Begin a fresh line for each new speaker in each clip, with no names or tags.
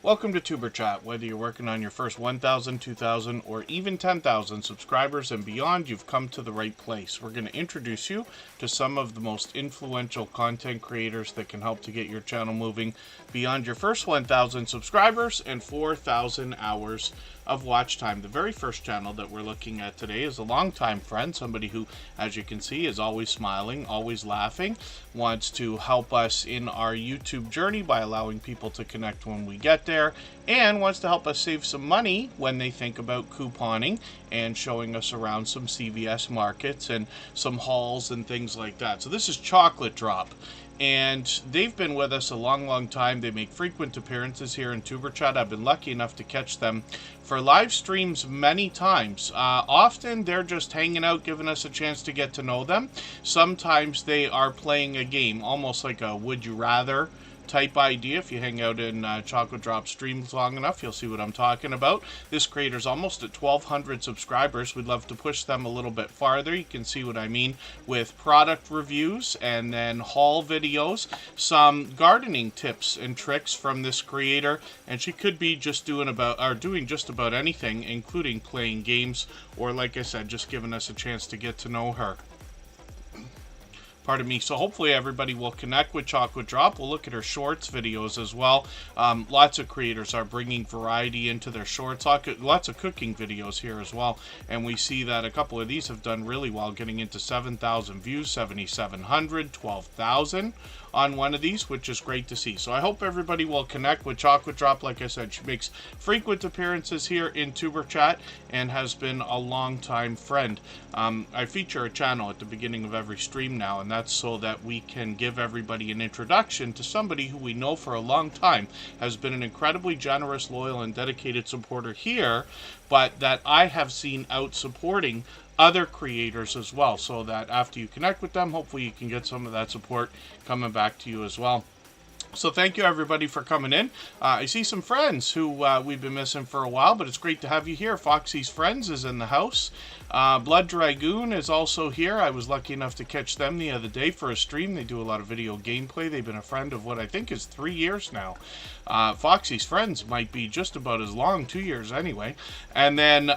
Welcome to Tuber Chat. Whether you're working on your first 1,000, 2,000, or even 10,000 subscribers and beyond, you've come to the right place. We're going to introduce you to some of the most influential content creators that can help to get your channel moving beyond your first 1,000 subscribers and 4,000 hours of watch time. The very first channel that we're looking at today is a longtime friend, somebody who, as you can see, is always smiling, always laughing, wants to help us in our YouTube journey by allowing people to connect when we get there, and wants to help us save some money when they think about couponing and showing us around some CVS markets and some hauls and things like that. So this is Chocolate Drop. And they've been with us a long time. They make frequent appearances here in Tuber Chat. I've been lucky enough to catch them for live streams many times. Often they're just hanging out, giving us a chance to get to know them. Sometimes they are playing a game, almost like a would you rather type idea. If you hang out in Chocolate Drop streams long enough, you'll see what I'm talking about. This creator's almost at 1,200 subscribers. We'd love to push them a little bit farther. You can see what I mean with product reviews and then haul videos, some gardening tips and tricks from this creator, and she could be just doing just about anything, including playing games, or like I said, just giving us a chance to get to know her. Pardon me. So hopefully everybody will connect with Chocolate Drop. We'll look at her shorts videos as well. Lots of creators are bringing variety into their shorts. Lots of cooking videos here as well. And we see that a couple of these have done really well, getting into 7,000 views, 7,700, 12,000 on one of these, which is great to see. So I hope everybody will connect with Chocolate Drop. Like I said, she makes frequent appearances here in Tuber Chat and has been a long-time friend. I feature a channel at the beginning of every stream now, and that's so that we can give everybody an introduction to somebody who we know for a long time has been an incredibly generous, loyal, and dedicated supporter here, but that I have seen out supporting other creators as well, so that after you connect with them, hopefully you can get some of that support coming back to you as well. So thank you everybody for coming in. I see some friends who we've been missing for a while, but it's great to have you here. Foxy's Friends is in the house. Blood Dragoon is also here. I was lucky enough to catch them the other day for a stream. They do a lot of video gameplay. They've been a friend of what I think is 3 years now. Foxy's Friends might be just about as long, 2 years anyway. And then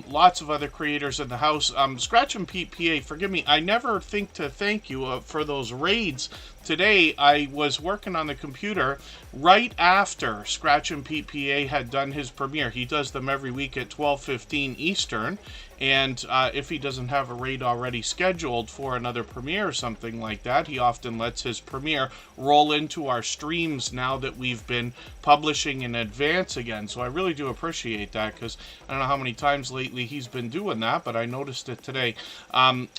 lots of other creators in the house. Scratch and Pete PA, forgive me, I never think to thank you for those raids. Today, I was working on the computer right after Scratch and Pete PA had done his premiere. He does them every week at 12:15 Eastern. And if he doesn't have a raid already scheduled for another premiere or something like that, he often lets his premiere roll into our streams now that we've been publishing in advance again. So I really do appreciate that, because I don't know how many times lately he's been doing that, but I noticed it today.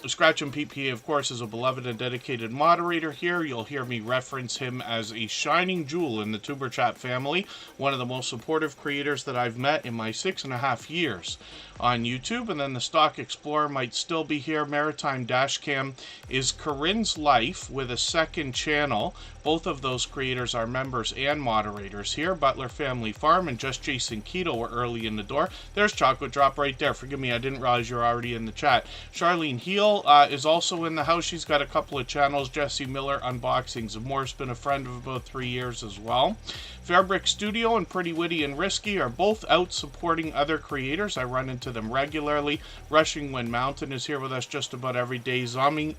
Scratch and PPA, of course, is a beloved and dedicated moderator here. You'll hear me reference him as a shining jewel in the Tuber Chat family, one of the most supportive creators that I've met in my 6.5 years on YouTube. And then the Stock Explorer might still be here. Maritime Dashcam is Corinne's Life with a second channel. Both of those creators are members and moderators here. Butler Family Farm and Just Jason Keto were early in the door. There's Chocolate Drop right there. Forgive me, I didn't realize you're already in the chat. Charlene Heel is also in the house. She's got a couple of channels. Jesse Miller Unboxings and More's been a friend of about 3 years as well. Fairbrick Studio and Pretty Witty and Risky are both out supporting other creators. I run into them regularly. Rushing Wind Mountain is here with us just about every day. Zombie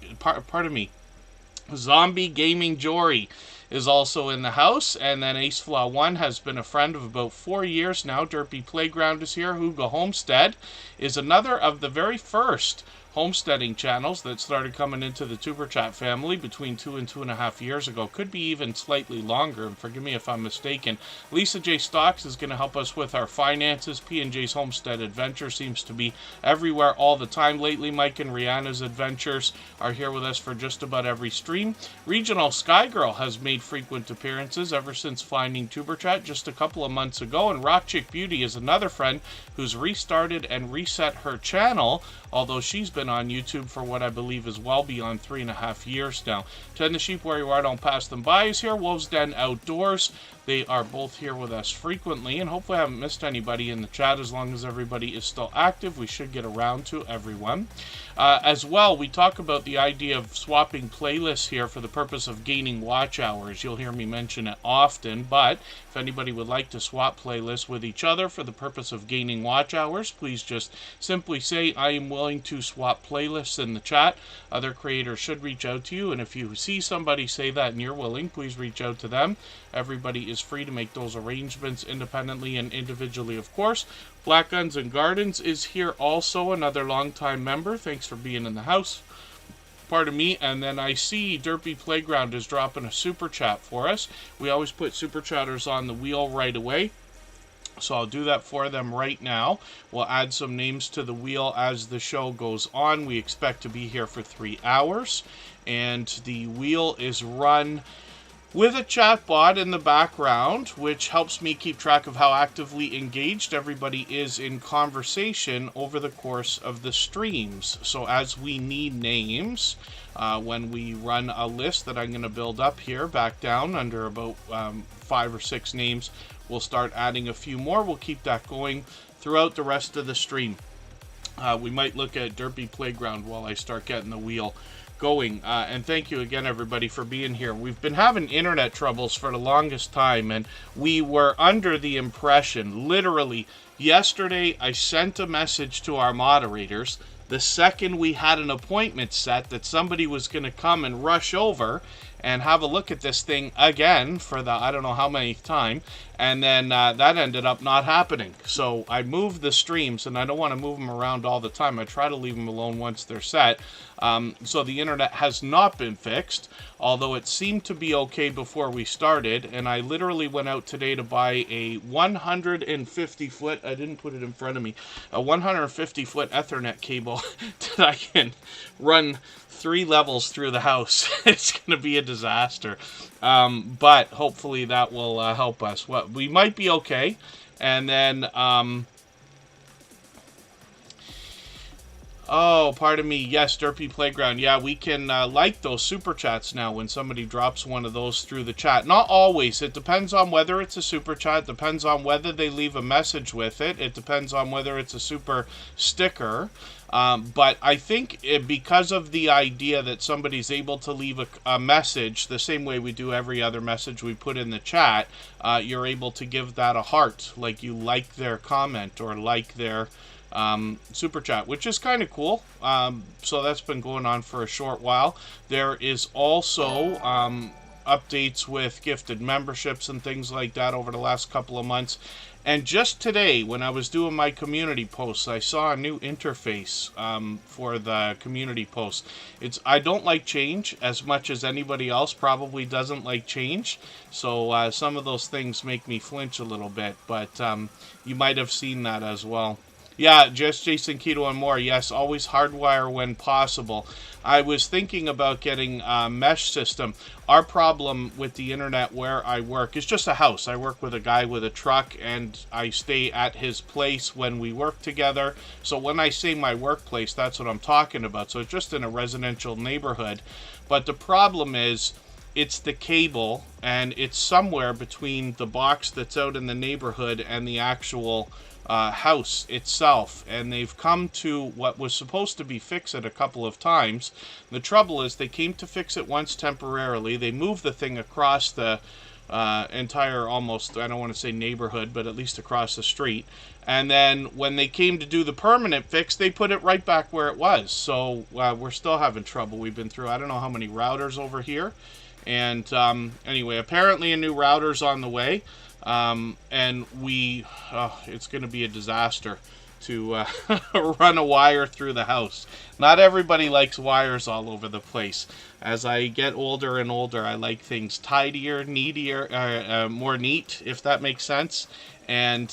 Gaming Jory is also in the house. And then Ace Flaw 1 has been a friend of about 4 years now. Derpy Playground is here. Hugo Homestead is another of the very first homesteading channels that started coming into the Tuber Chat family between 2 and 2.5 years ago. Could be even slightly longer, and forgive me if I'm mistaken. Lisa J. Stocks is going to help us with our finances. P&J's Homestead Adventure seems to be everywhere all the time lately. Mike and Rihanna's Adventures are here with us for just about every stream. Regional Sky Girl has made frequent appearances ever since finding Tuber Chat just a couple of months ago. And Rock Chick Beauty is another friend who's restarted and reset her channel, although she's been on YouTube for what I believe is well beyond 3.5 years now. Tend the sheep where you are, don't pass them by is here. Wolves Den Outdoors. They are both here with us frequently, and hopefully I haven't missed anybody in the chat. As long as everybody is still active, we should get around to everyone. As well, we talk about the idea of swapping playlists here for the purpose of gaining watch hours. You'll hear me mention it often, but if anybody would like to swap playlists with each other for the purpose of gaining watch hours, please just simply say, I am willing to swap playlists in the chat. Other creators should reach out to you, and if you see somebody say that and you're willing, please reach out to them. Everybody is free to make those arrangements independently and individually, of course. Black Guns and Gardens is here also, another longtime member. Thanks for being in the house. Pardon me. And then I see Derpy Playground is dropping a super chat for us. We always put super chatters on the wheel right away, so I'll do that for them right now. We'll add some names to the wheel as the show goes on. We expect to be here for 3 hours, and the wheel is run with a chat bot in the background, which helps me keep track of how actively engaged everybody is in conversation over the course of the streams. So as we need names, when we run a list that I'm going to build up here, back down under about 5 or 6 names, we'll start adding a few more. We'll keep that going throughout the rest of the stream. We might look at Derpy Playground while I start getting the wheel going. And thank you again, everybody, for being here. We've been having internet troubles for the longest time, and we were under the impression, literally, yesterday I sent a message to our moderators the second we had an appointment set that somebody was going to come and rush over and have a look at this thing again for the I don't know how many time, and then that ended up not happening. So I moved the streams, and I don't want to move them around all the time. I try to leave them alone once they're set. So the internet has not been fixed, although it seemed to be okay before we started. And I literally went out today to buy a 150-foot, I didn't put it in front of me, a 150-foot Ethernet cable that I can run 3 levels through the house. It's going to be a disaster. But hopefully that will help us. Well, we might be okay. And then, oh, pardon me. Yes, Derpy Playground. Yeah, we can like those super chats now when somebody drops one of those through the chat. Not always. It depends on whether it's a super chat. It depends on whether they leave a message with it. It depends on whether it's a super sticker. But I think because of the idea that somebody's able to leave a message the same way we do every other message we put in the chat, you're able to give that a heart, like you like their comment or like their super chat, which is kind of cool. So that's been going on for a short while. There is also updates with gifted memberships and things like that over the last couple of months. And just today, when I was doing my community posts, I saw a new interface for the community posts. I don't like change as much as anybody else probably doesn't like change. So some of those things make me flinch a little bit, but you might have seen that as well. Yeah, just Jason Keto and more. Yes, always hardwire when possible. I was thinking about getting a mesh system. Our problem with the internet where I work is just a house. I work with a guy with a truck, and I stay at his place when we work together. So when I say my workplace, that's what I'm talking about. So it's just in a residential neighborhood. But the problem is, it's the cable, and it's somewhere between the box that's out in the neighborhood and the actual house itself, and they've come to what was supposed to be fixed a couple of times. The trouble is they came to fix it once temporarily. They moved the thing across the entire, almost, I don't want to say neighborhood, but at least across the street. And then when they came to do the permanent fix, they put it right back where it was. So we're still having trouble. We've been through I don't know how many routers over here. And anyway, apparently a new router's on the way. And it's going to be a disaster to run a wire through the house. Not everybody likes wires all over the place. As I get older and older, I like things tidier, neater, more neat, if that makes sense, and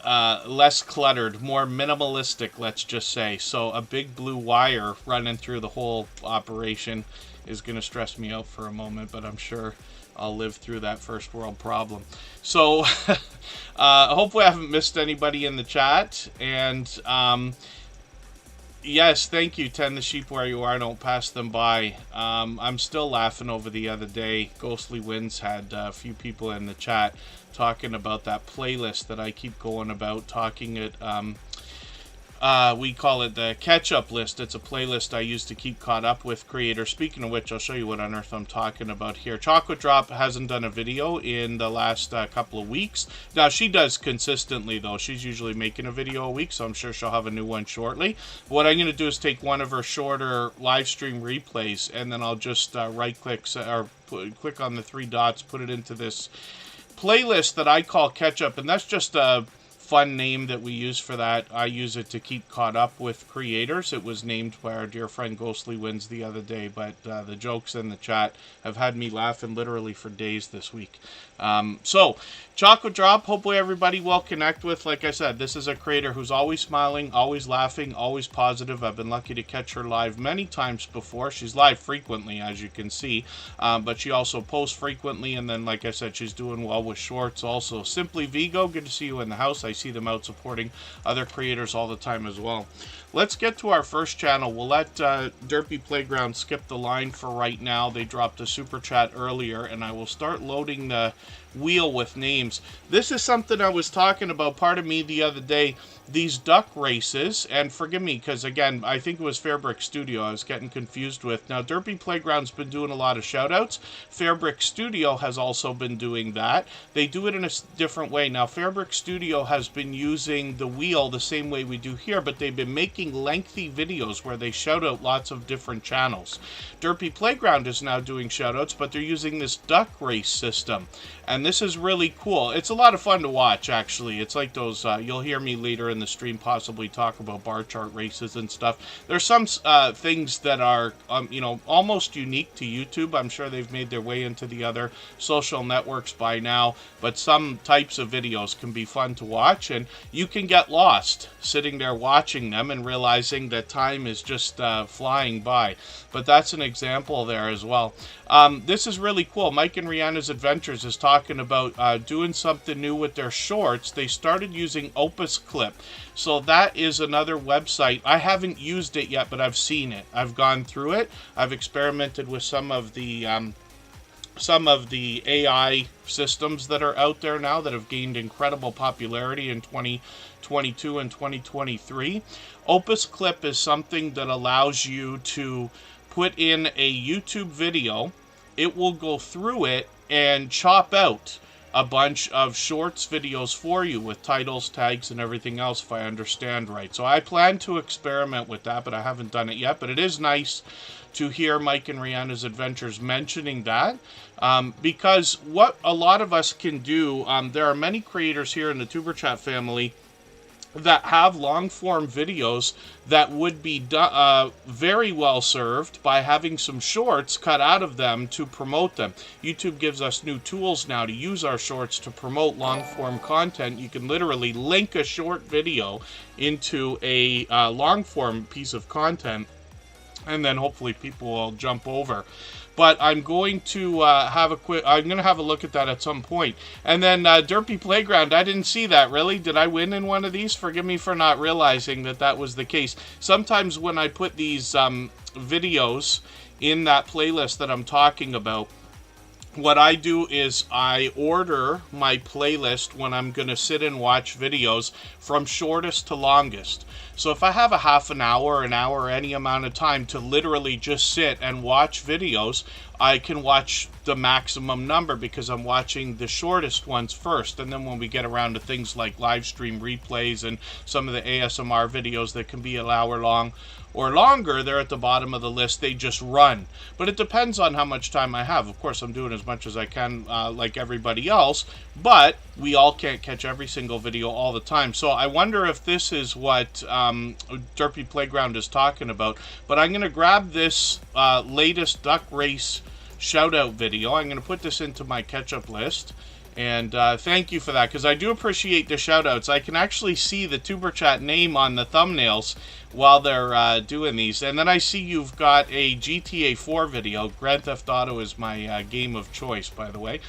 less cluttered, more minimalistic, let's just say. So a big blue wire running through the whole operation is going to stress me out for a moment, but I'm sure I'll live through that first world problem. So hopefully I haven't missed anybody in the chat. And Yes, thank you. Tend the sheep where you are, don't pass them by. I'm still laughing over the other day. Ghostly Winds had a few people in the chat talking about that playlist that I keep going about, talking it. We call it the catch-up list. It's a playlist I use to keep caught up with creators. Speaking of which, I'll show you what on earth I'm talking about here. Chocolate Drop hasn't done a video in the last couple of weeks. Now, she does consistently, though. She's usually making a video a week, so I'm sure she'll have a new one shortly. What I'm going to do is take one of her shorter live stream replays, and then I'll just right-click or click on the three dots, put it into this playlist that I call Catch-Up, and that's just a fun name that we use for that. I use it to keep caught up with creators. It was named by our dear friend Ghostly Winds the other day, but the jokes in the chat have had me laughing literally for days this week. So, Chocolate Drop, hopefully everybody will connect with. Like I said, this is a creator who's always smiling, always laughing, always positive. I've been lucky to catch her live many times before. She's live frequently, as you can see, but she also posts frequently, and then, like I said, she's doing well with shorts also. Simply Vigo, good to see you in the house. I see them out supporting other creators all the time as well. Let's get to our first channel. We'll let Derpy Playground skip the line for right now. They dropped a super chat earlier, and I will start loading the wheel with names. This is something I was talking about, part of me, the other day. These duck races, and forgive me, because again, I think it was Fairbrick Studio I was getting confused with. Now, Derpy Playground's been doing a lot of shoutouts. Fairbrick Studio has also been doing that. They do it in a different way. Now, Fairbrick Studio has been using the wheel the same way we do here, but they've been making lengthy videos where they shout out lots of different channels. Derpy Playground is now doing shoutouts, but they're using this duck race system, and this is really cool. It's a lot of fun to watch, actually. It's like those, you'll hear me later in the stream possibly talk about bar chart races and stuff. There's some things that are, you know, almost unique to YouTube. I'm sure they've made their way into the other social networks by now, but some types of videos can be fun to watch, and you can get lost sitting there watching them and realizing that time is just flying by. But that's an example there as well. This is really cool. Mike and Rihanna's Adventures is talking about doing something new with their shorts. They started using Opus Clip. So that is another website. I haven't used it yet, but I've seen it. I've gone through it. I've experimented with some of the AI systems that are out there now that have gained incredible popularity in 2022 and 2023. Opus Clip is something that allows you to put in a YouTube video. It will go through it and chop out a bunch of shorts videos for you with titles, tags, and everything else, if I understand right. So I plan to experiment with that, but I haven't done it yet. But it is nice to hear Mike and Rihanna's Adventures mentioning that, because what a lot of us can do, there are many creators here in the Tuber Chat family that have long-form videos that would be very well served by having some shorts cut out of them to promote them. YouTube gives us new tools now to use our shorts to promote long-form content. You can literally link a short video into a long-form piece of content, and then hopefully people will jump over. But I'm going to have a look at that at some point. And then Derpy Playground, I didn't see that, really. Did I win in one of these? Forgive me for not realizing that that was the case. Sometimes when I put these videos in that playlist that I'm talking about, what I do is I order my playlist when I'm going to sit and watch videos from shortest to longest. So if I have a half an hour, any amount of time to literally just sit and watch videos, I can watch the maximum number because I'm watching the shortest ones first. And then when we get around to things like live stream replays and some of the ASMR videos that can be an hour long or longer, they're at the bottom of the list. They just run. But it depends on how much time I have. Of course, I'm doing as much as I can like everybody else, but we all can't catch every single video all the time. So I wonder if this is what Derpy Playground is talking about. But I'm going to grab this latest duck race shout-out video. I'm going to put this into my catch-up list. And thank you for that, because I do appreciate the shout-outs. I can actually see the Tuber Chat name on the thumbnails, while they're doing these. And then I see you've got a GTA 4 video. Grand Theft Auto is my game of choice, by the way.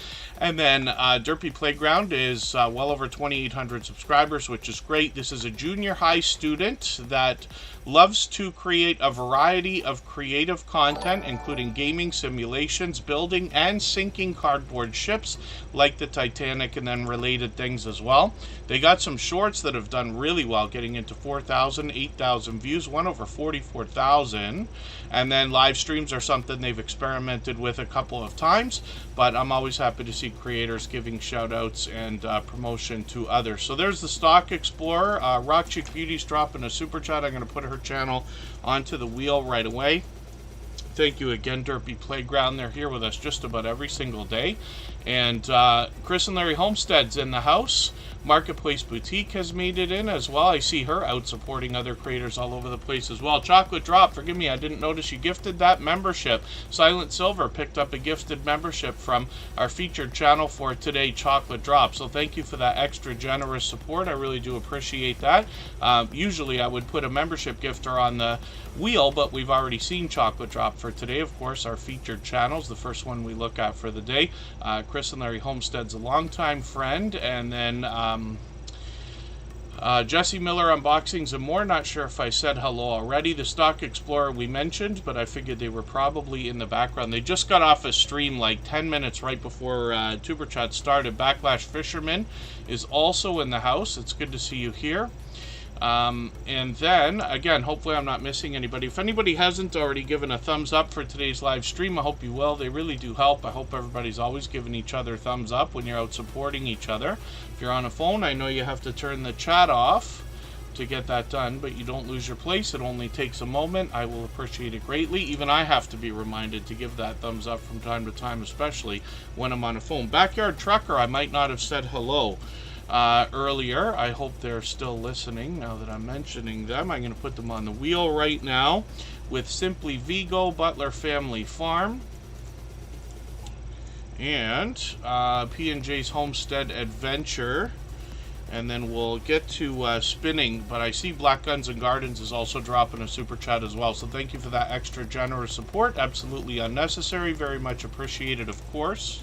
And then Derpy Playground is well over 2,800 subscribers, which is great. This is a junior high student that loves to create a variety of creative content, including gaming, simulations, building, and sinking cardboard ships like the Titanic, and then related things as well. They got some shorts that have done really well, getting into 4,000, 8,000 views, one over 44,000. And then live streams are something they've experimented with a couple of times, but I'm always happy to see creators giving shout outs and promotion to others. So there's the Stock Explorer. Rock Chick Beauty's dropping a super chat. I'm going to put her channel onto the wheel right away. Thank you again, Derpy Playground. They're here with us just about every single day. And Chris and Larry Homestead's in the house. Marketplace Boutique has made it in as well. I see her out supporting other creators all over the place as well. Chocolate Drop, forgive me, I didn't notice you gifted that membership. Silent Silver picked up a gifted membership from our featured channel for today, Chocolate Drop. So thank you for that extra generous support. I really do appreciate that. Usually I would put a membership gifter on the wheel, but we've already seen Chocolate Drop for today. Of course, our featured channels, the first one we look at for the day. Chris and Larry Homestead's a longtime friend, and then Jesse Miller Unboxings and More. Not sure if I said hello already. The Stock Explorer we mentioned, but I figured they were probably in the background. They just got off a stream like 10 minutes right before Tuber Chat started. Backlash Fisherman is also in the house. It's good to see you here. And then, again, hopefully I'm not missing anybody. If anybody hasn't already given a thumbs up for today's live stream, I hope you will. They really do help. I hope everybody's always giving each other thumbs up when you're out supporting each other. If you're on a phone, I know you have to turn the chat off to get that done, but you don't lose your place. It only takes a moment. I will appreciate it greatly. Even I have to be reminded to give that thumbs up from time to time, especially when I'm on a phone. Backyard Trucker, I might not have said hello earlier. I hope they're still listening now that I'm mentioning them. I'm going to put them on the wheel right now with Simply Vigo, Butler Family Farm, and P&J's Homestead Adventure. And then we'll get to spinning, but I see Black Guns and Gardens is also dropping a super chat as well. So thank you for that extra generous support. Absolutely unnecessary. Very much appreciated, of course.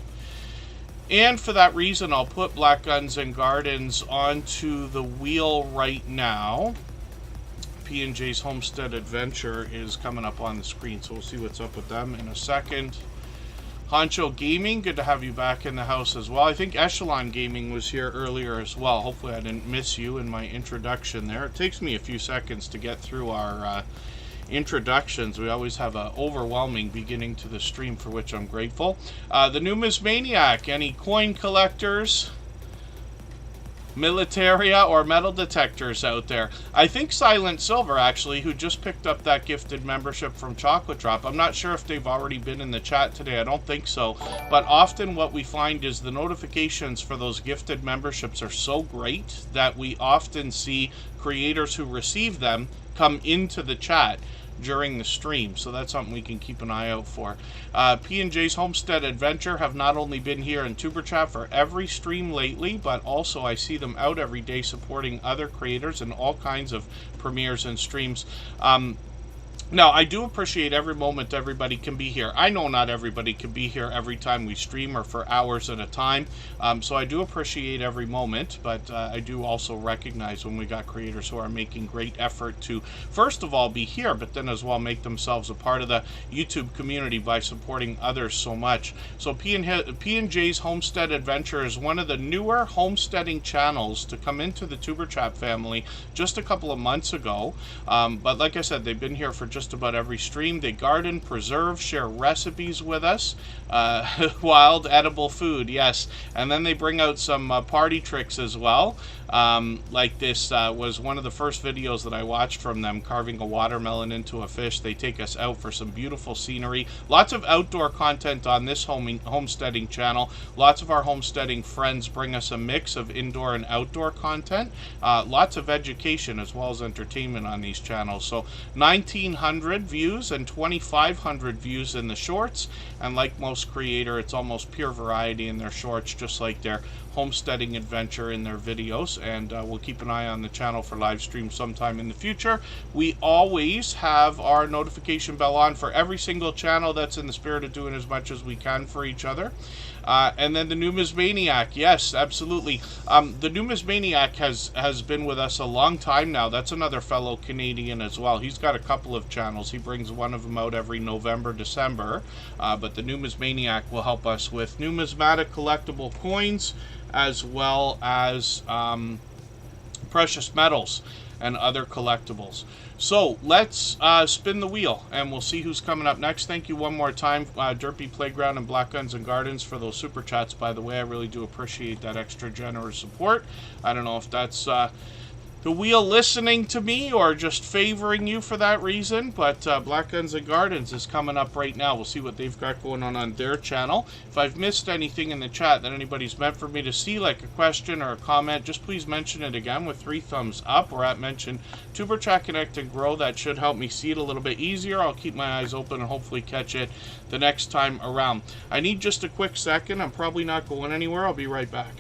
And for that reason, I'll put Black Guns and Gardens onto the wheel right now. P&J's Homestead Adventure is coming up on the screen, so we'll see what's up with them in a second. Honcho Gaming, good to have you back in the house as well. I think Echelon Gaming was here earlier as well. Hopefully I didn't miss you in my introduction there. It takes me a few seconds to get through our introductions. We always have an overwhelming beginning to the stream, for which I'm grateful. The Numismaniac, any coin collectors, militaria, or metal detectors out there? I think Silent Silver, actually, who just picked up that gifted membership from Chocolate Drop. I'm not sure if they've already been in the chat today. I don't think so. But often what we find is the notifications for those gifted memberships are so great that we often see creators who receive them come into the chat during the stream, so that's something we can keep an eye out for. P&J's Homestead Adventure have not only been here in Tuber Chat for every stream lately, but also I see them out every day supporting other creators in all kinds of premieres and streams. Now, I do appreciate every moment everybody can be here. I know not everybody can be here every time we stream or for hours at a time, so I do appreciate every moment, but I do also recognize when we got creators who are making great effort to, first of all, be here, but then as well make themselves a part of the YouTube community by supporting others so much. So P&J's Homestead Adventure is one of the newer homesteading channels to come into the Tuber Chat family just a couple of months ago, but like I said, they've been here for just about every stream. They garden, preserve, share recipes with us. Wild edible food, yes. And then they bring out some party tricks as well. Like this was one of the first videos that I watched from them, carving a watermelon into a fish. They take us out for some beautiful scenery. Lots of outdoor content on this homesteading channel. Lots of our homesteading friends bring us a mix of indoor and outdoor content. Lots of education as well as entertainment on these channels. So 1,900 1,800 views and 2,500 views in the shorts. And like most creator, it's almost pure variety in their shorts, just like their homesteading adventure in their videos. And we'll keep an eye on the channel for live streams sometime in the future. We always have our notification bell on for every single channel. That's in the spirit of doing as much as we can for each other. And then the Numismaniac, yes, absolutely. The Numismaniac has been with us a long time now. That's another fellow Canadian as well. He's got a couple of channels. He brings one of them out every November, December. But the Numismaniac will help us with numismatic collectible coins, as well as precious metals and other collectibles. So let's spin the wheel and we'll see who's coming up next. Thank you one more time, Derpy Playground and Black Guns and Gardens, for those super chats, by the way. I really do appreciate that extra generous support. I don't know if that's the wheel listening to me or just favoring you for that reason, but Black Guns and Gardens is coming up right now. We'll see what they've got going on their channel. If I've missed anything in the chat that anybody's meant for me to see, like a question or a comment, just please mention it again with 3 thumbs up or at mention Tuber Chat Connect and Grow. That should help me see it a little bit easier. I'll keep my eyes open and hopefully catch it the next time around. I need just a quick second. I'm probably not going anywhere. I'll be right back.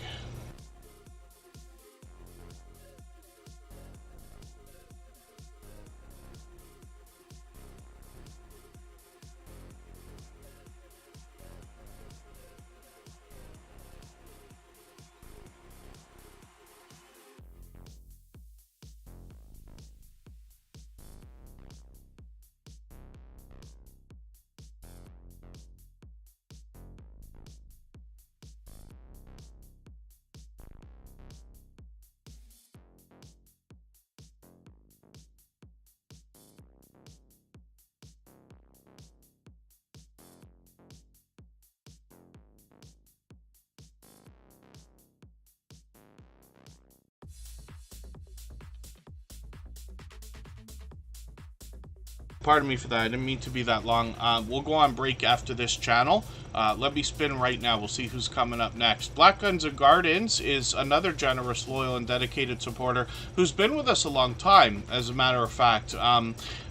Pardon me for that. I didn't mean to be that long. We'll go on break after this channel. Let me spin right now. We'll see who's coming up next. Black Guns and Gardens is another generous, loyal, and dedicated supporter who's been with us a long time, as a matter of fact.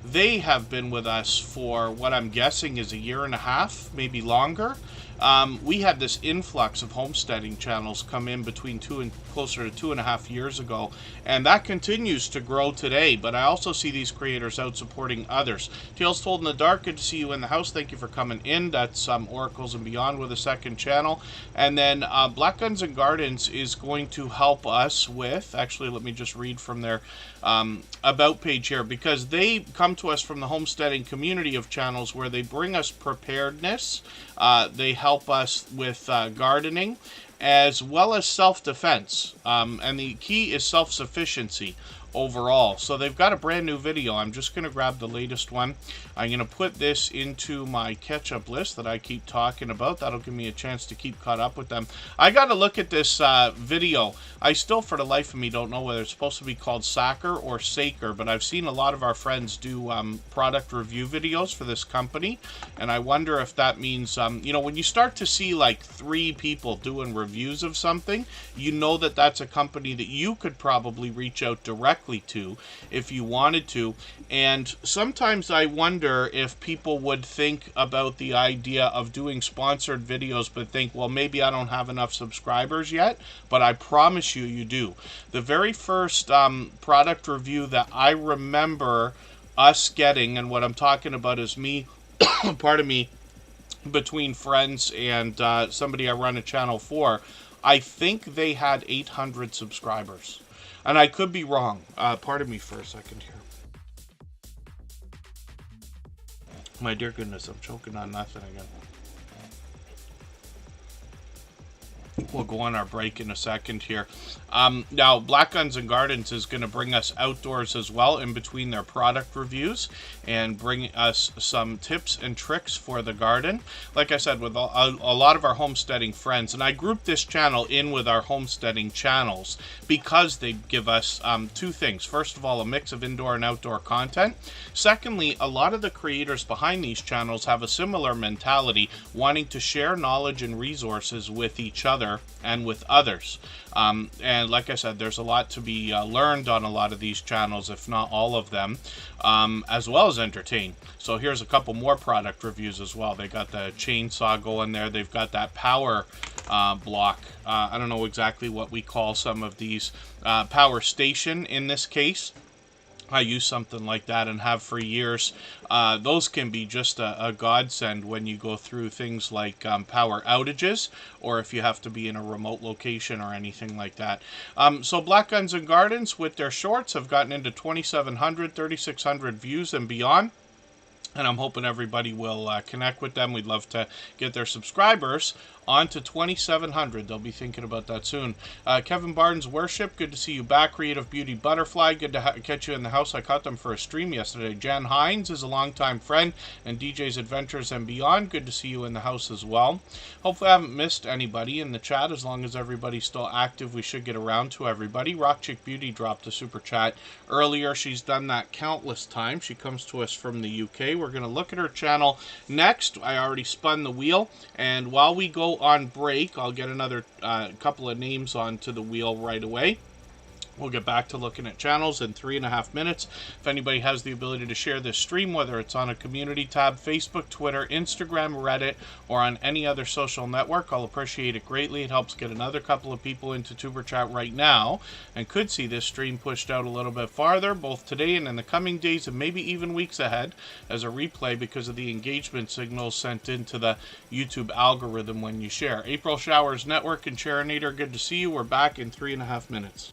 They have been with us for what I'm guessing is 1.5 years, maybe longer. We had this influx of homesteading channels come in between closer to 2.5 years ago, and that continues to grow today. But I also see these creators out supporting others. Tales Told in the Dark, good to see you in the house. Thank you for coming in. That's Oracles and Beyond with a second channel. And then Black Guns and Gardens is going to help us with, actually let me just read from their about page here, because they come to us from the homesteading community of channels where they bring us preparedness. They help us with gardening, as well as self-defense, and the key is self-sufficiency overall. So they've got a brand new video. I'm just going to grab the latest one. I'm going to put this into my catch-up list that I keep talking about. That'll give me a chance to keep caught up with them. I got to look at this video. I still, for the life of me, don't know whether it's supposed to be called Saker or Saker, but I've seen a lot of our friends do product review videos for this company, and I wonder if that means, you know, when you start to see like 3 people doing reviews of something, you know that that's a company that you could probably reach out directly to if you wanted to. And sometimes I wonder if people would think about the idea of doing sponsored videos but think, well, maybe I don't have enough subscribers yet, but I promise you, you do. The very first product review that I remember us getting, and what I'm talking about is me, pardon me, between friends and somebody I run a channel for, I think they had 800 subscribers. And I could be wrong. Pardon me for a second here. My dear goodness, I'm choking on nothing again. We'll go on our break in a second here. Now, Black Guns and Gardens is going to bring us outdoors as well in between their product reviews and bring us some tips and tricks for the garden. Like I said, with a lot of our homesteading friends, and I group this channel in with our homesteading channels because they give us 2 things. First of all, a mix of indoor and outdoor content. Secondly, a lot of the creators behind these channels have a similar mentality, wanting to share knowledge and resources with each other. other and with others. And like I said, there's a lot to be learned on a lot of these channels, if not all of them, as well as entertain. So here's a couple more product reviews as well. They got the chainsaw going there. They've got that power block. I don't know exactly what we call some of these. Power station in this case. I use something like that and have for years. Those can be just a godsend when you go through things like power outages, or if you have to be in a remote location or anything like that. So Black Guns and Gardens with their shorts have gotten into 2,700, 3,600 views and beyond. And I'm hoping everybody will connect with them. We'd love to get their subscribers on to 2,700. They'll be thinking about that soon. Kevin Barnes Worship, good to see you back. Creative Beauty Butterfly, good to catch you in the house. I caught them for a stream yesterday. Jan Hines is a longtime friend, and DJ's Adventures and Beyond, good to see you in the house as well. Hopefully I haven't missed anybody in the chat. As long as everybody's still active, we should get around to everybody. Rock Chick Beauty dropped a super chat earlier. She's done that countless times. She comes to us from the UK. We're going to look at her channel next. I already spun the wheel, and while we go on break, I'll get another couple of names onto the wheel right away. We'll get back to looking at channels in 3.5 minutes. If anybody has the ability to share this stream, whether it's on a community tab, Facebook, Twitter, Instagram, Reddit, or on any other social network, I'll appreciate it greatly. It helps get another couple of people into Tuber Chat right now, and could see this stream pushed out a little bit farther, both today and in the coming days, and maybe even weeks ahead, as a replay because of the engagement signals sent into the YouTube algorithm when you share. April Showers Network and Sharinator, good to see you. We're back in 3.5 minutes.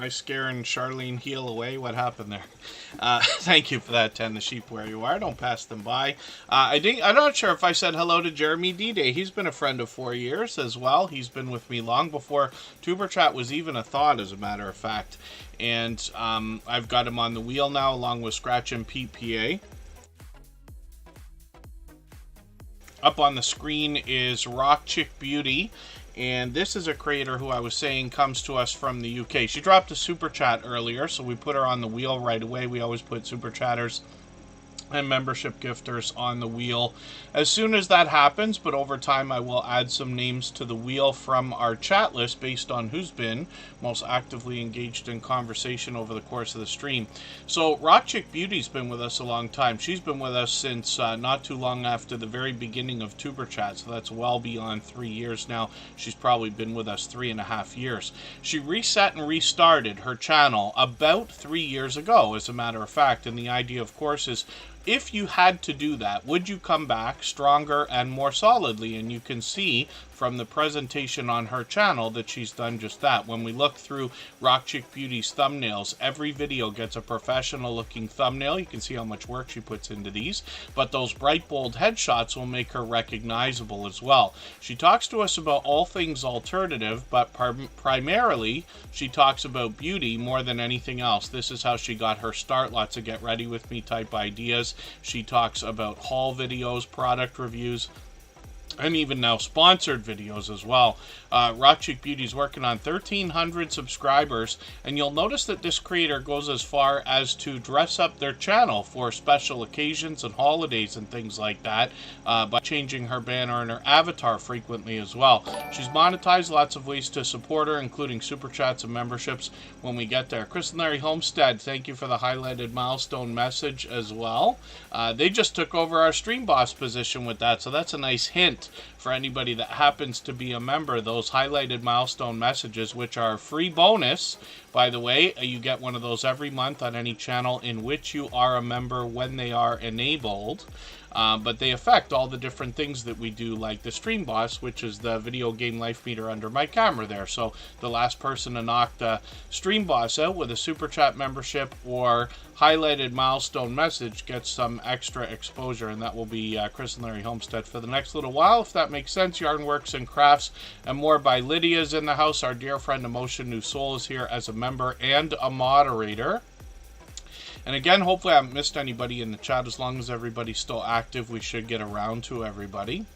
Am I scaring Charlene Heel away? What happened there? Thank you for that, Tend the Sheep Where You Are. Don't pass them by. I'm not sure if I said hello to Jeremy D-Day. He's been a friend of 4 years as well. He's been with me long before Tuber Chat was even a thought, as a matter of fact. And I've got him on the wheel now, along with Scratch and PPA. Up on the screen is Rock Chick Beauty. And this is a creator who I was saying comes to us from the UK. She dropped a super chat earlier, so we put her on the wheel right away. We always put super chatters and membership gifters on the wheel as soon as that happens, but over time I will add some names to the wheel from our chat list based on who's been most actively engaged in conversation over the course of the stream. So Rock Chick Beauty's been with us a long time. She's been with us since not too long after the very beginning of Tuber Chat, so that's well beyond 3 years now. She's probably been with us 3.5 years. She reset and restarted her channel about 3 years ago, as a matter of fact, and the idea, of course, is if you had to do that, would you come back stronger and more solidly? And you can see from the presentation on her channel that she's done just that. When we look through Rock Chick Beauty's thumbnails, every video gets a professional looking thumbnail. You can see how much work she puts into these, but those bright bold headshots will make her recognizable as well. She talks to us about all things alternative, but primarily she talks about beauty more than anything else. This is how she got her start. Lots of get ready with me type ideas. She talks about haul videos, product reviews, and even now sponsored videos as well. Rock Chick Beauty's working on 1,300 subscribers, and you'll notice that this creator goes as far as to dress up their channel for special occasions and holidays and things like that by changing her banner and her avatar frequently as well. She's monetized, lots of ways to support her, including super chats and memberships when we get there. Chris and Larry Homestead, thank you for the highlighted milestone message as well. They just took over our stream boss position with that, so that's a nice hint for anybody that happens to be a member. Those highlighted milestone messages, which are free bonus, by the way, you get one of those every month on any channel in which you are a member when they are enabled. But they affect all the different things that we do, like the stream boss, which is the video game life meter under my camera there. So the last person to knock the stream boss out with a super chat membership or highlighted milestone message gets some extra exposure, and that will be Chris and Larry Homestead for the next little while, if that makes sense. Yarn Works and Crafts and More by Lydia's in the house. Our dear friend Emotion New Soul is here as a member and a moderator. And again, hopefully I haven't missed anybody in the chat. As long as everybody's still active, we should get around to everybody.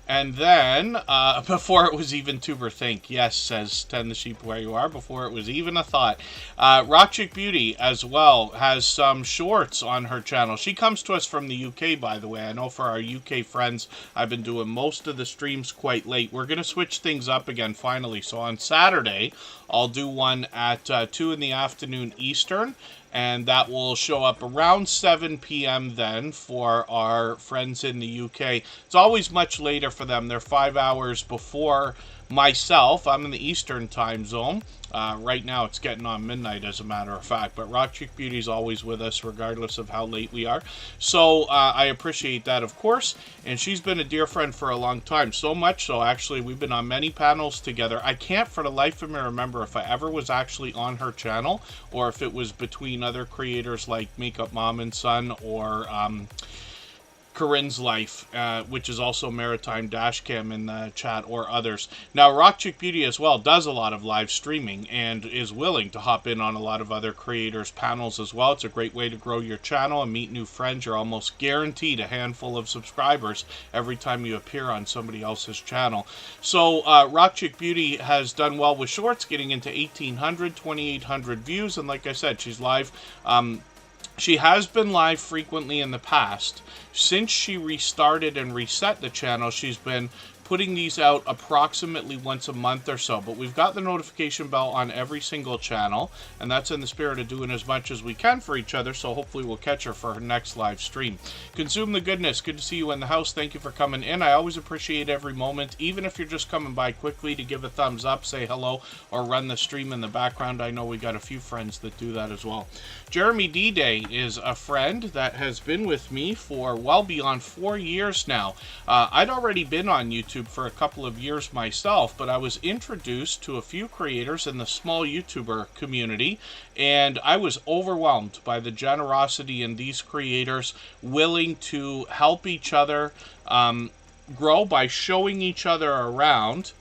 And then, before it was even Tuber Think, yes, says Tend the Sheep Where You Are, before it was even a thought. Rock Chick Beauty, as well, has some shorts on her channel. She comes to us from the UK, by the way. I know for our UK friends, I've been doing most of the streams quite late. We're going to switch things up again, finally. So on Saturday, I'll do one at 2 in the afternoon Eastern, and that will show up around 7 p.m. then for our friends in the UK. It's always much later for them. They're 5 hours before myself. I'm in the Eastern time zone. Right now it's getting on midnight, as a matter of fact, but Rock Chick Beauty's always with us regardless of how late we are. So I appreciate that, of course, and she's been a dear friend for a long time. So much so, actually, we've been on many panels together. I can't for the life of me remember if I ever was actually on her channel or if it was between other creators like Makeup Mom and Son or Corinne's Life, which is also Maritime Dashcam in the chat, or others. Now, Rock Chick Beauty as well does a lot of live streaming and is willing to hop in on a lot of other creators' panels as well. It's a great way to grow your channel and meet new friends. You're almost guaranteed a handful of subscribers every time you appear on somebody else's channel. So, Rock Chick Beauty has done well with shorts, getting into 1,800, 2,800 views, and like I said, she's live. She has been live frequently in the past. Since she restarted and reset the channel, she's been putting these out approximately once a month or so, but we've got the notification bell on every single channel, and that's in the spirit of doing as much as we can for each other, so hopefully we'll catch her for her next live stream. Consume the goodness. Good to see you in the house. Thank you for coming in. I always appreciate every moment, even if you're just coming by quickly to give a thumbs up, say hello, or run the stream in the background. I know we got a few friends that do that as well. Jeremy D-Day is a friend that has been with me for well beyond 4 years now. I'd already been on YouTube YouTube for a couple of years myself, but I was introduced to a few creators in the small YouTuber community, and I was overwhelmed by the generosity in these creators willing to help each other grow by showing each other around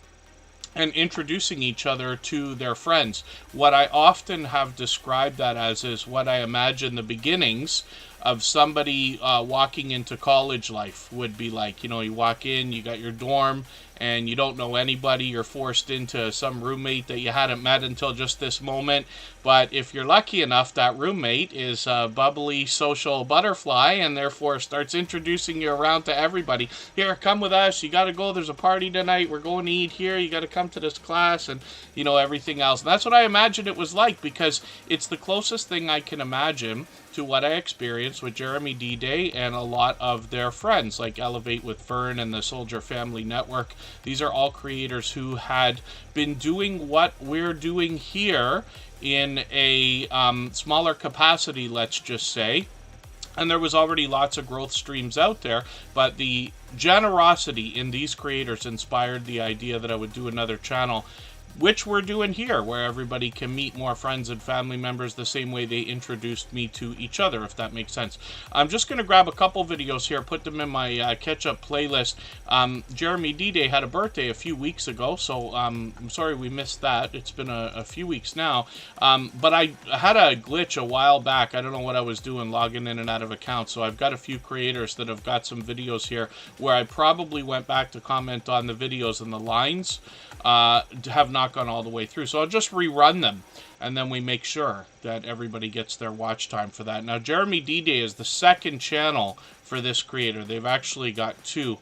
and introducing each other to their friends. What I often have described that as is what I imagine the beginnings of somebody walking into college life would be like. You know, you walk in, you got your dorm, and you don't know anybody. You're forced into some roommate that you hadn't met until just this moment. But if you're lucky enough, that roommate is a bubbly social butterfly and therefore starts introducing you around to everybody. Here, come with us. You got to go. There's a party tonight. We're going to eat here. You got to come to this class, and, you know, everything else. And that's what I imagine it was like, because it's the closest thing I can imagine to what I experienced with Jeremy D-Day and a lot of their friends, like Elevate with Fern and the Soldier Family Network. These are all creators who had been doing what we're doing here in a smaller capacity, let's just say. And there was already lots of growth streams out there, but the generosity in these creators inspired the idea that I would do another channel, which we're doing here, where everybody can meet more friends and family members the same way they introduced me to each other, if that makes sense. I'm just going to grab a couple videos here, put them in my catch-up playlist. Jeremy D-Day had a birthday a few weeks ago, so I'm sorry we missed that. It's been a few weeks now. But I had a glitch a while back. I don't know what I was doing, logging in and out of accounts, so I've got a few creators that have got some videos here where I probably went back to comment on the videos, and the lines have not gone all the way through. So I'll just rerun them, and then we make sure that everybody gets their watch time for that. Now, Jeremy D-Day is the second channel for this creator. They've actually got two.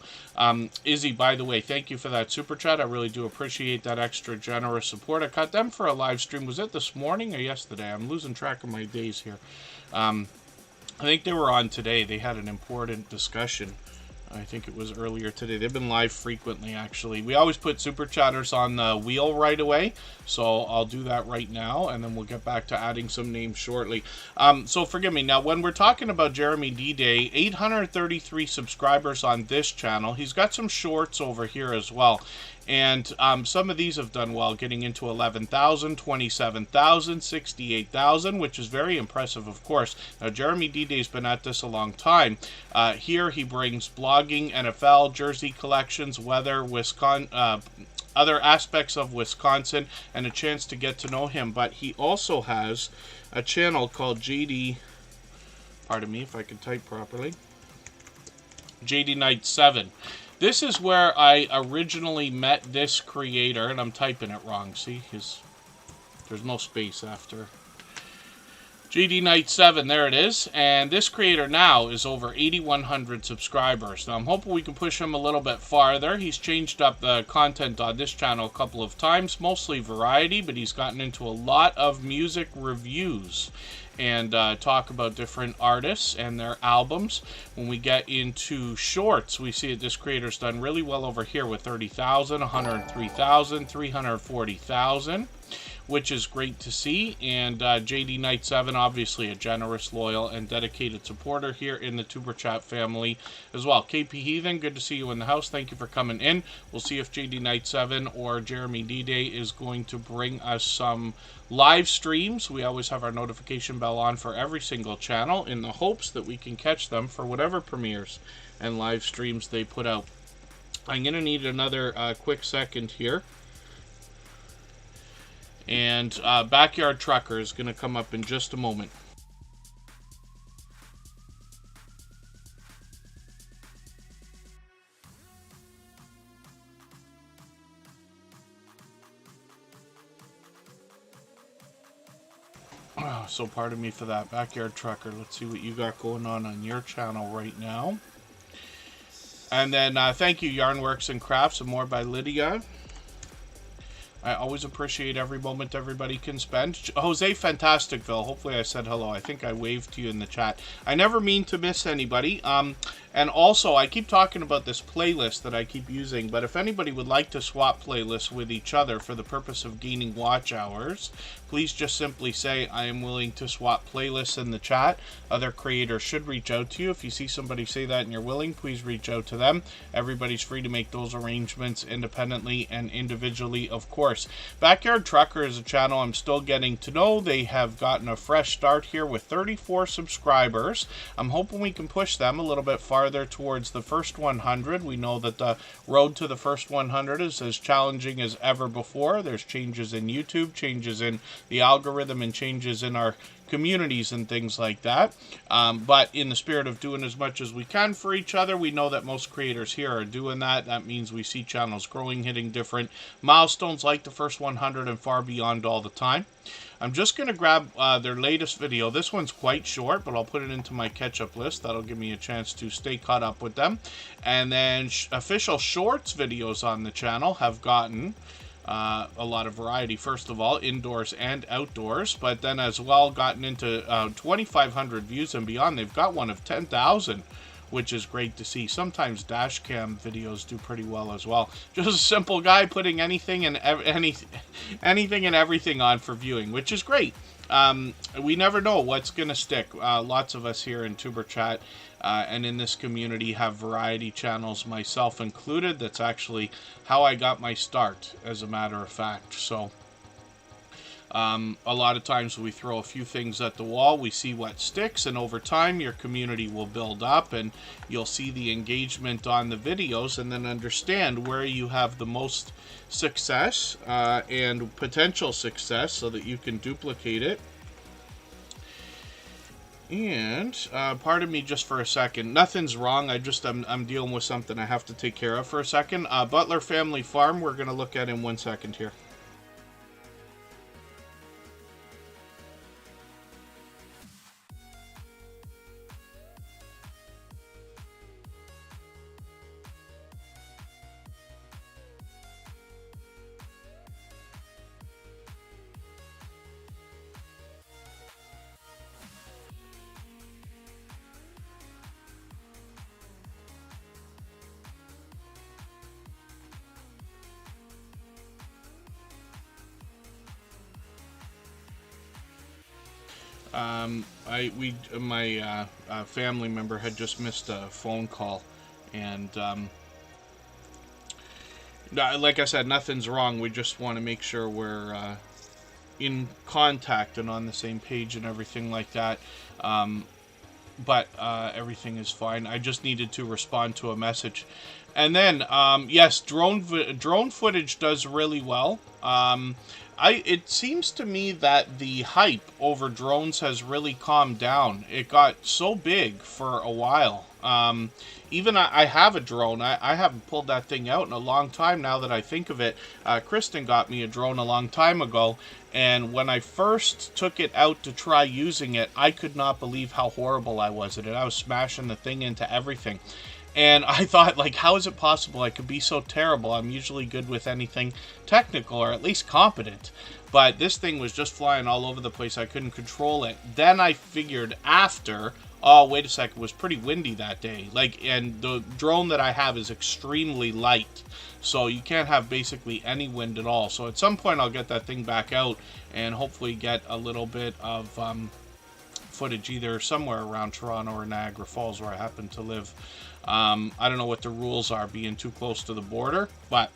Izzy, by the way, thank you for that super chat. I really do appreciate that extra generous support. I caught them for a live stream. Was it this morning or yesterday? I'm losing track of my days here. I think they were on today. They had an important discussion. I think it was earlier today. They've been live frequently, actually. We always put super chatters on the wheel right away, so I'll do that right now, and then we'll get back to adding some names shortly. So forgive me. Now, when we're talking about Jeremy D-Day, 833 subscribers on this channel. He's got some shorts over here as well. And some of these have done well, getting into 11,000, 27,000, 68,000, which is very impressive, of course. Now, Jeremy D-Day's been at this a long time. Here he brings blogging, NFL, jersey collections, weather, Wisconsin, other aspects of Wisconsin, and a chance to get to know him. But he also has a channel called JD, pardon me if I can type properly, JD Knight 7. This is where I originally met this creator, and I'm typing it wrong. See, there's no space after. JD Knight 7, there it is. And this creator now is over 8,100 subscribers. Now, I'm hoping we can push him a little bit farther. He's changed up the content on this channel a couple of times, mostly variety, but he's gotten into a lot of music reviews and talk about different artists and their albums. When we get into shorts, we see that this creator's done really well over here with 30,000, 103,000, 340,000, which is great to see. And JD Knight 7, obviously a generous, loyal, and dedicated supporter here in the Tuber Chat family as well. KP Heathen, good to see you in the house. Thank you for coming in. We'll see if JD Knight 7 or Jeremy D-Day is going to bring us some live streams. We always have our notification bell on for every single channel in the hopes that we can catch them for whatever premieres and live streams they put out. I'm going to need another quick second here. And Backyard Trucker is going to come up in just a moment. So pardon me for that. Backyard Trucker, let's see what you got going on your channel right now. And then thank you, Yarnworks and Crafts, and more by Lydia. I always appreciate every moment everybody can spend. Jose Fantasticville, hopefully I said hello. I think I waved to you in the chat. I never mean to miss anybody. And also, I keep talking about this playlist that I keep using, but if anybody would like to swap playlists with each other for the purpose of gaining watch hours, please just simply say, I am willing to swap playlists in the chat. Other creators should reach out to you. If you see somebody say that and you're willing, please reach out to them. Everybody's free to make those arrangements independently and individually, of course. Backyard Trucker is a channel I'm still getting to know. They have gotten a fresh start here with 34 subscribers. I'm hoping we can push them a little bit farther towards the first 100. We know that the road to the first 100 is as challenging as ever before. There's changes in YouTube, changes in the algorithm, and changes in our communities and things like that. But in the spirit of doing as much as we can for each other, we know that most creators here are doing that. That means we see channels growing, hitting different milestones like the first 100 and far beyond all the time. I'm just going to grab their latest video. This one's quite short, but I'll put it into my catch-up list. That'll give me a chance to stay caught up with them. And then official shorts videos on the channel have gotten a lot of variety. First of all, indoors and outdoors, but then as well gotten into 2,500 views and beyond. They've got one of 10,000, which is great to see. Sometimes dash cam videos do pretty well as well. Just a simple guy putting anything and everything on for viewing, which is great. We never know what's gonna stick. Lots of us here in Tuber Chat and in this community have variety channels, myself included. That's actually how I got my start, as a matter of fact. So a lot of times we throw a few things at the wall, we see what sticks, and over time your community will build up and you'll see the engagement on the videos and then understand where you have the most success and potential success so that you can duplicate it. And pardon me just for a second. Nothing's wrong. I'm dealing with something I have to take care of for a second. Butler Family Farm, we're going to look at in 1 second here. My family member had just missed a phone call, and like I said, nothing's wrong. We just want to make sure we're in contact and on the same page and everything like that. But everything is fine. I just needed to respond to a message. And then, yes, drone footage does really well. It seems to me that the hype over drones has really calmed down. It got so big for a while. Even I have a drone. I haven't pulled that thing out in a long time now that I think of it. Kristen got me a drone a long time ago, and when I first took it out to try using it, I could not believe how horrible I was at it. I was smashing the thing into everything. And I thought, like, how is it possible I could be so terrible? I'm usually good with anything technical, or at least competent. But this thing was just flying all over the place. I couldn't control it. Then I figured after, oh, wait a second, it was pretty windy that day. Like, and the drone that I have is extremely light. So you can't have basically any wind at all. So at some point I'll get that thing back out and hopefully get a little bit of footage either somewhere around Toronto or Niagara Falls where I happen to live. I don't know what the rules are being too close to the border, but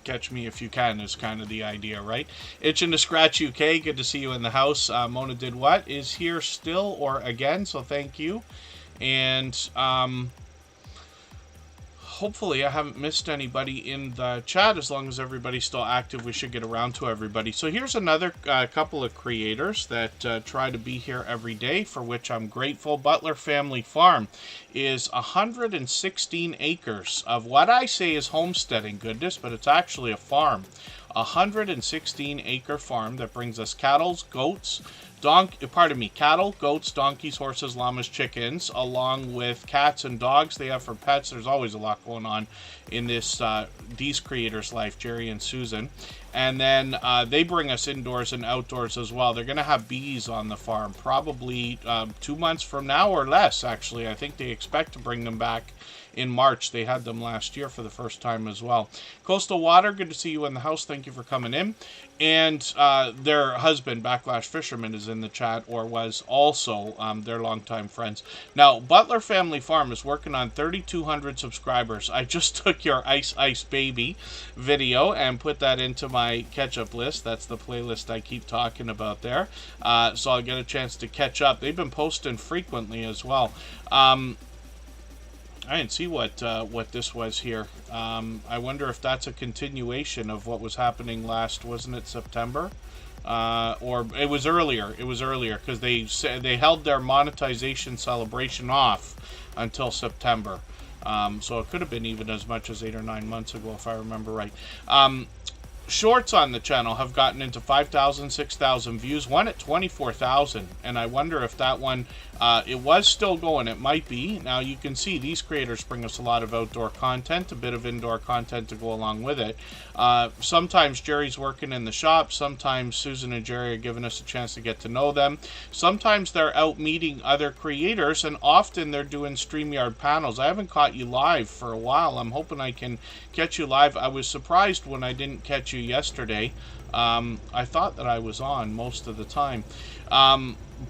catch me if you can is kind of the idea, right? Itching to Scratch UK, good to see you in the house. Mona Did What is here still or again, so thank you. And hopefully I haven't missed anybody in the chat. As long as everybody's still active, we should get around to everybody. So here's another couple of creators that try to be here every day, for which I'm grateful. Butler Family Farm is 116 acres of what I say is homesteading goodness, but it's actually a farm. 116 acre farm that brings us cattle, goats, cattle, goats, donkeys, horses, llamas, chickens, along with cats and dogs they have for pets. There's always a lot going on in these creators' life, Jerry and Susan. And then they bring us indoors and outdoors as well. They're going to have bees on the farm probably 2 months from now or less, actually. I think they expect to bring them back in March. They had them last year for the first time as well. Coastal Water, good to see you in the house. Thank you for coming in. And their husband, Backlash Fisherman, is in the chat, or was also. Their longtime friends. Now, Butler Family Farm is working on 3,200 subscribers. I just took your Ice Ice Baby video and put that into my catch-up list. That's the playlist I keep talking about there. So I'll get a chance to catch up. They've been posting frequently as well. I didn't see what this was here. I wonder if that's a continuation of what was happening last, wasn't it September? Or it was earlier. It was earlier because they held their monetization celebration off until September. So it could have been even as much as 8 or 9 months ago, if I remember right. Shorts on the channel have gotten into 5,000, 6,000 views. One at 24,000, and I wonder if that one, it was still going. It might be. Now you can see these creators bring us a lot of outdoor content, a bit of indoor content to go along with it. Sometimes Jerry's working in the shop. Sometimes Susan and Jerry are giving us a chance to get to know them. Sometimes they're out meeting other creators, and often they're doing StreamYard panels. I haven't caught you live for a while. I'm hoping I can catch you live. I was surprised when I didn't catch you yesterday. I thought that I was on most of the time.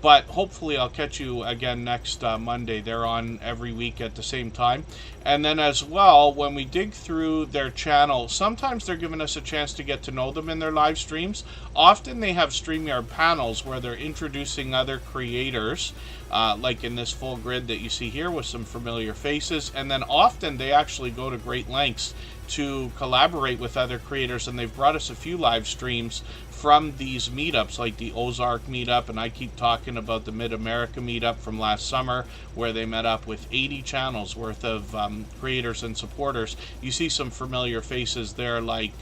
But hopefully I'll catch you again next Monday. They're on every week at the same time. And then as well, when we dig through their channel, sometimes they're giving us a chance to get to know them in their live streams. Often they have StreamYard panels where they're introducing other creators, like in this full grid that you see here with some familiar faces. And then often they actually go to great lengths to collaborate with other creators, and they've brought us a few live streams from these meetups, like the Ozark meetup, and I keep talking about the Mid-America meetup from last summer, where they met up with 80 channels worth of creators and supporters. You see some familiar faces there, like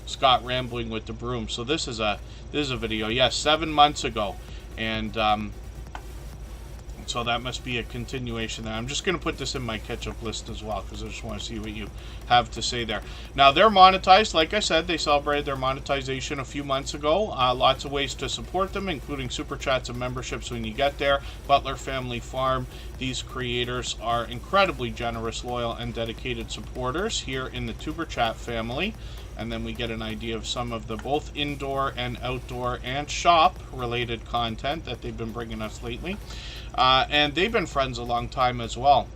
Scott Rambling with the Broom. So this is a video, yes, 7 months ago, and so that must be a continuation there. I'm just going to put this in my catch-up list as well, because I just want to see what you have to say there. Now, they're monetized. Like I said, they celebrated their monetization a few months ago. Lots of ways to support them, including super chats and memberships when you get there. Butler Family Farm. These creators are incredibly generous, loyal, and dedicated supporters here in the Tuber Chat family. And then we get an idea of some of the both indoor and outdoor and shop-related content that they've been bringing us lately. And they've been friends a long time as well.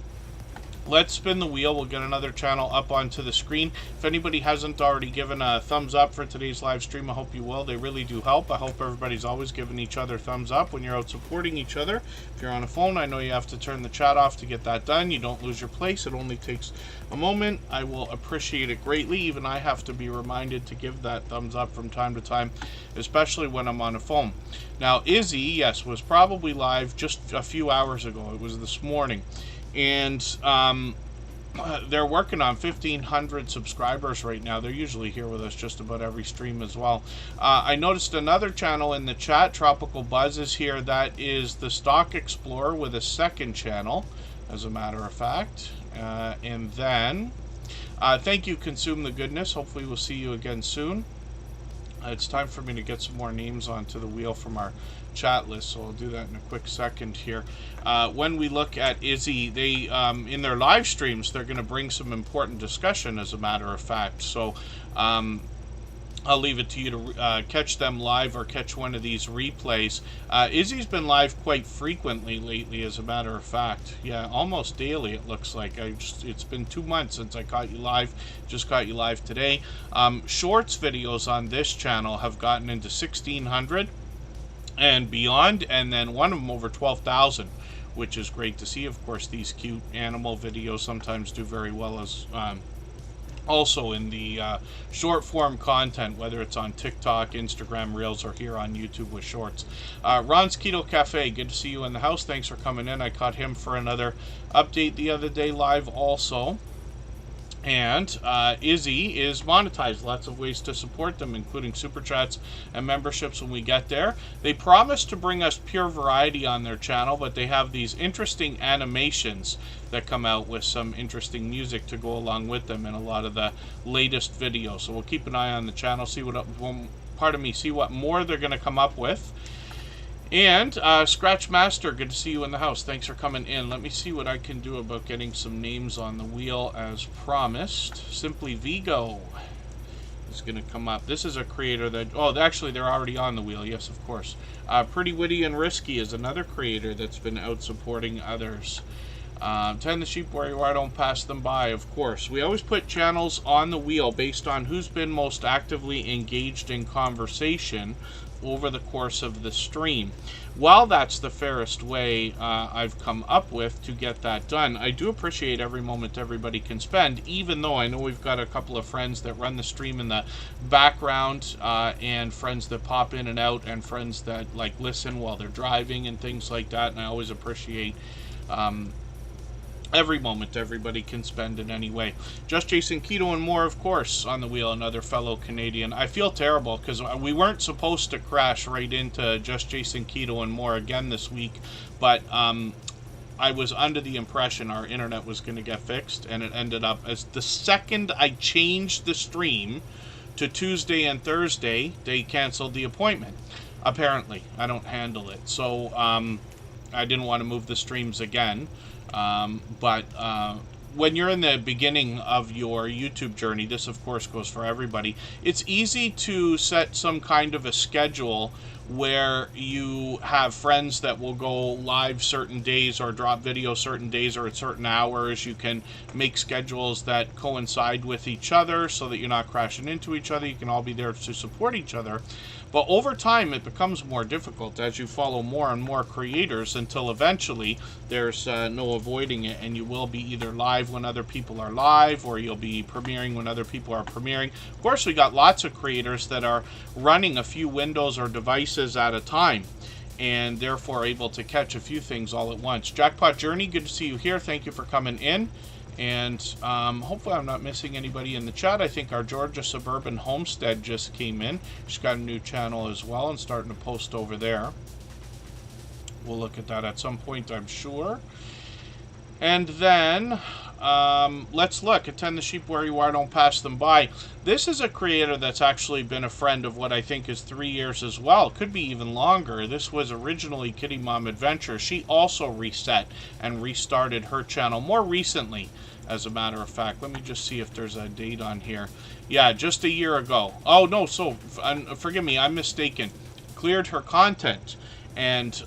Let's spin the wheel. We'll get another channel up onto the screen. If anybody hasn't already given a thumbs up for today's live stream, I hope you will. They really do help. I hope everybody's always giving each other thumbs up when you're out supporting each other. If you're on a phone, I know you have to turn the chat off to get that done. You don't lose your place. It only takes a moment. I will appreciate it greatly. Even I have to be reminded to give that thumbs up from time to time, especially when I'm on a phone. Now, Izzy, yes, was probably live just a few hours ago. It was this morning. And they're working on 1,500 subscribers right now. They're usually here with us just about every stream as well. I noticed another channel in the chat, Tropical Buzz, is here. That is the Stock Explorer with a second channel, as a matter of fact. And then, thank you, Consume the Goodness. Hopefully we'll see you again soon. It's time for me to get some more names onto the wheel from our chat list, so I'll do that in a quick second here. When we look at Izzy, they in their live streams, they're going to bring some important discussion, as a matter of fact. So I'll leave it to you to catch them live or catch one of these replays. Izzy's been live quite frequently lately, as a matter of fact. Yeah, almost daily it looks like. It's been 2 months since I caught you live. Just caught you live today. Shorts videos on this channel have gotten into 1,600 and beyond, and then one of them over 12,000, which is great to see. Of course, these cute animal videos sometimes do very well as also in the short form content, whether it's on TikTok, Instagram Reels, or here on YouTube with Shorts. Ron's Keto Cafe, good to see you in the house. Thanks for coming in. I caught him for another update the other day live also. And Izzy is monetized. Lots of ways to support them, including super chats and memberships when we get there. They promise to bring us pure variety on their channel, but they have these interesting animations that come out with some interesting music to go along with them in a lot of the latest videos. So we'll keep an eye on the channel, see what see what more they're going to come up with. And Scratch Master, good to see you in the house. Thanks for coming in. Let me see what I can do about getting some names on the wheel as promised. Simply Vigo is going to come up. This is a creator that... Oh, actually, they're already on the wheel. Yes, of course. Pretty Witty and Risky is another creator that's been out supporting others. Tend the sheep where you are, don't pass them by, of course. We always put channels on the wheel based on who's been most actively engaged in conversation over the course of the stream. While that's the fairest way I've come up with to get that done, I do appreciate every moment everybody can spend, even though I know we've got a couple of friends that run the stream in the background, and friends that pop in and out, and friends that like listen while they're driving and things like that, and I always appreciate every moment everybody can spend in any way. Just Jason Keto and more, of course, on the wheel, another fellow Canadian. I feel terrible because we weren't supposed to crash right into Just Jason Keto and more again this week, but I was under the impression our internet was going to get fixed, and it ended up as the second I changed the stream to Tuesday and Thursday, they canceled the appointment. Apparently, I don't handle it. So I didn't want to move the streams again. But when you're in the beginning of your YouTube journey, this of course goes for everybody, it's easy to set some kind of a schedule where you have friends that will go live certain days or drop video certain days or at certain hours. You can make schedules that coincide with each other so that you're not crashing into each other. You can all be there to support each other. But over time, it becomes more difficult as you follow more and more creators until eventually there's no avoiding it, and you will be either live when other people are live, or you'll be premiering when other people are premiering. Of course, we got lots of creators that are running a few windows or devices at a time, and therefore able to catch a few things all at once. Jackpot Journey, good to see you here. Thank you for coming in. And hopefully I'm not missing anybody in the chat. I think our Georgia Suburban Homestead just came in. She's got a new channel as well and starting to post over there. We'll look at that at some point, I'm sure. And then let's look. Attend the sheep where you are, don't pass them by. This is a creator that's actually been a friend of what I think is 3 years as well. Could be even longer. This was originally Kitty Mom Adventure. She also reset and restarted her channel more recently, as a matter of fact. Let me just see if there's a date on here. Yeah, just a year ago. Oh, no, so forgive me, I'm mistaken. Cleared her content and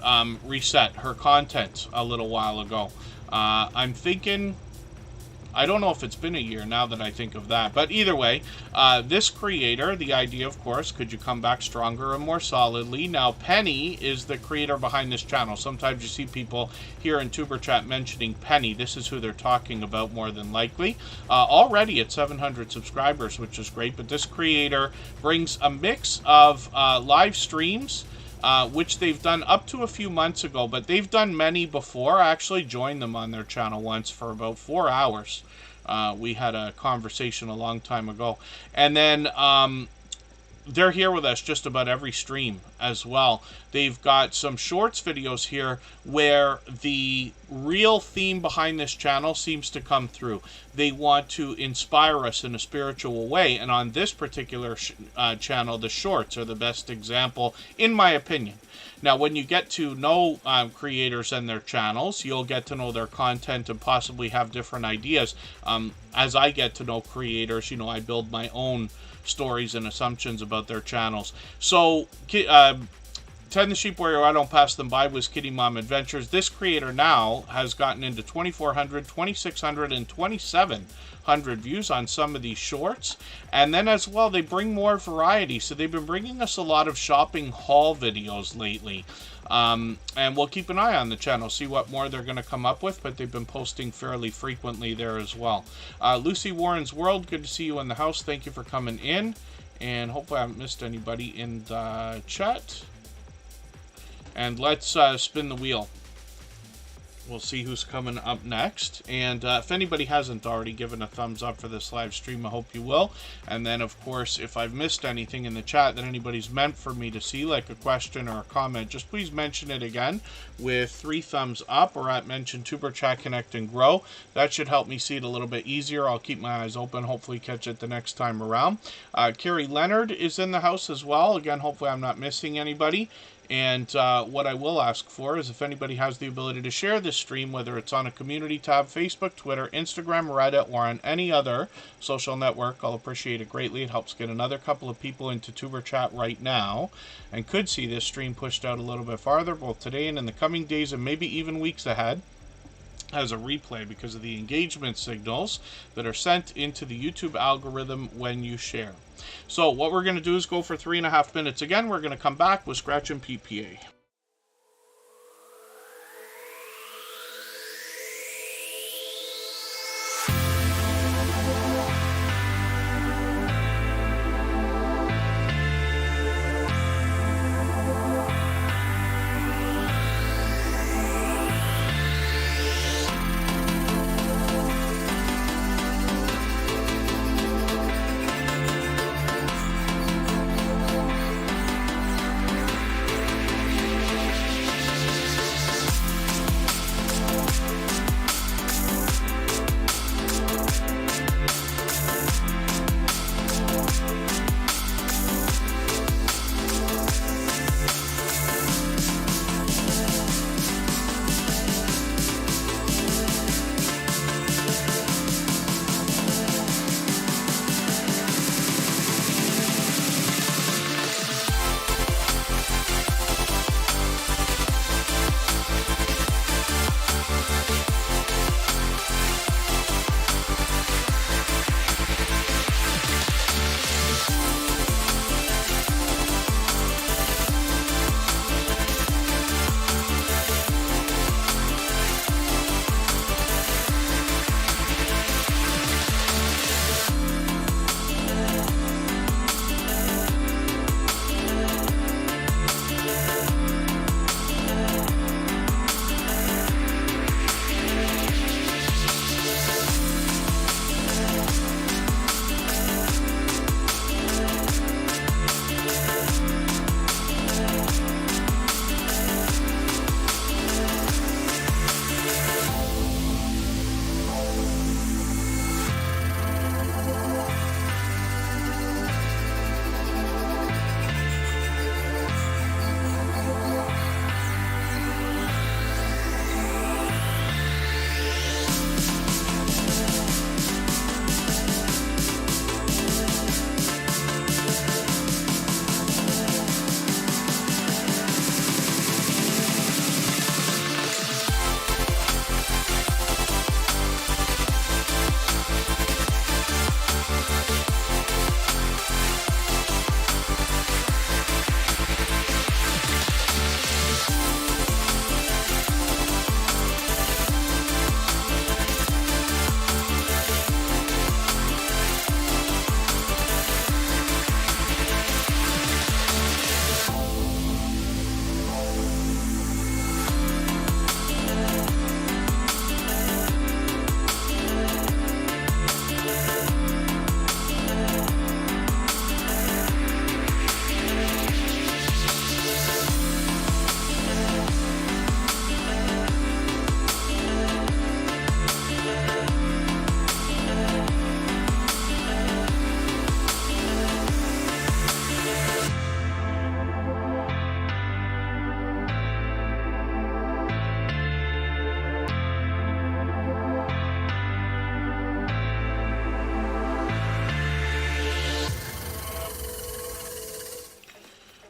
reset her content a little while ago. I'm thinking... I don't know if it's been a year now that I think of that. But either way, this creator, the idea, of course, could you come back stronger and more solidly? Now, Penny is the creator behind this channel. Sometimes you see people here in Tuber Chat mentioning Penny. This is who they're talking about more than likely. Already at 700 subscribers, which is great. But this creator brings a mix of live streams, which they've done up to a few months ago, but they've done many before. I actually joined them on their channel once for about 4 hours. We had a conversation a long time ago. And then they're here with us just about every stream as well. They've got some shorts videos here where the real theme behind this channel seems to come through. They want to inspire us in a spiritual way, and on this particular channel, the shorts are the best example, in my opinion. Now, when you get to know creators and their channels, you'll get to know their content and possibly have different ideas. As I get to know creators, you know, I build my own stories and assumptions about their channels. So, Tend the Sheep Where I Don't Pass Them By was Kitty Mom Adventures. This creator now has gotten into 2,400, 2,600, and 2,700 views on some of these shorts. And then as well, they bring more variety. So they've been bringing us a lot of shopping haul videos lately. And we'll keep an eye on the channel, see what more they're going to come up with, but they've been posting fairly frequently there as well. Lucy Warren's World, good to see you in the house. Thank you for coming in. And hopefully I haven't missed anybody in the chat. And let's spin the wheel. We'll see who's coming up next. And if anybody hasn't already given a thumbs up for this live stream, I hope you will. And then, of course, if I've missed anything in the chat that anybody's meant for me to see, like a question or a comment, just please mention it again with 3 thumbs up or at mention Tuber Chat Connect and Grow. That should help me see it a little bit easier. I'll keep my eyes open, hopefully catch it the next time around. Carrie Leonard is in the house as well. Again, hopefully I'm not missing anybody. And what I will ask for is if anybody has the ability to share this stream, whether it's on a community tab, Facebook, Twitter, Instagram, Reddit, or on any other social network, I'll appreciate it greatly. It helps get another couple of people into Tuber Chat right now and could see this stream pushed out a little bit farther, both today and in the coming days and maybe even weeks ahead, as a replay because of the engagement signals that are sent into the YouTube algorithm when you share. So what we're going to do is go for 3.5 minutes again. We're going to come back with Scratch and PPA.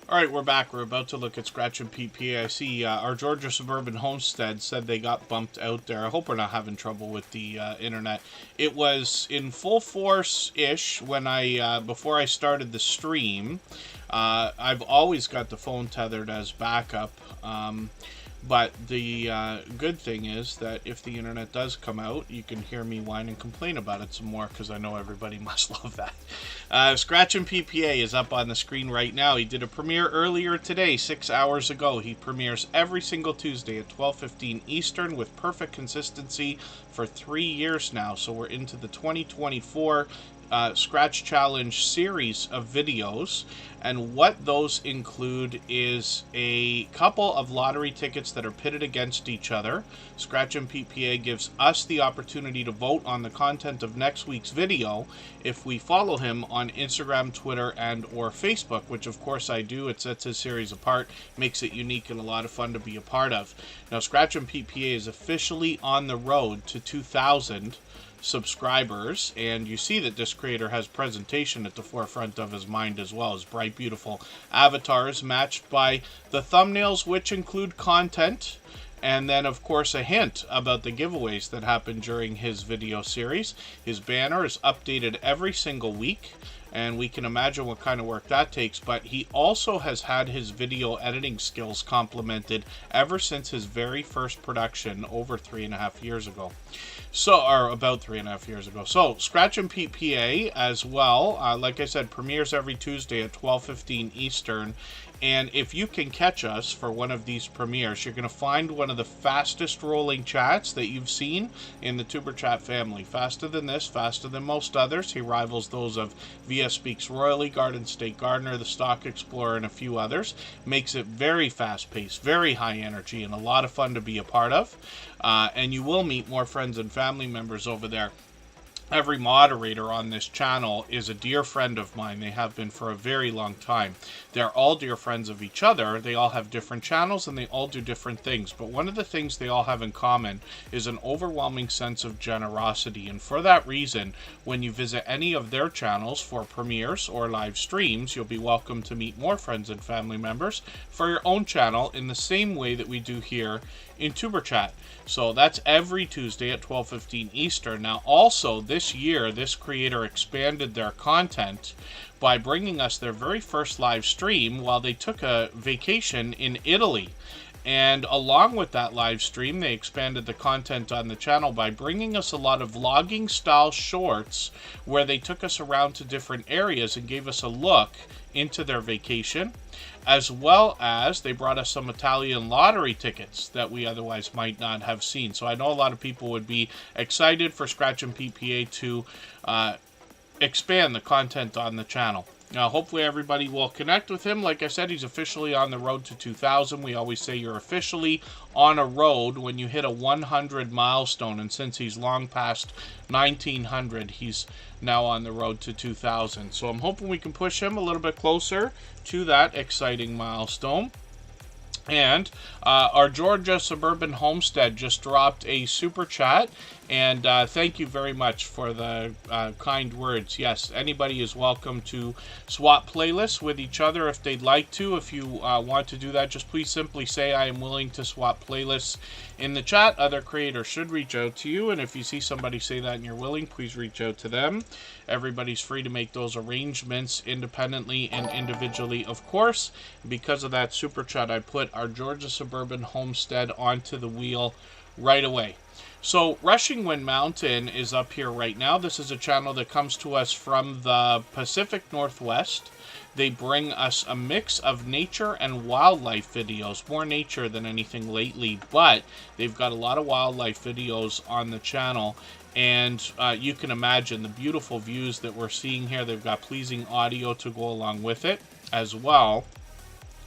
All right, we're back. We're about to look at Scratch and PPA. I see our Georgia Suburban Homestead said they got bumped out there. I hope we're not having trouble with the internet. It was in full force-ish when before I started the stream. I've always got the phone tethered as backup. But the good thing is that if the internet does come out, you can hear me whine and complain about it some more, because I know everybody must love that. Scratch and PPA is up on the screen right now. He did a premiere earlier today, 6 hours ago. He premieres every single Tuesday at 12:15 Eastern with perfect consistency for 3 years now. So we're into the 2024 Scratch Challenge series of videos, and what those include is a couple of lottery tickets that are pitted against each other. Scratch and PPA gives us the opportunity to vote on the content of next week's video if we follow him on Instagram, Twitter, and or Facebook, which of course I do. It sets his series apart, makes it unique and a lot of fun to be a part of. Now, Scratch and PPA is officially on the road to 2,000 subscribers, and you see that this creator has presentation at the forefront of his mind as well as bright, beautiful avatars matched by the thumbnails, which include content, and then of course a hint about the giveaways that happen during his video series. His banner is updated every single week, and we can imagine what kind of work that takes, but he also has had his video editing skills complemented ever since his very first production over 3.5 years ago. So, or about 3.5 years ago. So, Scratch and PPA as well, like I said, premieres every Tuesday at 12:15 Eastern. And if you can catch us for one of these premieres, you're going to find one of the fastest rolling chats that you've seen in the Tuber Chat family. Faster than this, faster than most others. He rivals those of VS Speaks Royally, Garden State Gardener, the Stock Explorer, and a few others. Makes it very fast-paced, very high energy, and a lot of fun to be a part of. And you will meet more friends and family members over there. Every moderator on this channel is a dear friend of mine. They have been for a very long time. They're all dear friends of each other. They all have different channels and they all do different things. But one of the things they all have in common is an overwhelming sense of generosity. And for that reason, when you visit any of their channels for premieres or live streams, you'll be welcome to meet more friends and family members for your own channel in the same way that we do here in Tuber Chat. So that's every Tuesday at 12:15 Eastern. Now also this year, this creator expanded their content by bringing us their very first live stream while they took a vacation in Italy. And along with that live stream, they expanded the content on the channel by bringing us a lot of vlogging style shorts where they took us around to different areas and gave us a look into their vacation, as well as they brought us some Italian lottery tickets that we otherwise might not have seen. So I know a lot of people would be excited for Scratch and PPA to expand the content on the channel. Now, hopefully everybody will connect with him. Like I said, he's officially on the road to 2,000. We always say you're officially on a road when you hit a 100 milestone. And since he's long past 1,900, he's now on the road to 2,000. So I'm hoping we can push him a little bit closer to that exciting milestone. And our Georgia Suburban Homestead just dropped a super chat, and thank you very much for the kind words. Yes, anybody is welcome to swap playlists with each other if they'd like to. If you want to do that, just please simply say I am willing to swap playlists in the chat. Other creators should reach out to you, and if you see somebody say that and you're willing, please reach out to them. Everybody's free to make those arrangements independently and individually, of course. Because of that super chat, I put our Georgia Suburban Homestead onto the wheel right away. So Rushing Wind Mountain is up here right now. This is a channel that comes to us from the Pacific Northwest. They bring us a mix of nature and wildlife videos, more nature than anything lately, but they've got a lot of wildlife videos on the channel. And you can imagine the beautiful views that we're seeing here. They've got pleasing audio to go along with it as well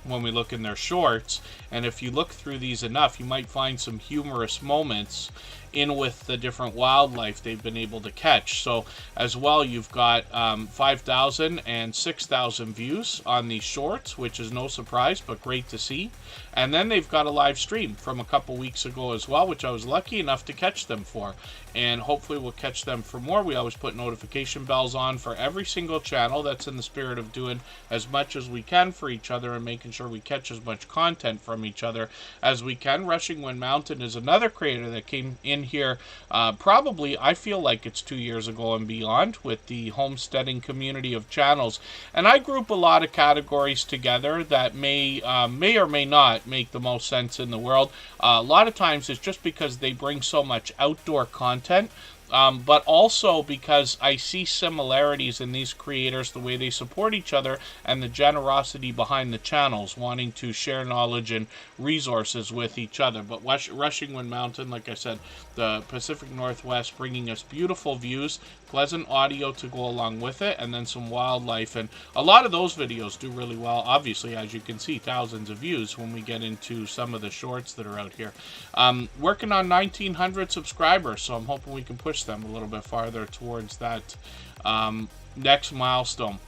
when we look in their shorts. And if you look through these enough, you might find some humorous moments in with the different wildlife they've been able to catch. So as well, you've got 5,000 and 6,000 views on these shorts, which is no surprise, but great to see. And then they've got a live stream from a couple weeks ago as well, which I was lucky enough to catch them for. And hopefully we'll catch them for more. We always put notification bells on for every single channel. That's in the spirit of doing as much as we can for each other and making sure we catch as much content from each other as we can. Rushing Wind Mountain is another creator that came in in here, probably, I feel like it's 2 years ago and beyond, with the homesteading community of channels. And I group a lot of categories together that may or may not make the most sense in the world. A lot of times it's just because they bring so much outdoor content. But also because I see similarities in these creators, the way they support each other, and the generosity behind the channels, wanting to share knowledge and resources with each other. But Rushing Wind Mountain, like I said, the Pacific Northwest, bringing us beautiful views, pleasant audio to go along with it, and then some wildlife. And a lot of those videos do really well. Obviously, as you can see, thousands of views when we get into some of the shorts that are out here. Working on 1,900 subscribers, so I'm hoping we can push them a little bit farther towards that next milestone.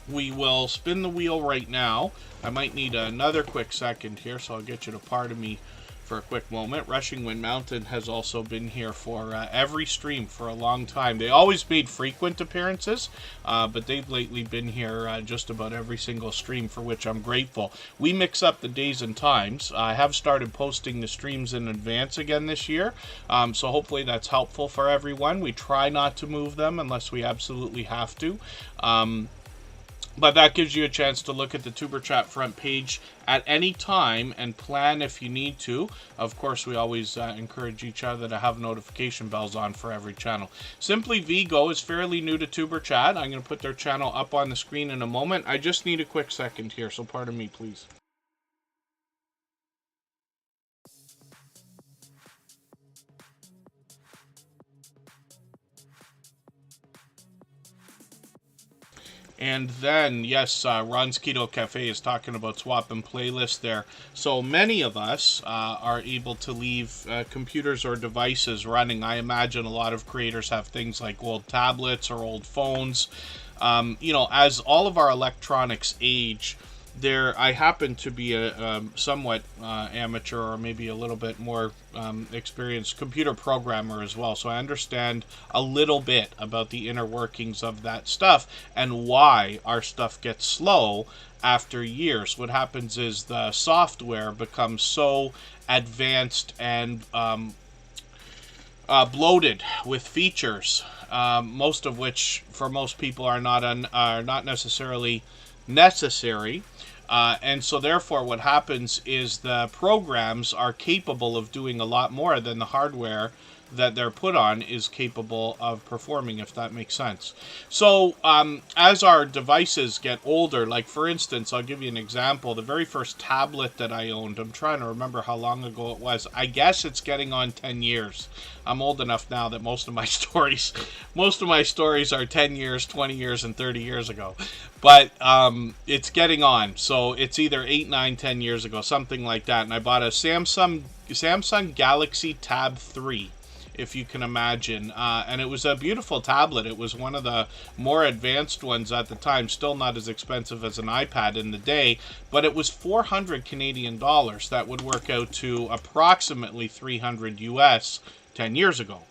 We will spin the wheel right now. I might need another quick second here, so I'll get you to pardon me for a quick moment. Rushing Wind Mountain has also been here for every stream for a long time. They always made frequent appearances, but they've lately been here just about every single stream, for which I'm grateful. We mix up the days and times. I have started posting the streams in advance again this year, so hopefully that's helpful for everyone. We try not to move them unless we absolutely have to. But that gives you a chance to look at the Tuber Chat front page at any time and plan if you need to. Of course, we always encourage each other to have notification bells on for every channel. Simply Vigo is fairly new to Tuber Chat. I'm going to put their channel up on the screen in a moment. I just need a quick second here, so pardon me, please. And then, yes, Ron's Keto Cafe is talking about swapping playlists there. So many of us are able to leave computers or devices running. I imagine a lot of creators have things like old tablets or old phones. You know, as all of our electronics age, I happen to be a somewhat amateur, or maybe a little bit more experienced computer programmer as well. So I understand a little bit about the inner workings of that stuff and why our stuff gets slow after years. What happens is the software becomes so advanced and bloated with features, most of which for most people are not necessarily necessary. And so therefore what happens is the programs are capable of doing a lot more than the hardware that they're put on is capable of performing, if that makes sense. So as our devices get older, like for instance, I'll give you an example. The very first tablet that I owned, I'm trying to remember how long ago it was. I guess it's getting on 10 years. I'm old enough now that most of my stories are 10 years, 20 years, and 30 years ago. But it's getting on. So it's either 8, 9, 10 years ago, something like that. And I bought a Samsung Galaxy Tab 3. If you can imagine, and it was a beautiful tablet. It was one of the more advanced ones at the time, still not as expensive as an iPad in the day, but it was 400 Canadian dollars. That would work out to approximately 300 US 10 years ago.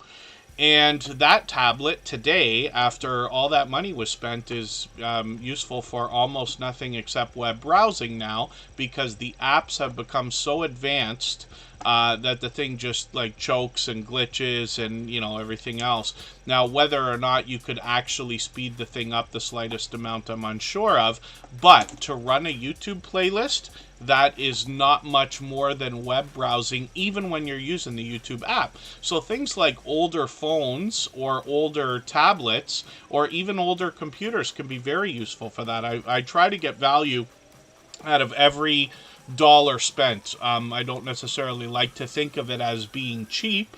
And that tablet today, after all that money was spent, is useful for almost nothing except web browsing now, because the apps have become so advanced that the thing just like chokes and glitches and, you know, everything else. Now, whether or not you could actually speed the thing up the slightest amount, I'm unsure of. But to run a YouTube playlist, that is not much more than web browsing, even when you're using the YouTube app. So things like older phones or older tablets or even older computers can be very useful for that. I try to get value out of every dollar spent. I don't necessarily like to think of it as being cheap,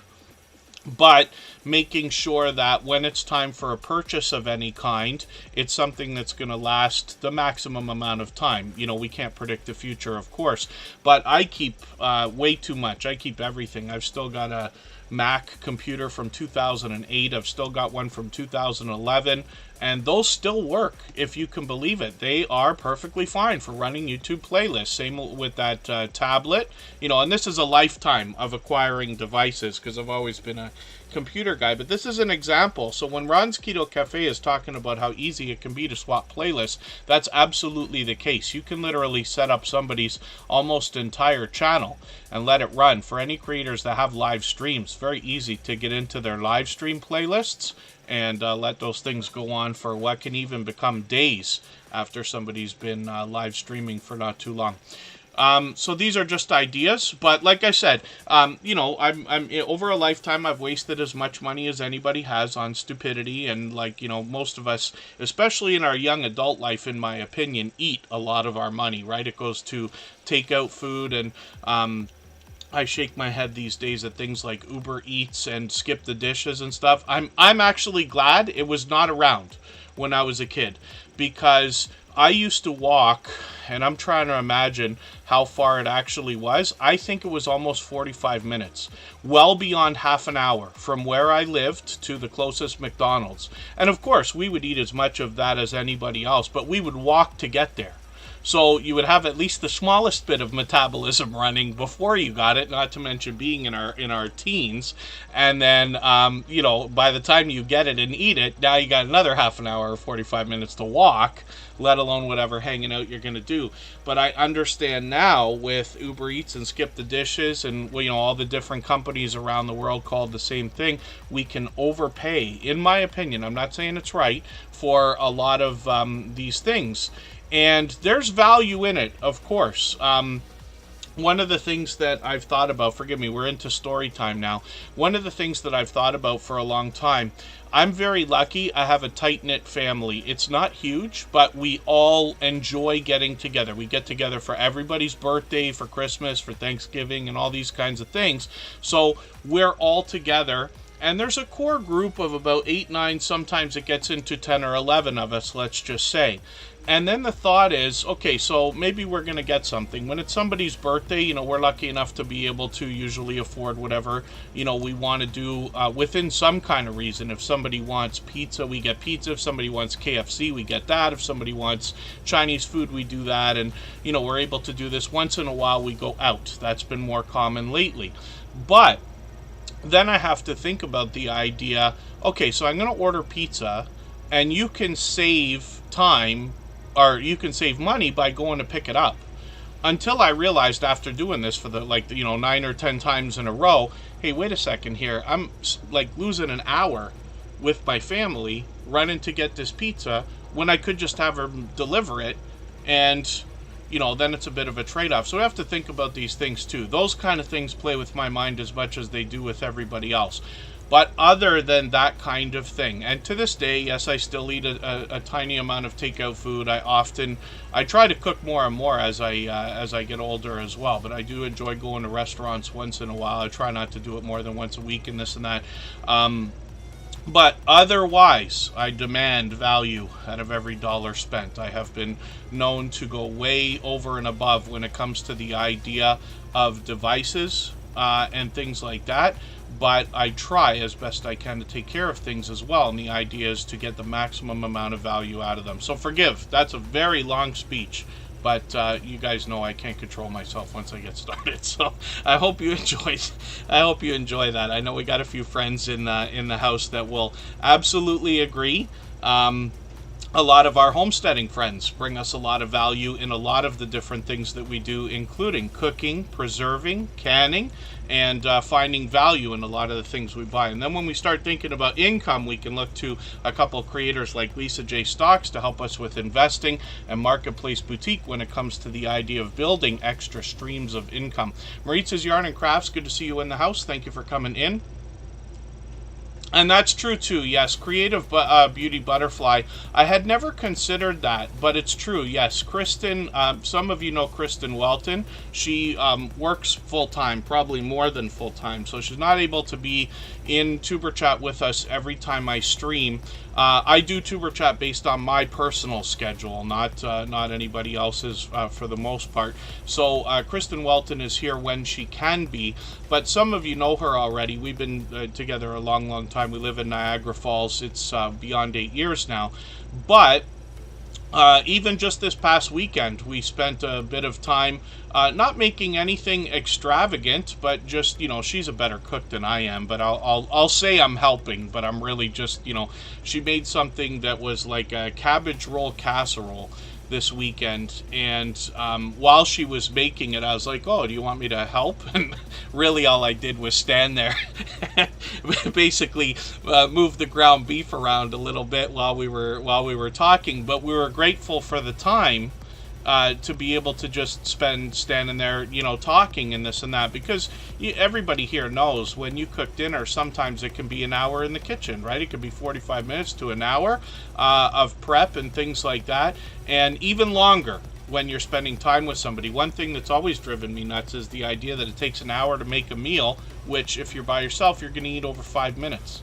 but making sure that when it's time for a purchase of any kind, it's something that's going to last the maximum amount of time. You know, we can't predict the future, of course, but I keep way too much. I keep everything. I've still got a Mac computer from 2008. I've still got one from 2011, and those still work, if you can believe it. They are perfectly fine for running YouTube playlists. Same with that tablet, you know, and this is a lifetime of acquiring devices, because I've always been a computer guy, but this is an example. So when Ron's Keto Cafe is talking about how easy it can be to swap playlists, that's absolutely the case. You can literally set up somebody's almost entire channel and let it run. For any creators that have live streams, very easy to get into their live stream playlists and let those things go on for what can even become days after somebody's been live streaming for not too long. So these are just ideas, but like I said, you know, I'm over a lifetime, I've wasted as much money as anybody has on stupidity, and like, you know, most of us, especially in our young adult life, in my opinion, eat a lot of our money, right? It goes to takeout food, and I shake my head these days at things like Uber Eats and Skip the Dishes and stuff. I'm actually glad it was not around when I was a kid, because I used to walk, and I'm trying to imagine how far it actually was. I think it was almost 45 minutes, well beyond half an hour from where I lived to the closest McDonald's. And of course, we would eat as much of that as anybody else, but we would walk to get there. So you would have at least the smallest bit of metabolism running before you got it, not to mention being in our teens. And then, you know, by the time you get it and eat it, now you got another half an hour or 45 minutes to walk, let alone whatever hanging out you're going to do. But I understand now with Uber Eats and Skip the Dishes and, you know, all the different companies around the world called the same thing, we can overpay, in my opinion, I'm not saying it's right, for a lot of these things. And there's value in it, of course. One of the things that I've thought about, forgive me, we're into story time now. One of the things that I've thought about for a long time, I'm very lucky. I have a tight-knit family. It's not huge, but we all enjoy getting together. We get together for everybody's birthday, for Christmas, for Thanksgiving, and all these kinds of things. So we're all together. And there's a core group of about 8, 9, sometimes it gets into 10 or 11 of us, let's just say. And then the thought is, okay, so maybe we're going to get something. When it's somebody's birthday, you know, we're lucky enough to be able to usually afford whatever, you know, we want to do within some kind of reason. If somebody wants pizza, we get pizza. If somebody wants KFC, we get that. If somebody wants Chinese food, we do that. And, you know, we're able to do this. Once in a while, we go out. That's been more common lately. But then I have to think about the idea, okay, so I'm going to order pizza, and you can save time, or you can save money by going to pick it up. Until I realized after doing this for the, like, you know, 9 or 10 times in a row, hey, wait a second here, I'm like losing an hour with my family running to get this pizza when I could just have her deliver it, and, you know, then it's a bit of a trade-off. So we have to think about these things too. Those kind of things play with my mind as much as they do with everybody else. But other than that kind of thing, and to this day, yes, I still eat a tiny amount of takeout food. I try to cook more and more as I get older as well. But I do enjoy going to restaurants once in a while. I try not to do it more than once a week and this and that. But otherwise, I demand value out of every dollar spent. I have been known to go way over and above when it comes to the idea of devices and things like that. But I try as best I can to take care of things as well. And the idea is to get the maximum amount of value out of them. So forgive, that's a very long speech. But you guys know I can't control myself once I get started. So I hope you enjoy that. I know we got a few friends in the house that will absolutely agree. A lot of our homesteading friends bring us a lot of value in a lot of the different things that we do, including cooking, preserving, canning, and finding value in a lot of the things we buy. And then when we start thinking about income, we can look to a couple of creators like Lisa J. Stocks to help us with investing, and Marketplace Boutique when it comes to the idea of building extra streams of income. Maritz's Yarn and Crafts, good to see you in the house. Thank you for coming in. And that's true too, yes. Creative Beauty Butterfly. I had never considered that, but it's true, yes. Kristen, some of you know Kristen Welton. She works full-time, probably more than full-time, so she's not able to be in Tuber Chat with us every time I stream. I do Tuber Chat based on my personal schedule, not anybody else's for the most part. So Kristen Welton is here when she can be, but some of you know her already. We've been together a long time. We live in Niagara Falls. It's beyond 8 years now. But Even just this past weekend, we spent a bit of time not making anything extravagant, but just, you know, she's a better cook than I am, but I'll say I'm helping, but I'm really just, you know, she made something that was like a cabbage roll casserole this weekend, and while she was making it, I was like, oh, do you want me to help? And really all I did was stand there, basically move the ground beef around a little bit while we were talking, but we were grateful for the time to be able to just spend standing there, you know, talking and this and that, because everybody here knows when you cook dinner, sometimes it can be an hour in the kitchen, right? It could be 45 minutes to an hour of prep and things like that, and even longer when you're spending time with somebody. One thing that's always driven me nuts is the idea that it takes an hour to make a meal, which if you're by yourself, you're going to eat over 5 minutes.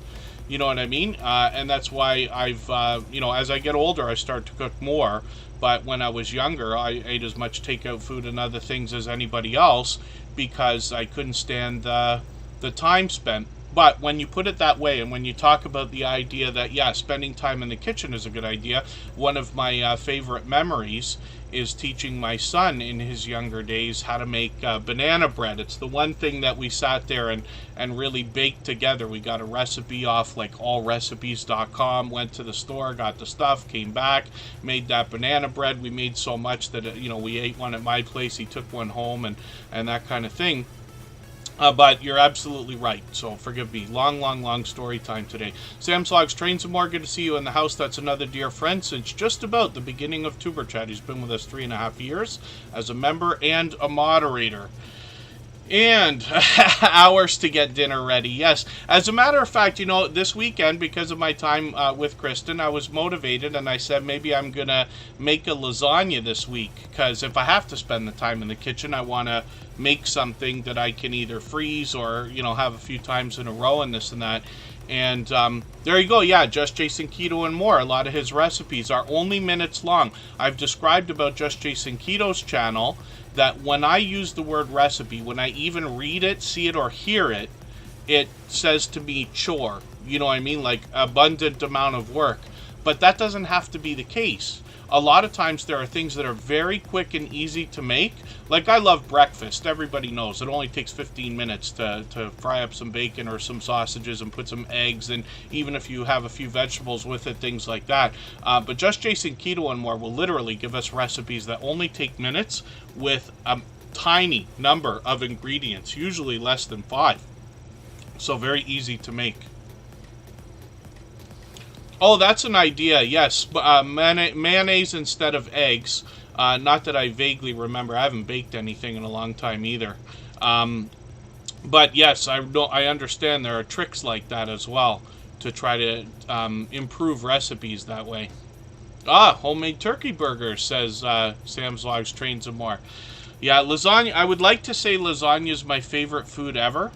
You know what I mean? And that's why I've, you know, as I get older, I start to cook more. But when I was younger, I ate as much takeout food and other things as anybody else because I couldn't stand the time spent. But when you put it that way, and when you talk about the idea that, yeah, spending time in the kitchen is a good idea, one of my favorite memories is teaching my son in his younger days how to make banana bread. It's the one thing that we sat there and really baked together. We got a recipe off like allrecipes.com, went to the store, got the stuff, came back, made that banana bread. We made so much that, you know, we ate one at my place, he took one home, and that kind of thing. But you're absolutely right, so forgive me. Long story time today. Sam's Logs, Trains and More, good to see you in the house. That's another dear friend since just about the beginning of Tuber Chat. He's been with us 3.5 years as a member and a moderator. And hours to get dinner ready. Yes, as a matter of fact, you know, this weekend, because of my time with Kristen, I was motivated and I said maybe I'm gonna make a lasagna this week, because if I have to spend the time in the kitchen, I want to make something that I can either freeze or, you know, have a few times in a row and this and that. And there you go. Yeah, Just Jason Keto and More. A lot of his recipes are only minutes long. I've described about Just Jason Keto's channel that when I use the word recipe, when I even read it, see it, or hear it, it says to me chore. You know what I mean? Like abundant amount of work. But that doesn't have to be the case. A lot of times there are things that are very quick and easy to make. Like I love breakfast. Everybody knows it only takes 15 minutes to fry up some bacon or some sausages and put some eggs, and even if you have a few vegetables with it, things like that. But Just Jason Keto and More will literally give us recipes that only take minutes with a tiny number of ingredients, usually less than 5. So very easy to make. Oh, that's an idea, yes. Mayonnaise instead of eggs. Not that I vaguely remember. I haven't baked anything in a long time either. But yes, I understand there are tricks like that as well to try to improve recipes that way. Homemade turkey burgers, says Sam's Logs, Trains and More. Yeah, lasagna. I would like to say lasagna is my favorite food ever.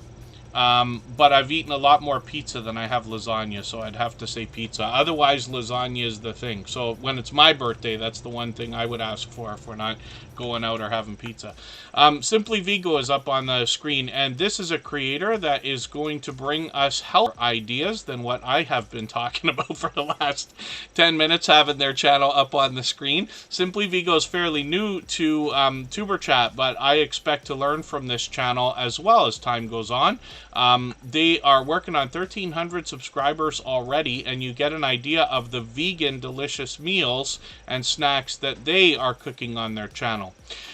But I've eaten a lot more pizza than I have lasagna, so I'd have to say pizza. Otherwise, lasagna is the thing. So when it's my birthday, that's the one thing I would ask for if we're not going out or having pizza. Simply Vigo is up on the screen, and this is a creator that is going to bring us health ideas than what I have been talking about for the last 10 minutes, having their channel up on the screen. Simply Vigo is fairly new to Tuber Chat, but I expect to learn from this channel as well as time goes on. They are working on 1,300 subscribers already, and you get an idea of the vegan delicious meals and snacks that they are cooking on their channel.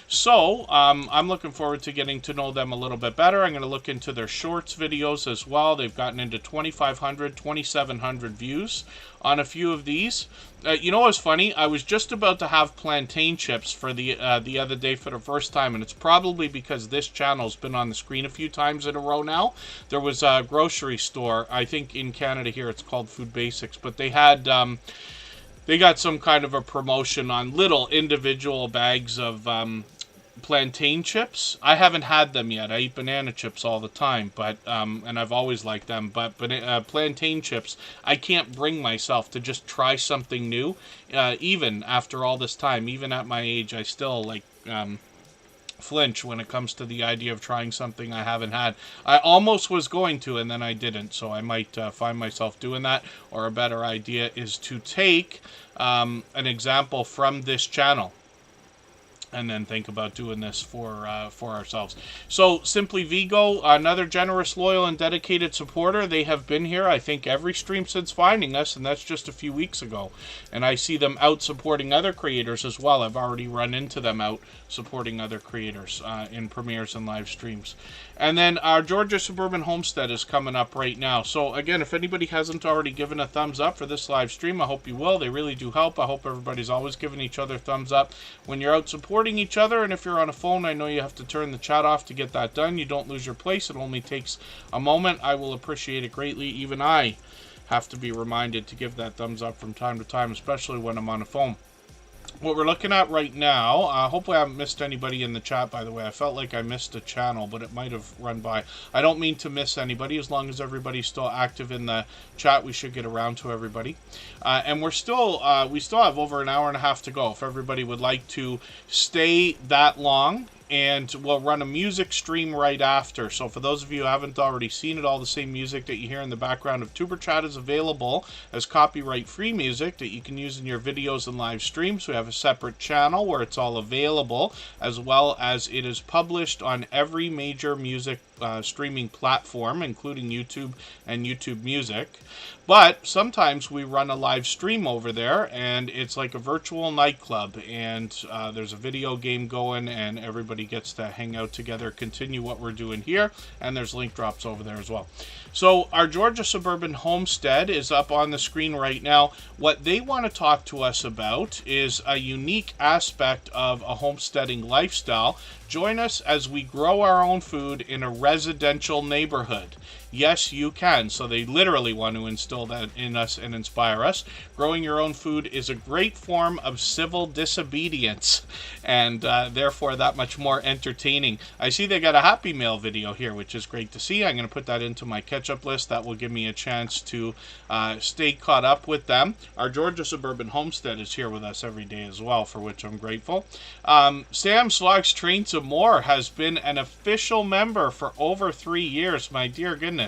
So I'm looking forward to getting to know them a little bit better. I'm going to look into their shorts videos as well. They've gotten into 2,500, 2,700 views on a few of these. You know what's funny? I was just about to have plantain chips for the other day for the first time, and it's probably because this channel's been on the screen a few times in a row now. There was a grocery store, I think in Canada here it's called Food Basics, but they had they got some kind of a promotion on little individual bags of plantain chips. I haven't had them yet. I eat banana chips all the time, but and I've always liked them, but plantain chips, I can't bring myself to just try something new, even after all this time. Even at my age, I still like flinch when it comes to the idea of trying something I haven't had. I almost was going to, and then I didn't, so I might find myself doing that. Or a better idea is to take an example from this channel and then think about doing this for ourselves. So Simply Vigo, another generous, loyal, and dedicated supporter. They have been here, I think, every stream since finding us, and that's just a few weeks ago. And I see them out supporting other creators as well. I've already run into them out supporting other creators in premieres and live streams. And then our Georgia Suburban Homestead is coming up right now. So again, if anybody hasn't already given a thumbs up for this live stream, I hope you will. They really do help. I hope everybody's always giving each other thumbs up when you're out supporting each other. And if you're on a phone, I know you have to turn the chat off to get that done. You don't lose your place. It only takes a moment. I will appreciate it greatly. Even I have to be reminded to give that thumbs up from time to time, especially when I'm on a phone. What we're looking at right now, hopefully I haven't missed anybody in the chat, by the way. I felt like I missed a channel, but it might have run by. I don't mean to miss anybody. As long as everybody's still active in the chat, we should get around to everybody. And we still have over an hour and a half to go. If everybody would like to stay that long, and we'll run a music stream right after. So for those of you who haven't already seen it, all the same music that you hear in the background of Tuber Chat is available as copyright-free music that you can use in your videos and live streams. We have a separate channel where it's all available, as well as it is published on every major music streaming platform, including YouTube and YouTube Music. But sometimes we run a live stream over there, and it's like a virtual nightclub, and there's a video game going, and everybody gets to hang out together, continue what we're doing here, and there's link drops over there as well. So our Georgia Suburban Homestead is up on the screen right now. What they want to talk to us about is a unique aspect of a homesteading lifestyle. Join us as we grow our own food in a residential neighborhood. Yes, you can. So they literally want to instill that in us and inspire us. Growing your own food is a great form of civil disobedience, and therefore that much more entertaining. I see they got a Happy Meal video here, which is great to see. I'm going to put that into my catch-up list. That will give me a chance to stay caught up with them. Our Georgia Suburban Homestead is here with us every day as well, for which I'm grateful. Sam Slogs Train Some More has been an official member for over 3 years. My dear goodness.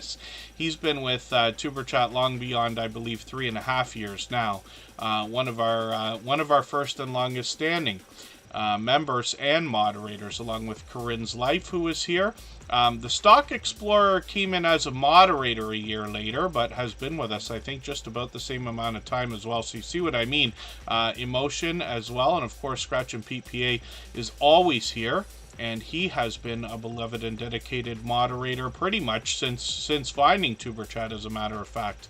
He's been with Tuber Chat long beyond, I believe, 3.5 years now. One of our first and longest standing members and moderators, along with Corinne's Life, who is here. The Stock Explorer came in as a moderator a year later, but has been with us, I think, just about the same amount of time as well. So you see what I mean. Emotion as well, and of course, Scratch and PPA is always here. And he has been a beloved and dedicated moderator pretty much since finding Tuber Chat, as a matter of fact.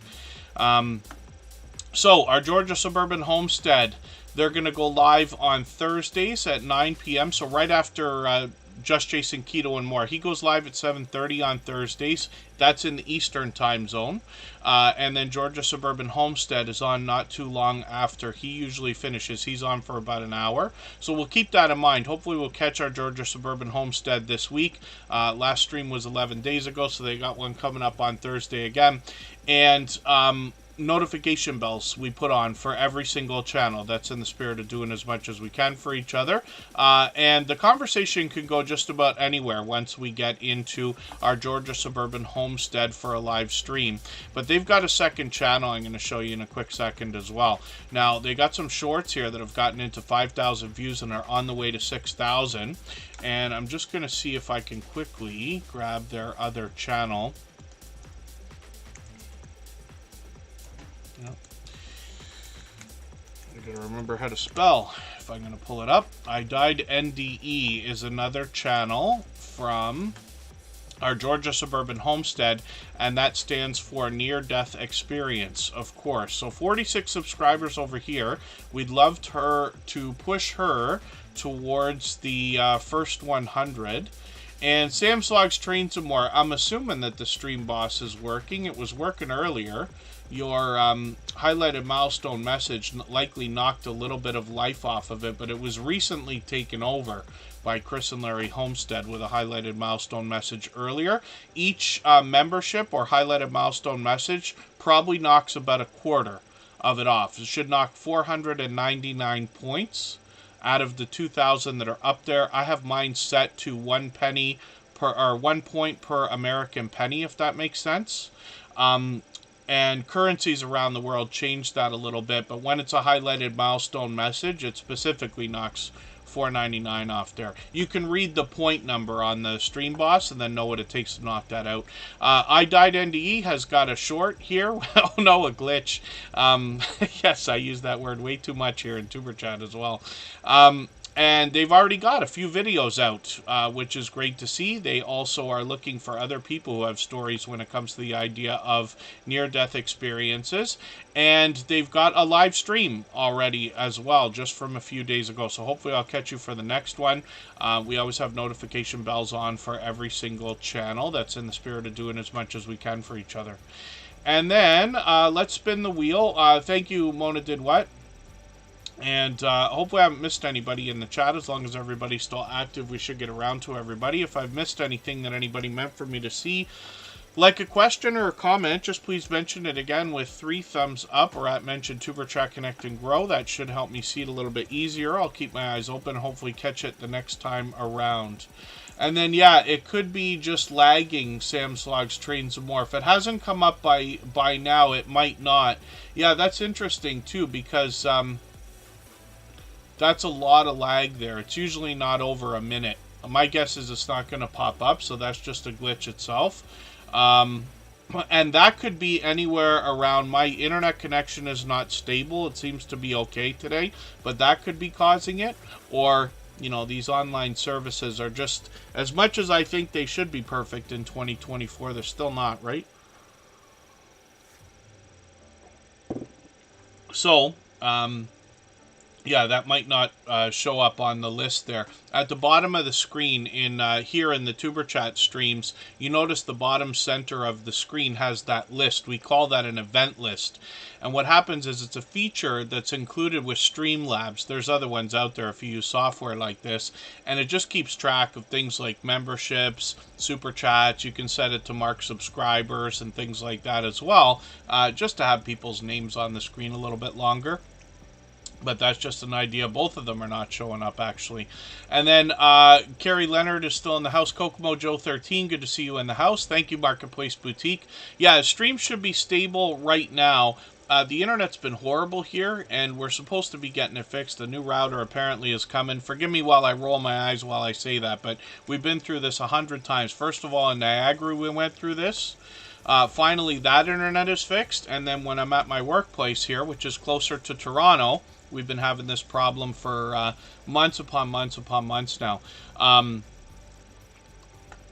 So our Georgia Suburban Homestead, they're going to go live on Thursdays at 9 p.m. So right after Just Jason Keto and More. He goes live at 7:30 on Thursdays. That's in the Eastern time zone. And then Georgia Suburban Homestead is on not too long after he usually finishes. He's on for about an hour. So we'll keep that in mind. Hopefully we'll catch our Georgia Suburban Homestead this week. Last stream was 11 days ago, so they got one coming up on Thursday again. And notification bells we put on for every single channel. That's in the spirit of doing as much as we can for each other. And the conversation can go just about anywhere once we get into our Georgia Suburban Homestead for a live stream. But they've got a second channel I'm going to show you in a quick second as well. Now, they got some shorts here that have gotten into 5,000 views and are on the way to 6,000. And I'm just going to see if I can quickly grab their other channel. I gotta remember how to spell if I'm gonna pull it up. I Died NDE is another channel from our Georgia Suburban Homestead, and that stands for Near Death Experience, of course. So 46 subscribers over here. We'd love her to push her towards the first 100. And Sam Slogs Train Some More. I'm assuming that the Stream Boss is working. It was working earlier. Your highlighted milestone message likely knocked a little bit of life off of it, but it was recently taken over by Chris and Larry Homestead with a highlighted milestone message earlier. Each membership or highlighted milestone message probably knocks about a quarter of it off. It should knock 499 points out of the 2,000 that are up there. I have mine set to 1 penny per, or 1 point per American penny, if that makes sense. And currencies around the world change that a little bit, but when it's a highlighted milestone message, it specifically knocks $4.99 off there. You can read the point number on the stream boss and then know what it takes to knock that out. I Died NDE has got a short here. Oh no, a glitch. Yes, I use that word way too much here in Tuber Chat as well. And they've already got a few videos out, which is great to see. They also are looking for other people who have stories when it comes to the idea of near-death experiences. And they've got a live stream already as well, just from a few days ago. So hopefully I'll catch you for the next one. We always have notification bells on for every single channel. That's in the spirit of doing as much as we can for each other. And then let's spin the wheel. Thank you, Mona Did What? And hopefully I haven't missed anybody in the chat. As long as everybody's still active, we should get around to everybody. If I've missed anything that anybody meant for me to see, like a question or a comment, just please mention it again with 3 thumbs up or at mention Tuber Chat Connect and Grow. That should help me see it a little bit easier. I'll keep my eyes open, hopefully catch it the next time around. And then, yeah, it could be just lagging Sam's Logs, Trains, and More. If it hasn't come up by now, it might not. Yeah, that's interesting, too, because that's a lot of lag there. It's usually not over a minute. My guess is it's not going to pop up, so that's just a glitch itself. And that could be anywhere around. My internet connection is not stable. It seems to be okay today, but that could be causing it. Or, you know, these online services are just, as much as I think they should be perfect in 2024, they're still not, right? So, yeah, that might not show up on the list there. At the bottom of the screen, here in the Tuber Chat streams, you notice the bottom center of the screen has that list. We call that an event list. And what happens is it's a feature that's included with Streamlabs. There's other ones out there if you use software like this. And it just keeps track of things like memberships, super chats. You can set it to mark subscribers and things like that as well, just to have people's names on the screen a little bit longer. But that's just an idea. Both of them are not showing up, actually. And then Carrie Leonard is still in the house. Kokomo Joe 13, good to see you in the house. Thank you, Marketplace Boutique. Yeah, stream should be stable right now. The internet's been horrible here, and we're supposed to be getting it fixed. The new router apparently is coming. Forgive me while I roll my eyes while I say that, but we've been through this 100 times. First of all, in Niagara, we went through this. Finally, that internet is fixed. And then when I'm at my workplace here, which is closer to Toronto, we've been having this problem for months upon months upon months now.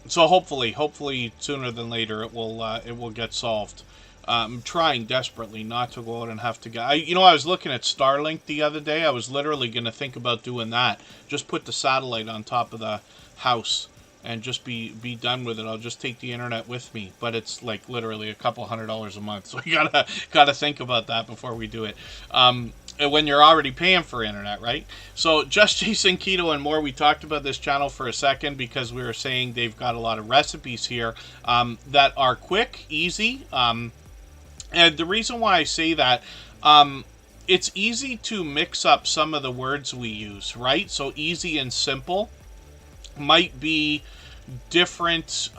So hopefully sooner than later it will get solved. I'm trying desperately not to go out and have to get... I was looking at Starlink the other day. I was literally going to think about doing that. Just put the satellite on top of the house and just be done with it. I'll just take the internet with me. But it's like literally a couple $100 a month. So you gotta think about that before we do it. When you're already paying for internet, right? So Just Jason Keto and More, we talked about this channel for a second because we were saying they've got a lot of recipes here that are quick, easy. And the reason why I say that, it's easy to mix up some of the words we use, right? So easy and simple might be different,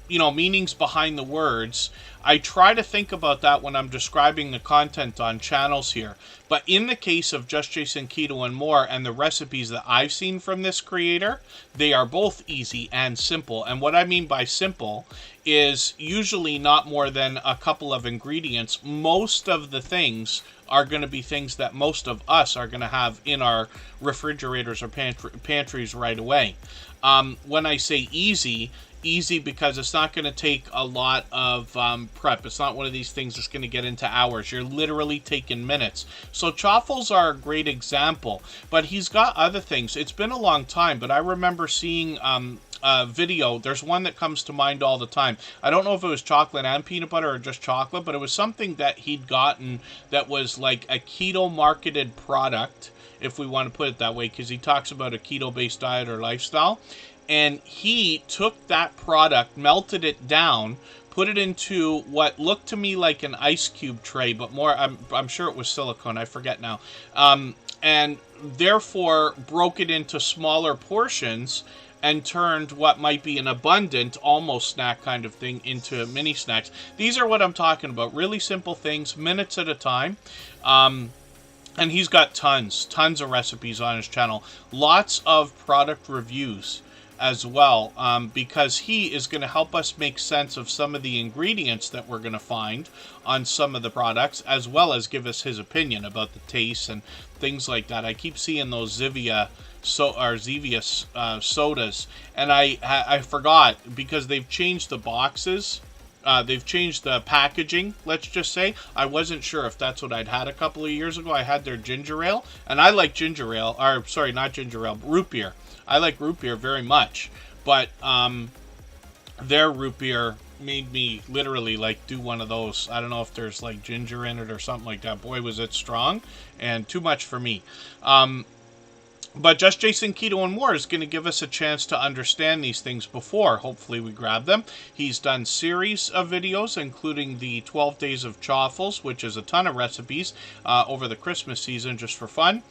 meanings behind the words. I try to think about that when I'm describing the content on channels here. But in the case of Just Jason Keto and More and the recipes that I've seen from this creator, they are both easy and simple. And what I mean by simple is usually not more than a couple of ingredients. Most of the things are going to be things that most of us are going to have in our refrigerators or pantries right away. When I say easy because it's not going to take a lot of prep. It's not one of these things that's going to get into hours. You're literally taking minutes. So Chaffles are a great example, but he's got other things. It's been a long time, but I remember seeing video. There's one that comes to mind all the time. I don't know if it was chocolate and peanut butter or just chocolate, but it was something that he'd gotten that was like a keto marketed product, if we want to put it that way, because he talks about a keto-based diet or lifestyle. And he took that product, melted it down, put it into what looked to me like an ice cube tray, but more, I'm sure it was silicone, I forget now. and therefore broke it into smaller portions and turned what might be an abundant, almost snack kind of thing into mini snacks. These are what I'm talking about. Really simple things, minutes at a time. And he's got tons of recipes on his channel. Lots of product reviews as well, because he is going to help us make sense of some of the ingredients that we're going to find on some of the products, as well as give us his opinion about the taste and things like that. I keep seeing those Zevia sodas, and I forgot, because they've changed the boxes. They've changed the packaging, let's just say. I wasn't sure if that's what I'd had a couple of years ago. I had their ginger ale, and I like ginger ale, or sorry, not ginger ale, root beer. I like root beer very much, but their root beer made me literally like do one of those. I don't know if there's like ginger in it or something like that. Boy, was it strong, and too much for me. But Just Jason Keto and More is going to give us a chance to understand these things before, hopefully, we grab them. He's done series of videos, including the 12 Days of Chaffles, which is a ton of recipes over the Christmas season, just for fun.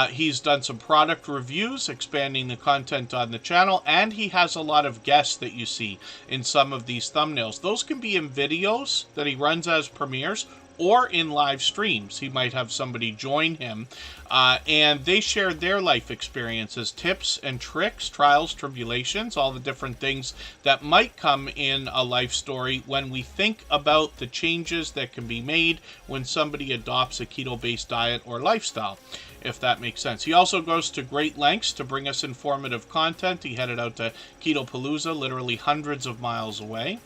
He's done some product reviews, expanding the content on the channel, and he has a lot of guests that you see in some of these thumbnails. Those can be in videos that he runs as premieres, or in live streams. He might have somebody join him, and they share their life experiences, tips and tricks, trials, tribulations, all the different things that might come in a life story when we think about the changes that can be made when somebody adopts a keto-based diet or lifestyle, if that makes sense. He also goes to great lengths to bring us informative content. He headed out to Keto-Palooza, literally hundreds of miles away.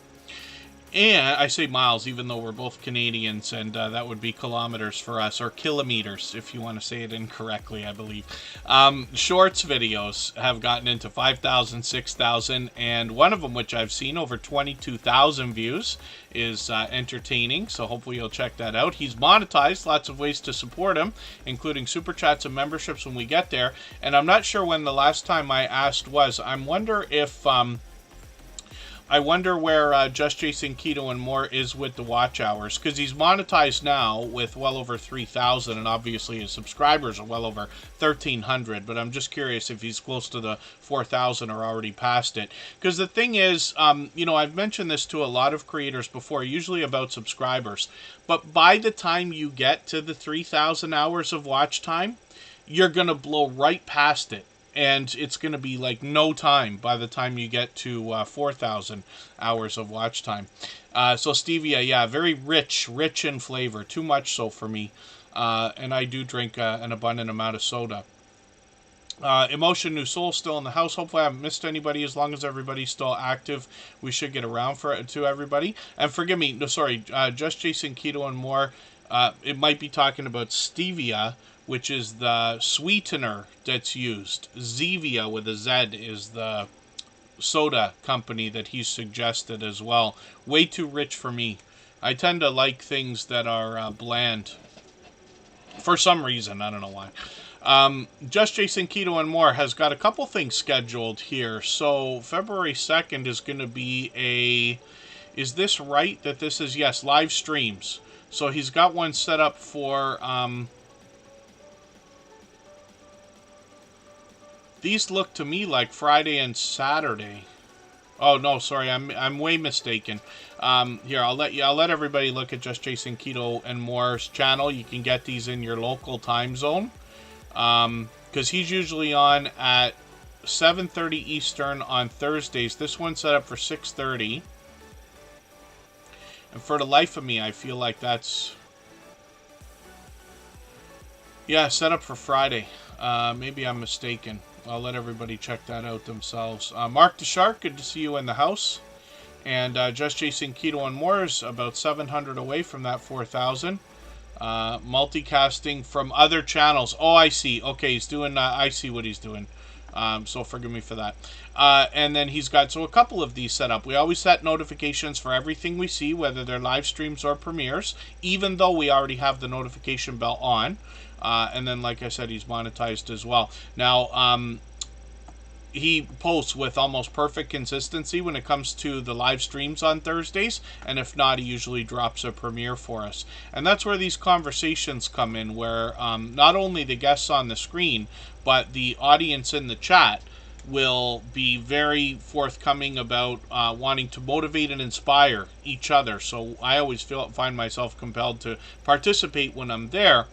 And I say miles, even though we're both Canadians, and that would be kilometers for us, or kilometers, if you want to say it incorrectly, I believe. Shorts videos have gotten into 5,000, 6,000, and one of them, which I've seen, over 22,000 views, is entertaining, so hopefully you'll check that out. He's monetized, lots of ways to support him, including super chats and memberships when we get there, and I'm not sure when the last time I asked was. I wonder where Just Jason Keto and More is with the watch hours, because he's monetized now with well over 3,000, and obviously his subscribers are well over 1,300, but I'm just curious if he's close to the 4,000 or already past it. Because the thing is, I've mentioned this to a lot of creators before, usually about subscribers, but by the time you get to the 3,000 hours of watch time, you're going to blow right past it. And it's going to be like no time by the time you get to 4,000 hours of watch time. So stevia, yeah, very rich in flavor. Too much so for me. And I do drink an abundant amount of soda. Emotion New Soul still in the house. Hopefully I haven't missed anybody. As long as everybody's still active, we should get around to everybody. And forgive me, Just Jason Keto and More. It might be talking about stevia, which is the sweetener that's used. Zevia with a Z is the soda company that he suggested as well. Way too rich for me. I tend to like things that are bland. For some reason, I don't know why. Just Jason Keto and More has got a couple things scheduled here. So February 2nd is going to be is this right that this is, yes, live streams. So he's got one set up for... These look to me like Friday and Saturday. Oh no, sorry, I'm way mistaken. Here, I'll let everybody look at Just Jason Keto and More's channel. You can get these in your local time zone, because he's usually on at 7:30 Eastern on Thursdays. This one's set up for 6:30, and for the life of me, I feel like that's set up for Friday. Maybe I'm mistaken. I'll let everybody check that out themselves. Mark the Shark, good to see you in the house. And Just Jason Keto and More is about 700 away from that 4,000. Multicasting from other channels. Oh, I see. Okay, he's doing... I see what he's doing. So forgive me for that. And then he's got a couple of these set up. We always set notifications for everything we see, whether they're live streams or premieres, even though we already have the notification bell on. And then, like I said, he's monetized as well. Now, he posts with almost perfect consistency when it comes to the live streams on Thursdays, and if not, he usually drops a premiere for us. And that's where these conversations come in, where not only the guests on the screen, but the audience in the chat will be very forthcoming about wanting to motivate and inspire each other. So I always find myself compelled to participate when I'm there,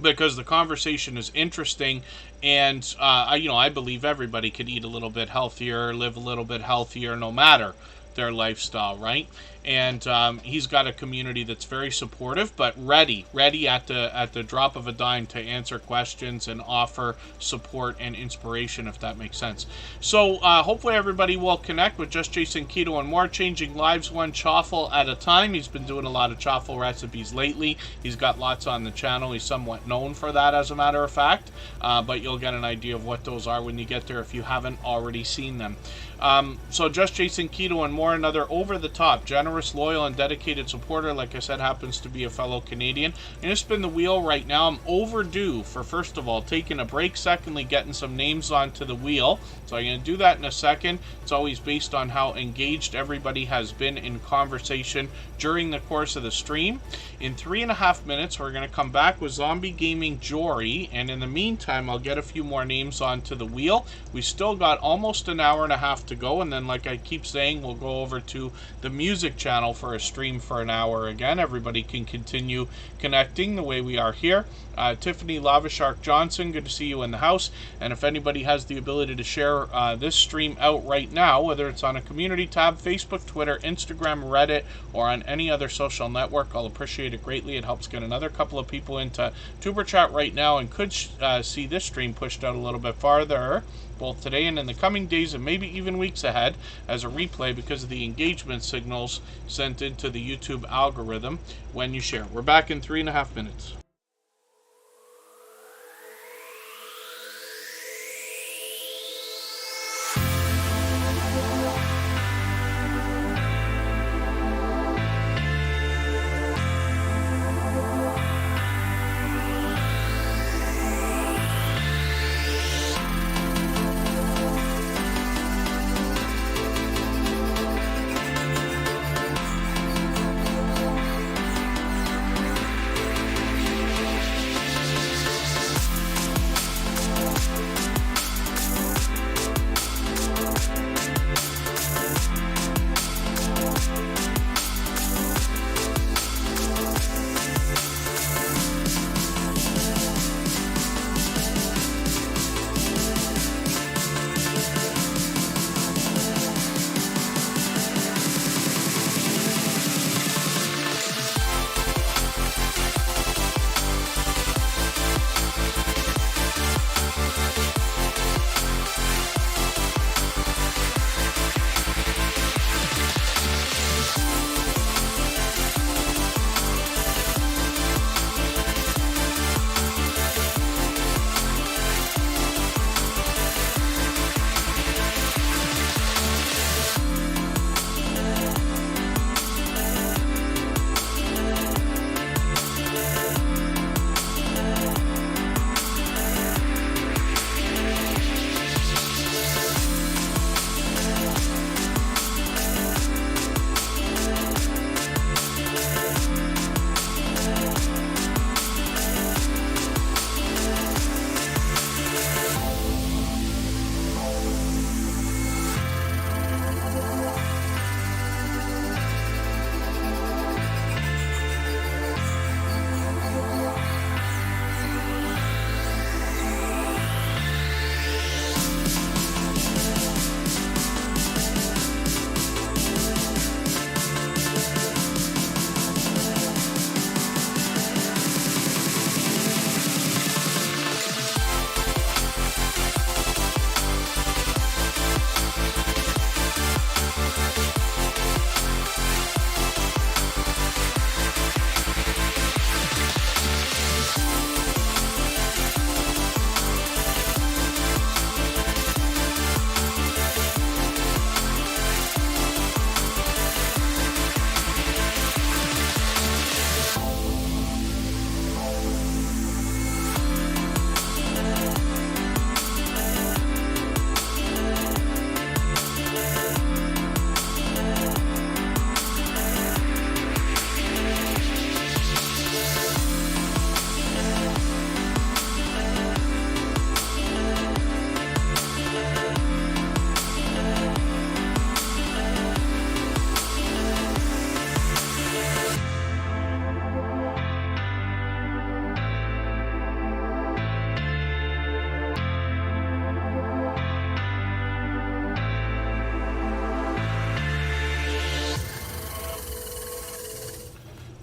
because the conversation is interesting, and I believe everybody could eat a little bit healthier, live a little bit healthier, no matter their lifestyle, right? And he's got a community that's very supportive, but ready at the drop of a dime to answer questions and offer support and inspiration, if that makes sense. So hopefully everybody will connect with Just Jason Keto and more, changing lives one chaffle at a time. He's been doing a lot of chaffle recipes lately. He's got lots on the channel. He's somewhat known for that, as a matter of fact, but you'll get an idea of what those are when you get there if you haven't already seen them. So Just Jason Keto and more, another over-the-top, generous, loyal, and dedicated supporter, like I said, happens to be a fellow Canadian. I'm going to spin the wheel right now. I'm overdue for, first of all, taking a break, secondly, getting some names onto the wheel. So I'm going to do that in a second. It's always based on how engaged everybody has been in conversation during the course of the stream. In 3.5 minutes, we're going to come back with Zombie Gaming Jory, and in the meantime, I'll get a few more names onto the wheel. We still got almost an hour and a half to go, and then, like I keep saying, we'll go over to the music channel for a stream for an hour again. Everybody can continue connecting the way we are here. Tiffany Lavishark Johnson, good to see you in the house. And if anybody has the ability to share this stream out right now, whether it's on a community tab, Facebook, Twitter, Instagram, Reddit, or on any other social network, I'll appreciate it greatly. It helps get another couple of people into Tuber Chat right now, and could see this stream pushed out a little bit farther, both today and in the coming days, and maybe even weeks ahead, as a replay, because of the engagement signals sent into the YouTube algorithm when you share. We're back in 3.5 minutes.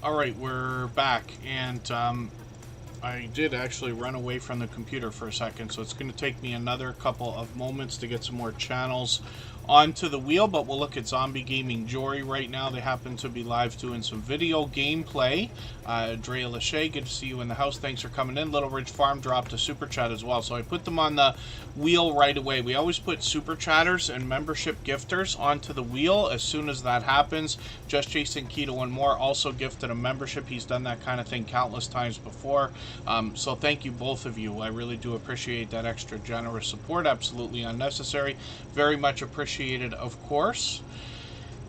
All right, we're back, and I did actually run away from the computer for a second, so it's going to take me another couple of moments to get some more channels onto the wheel, but we'll look at Zombie Gaming Jory right now. They happen to be live doing some video gameplay. Drea Lachey, good to see you in the house. Thanks for coming in. Little Ridge Farm dropped a super chat as well, so I put them on the wheel right away. We always put super chatters and membership gifters onto the wheel as soon as that happens. Just Jason Keto and More also gifted a membership. He's done that kind of thing countless times before. So thank you, both of you. I really do appreciate that extra generous support. Absolutely unnecessary. Very much appreciated, of course.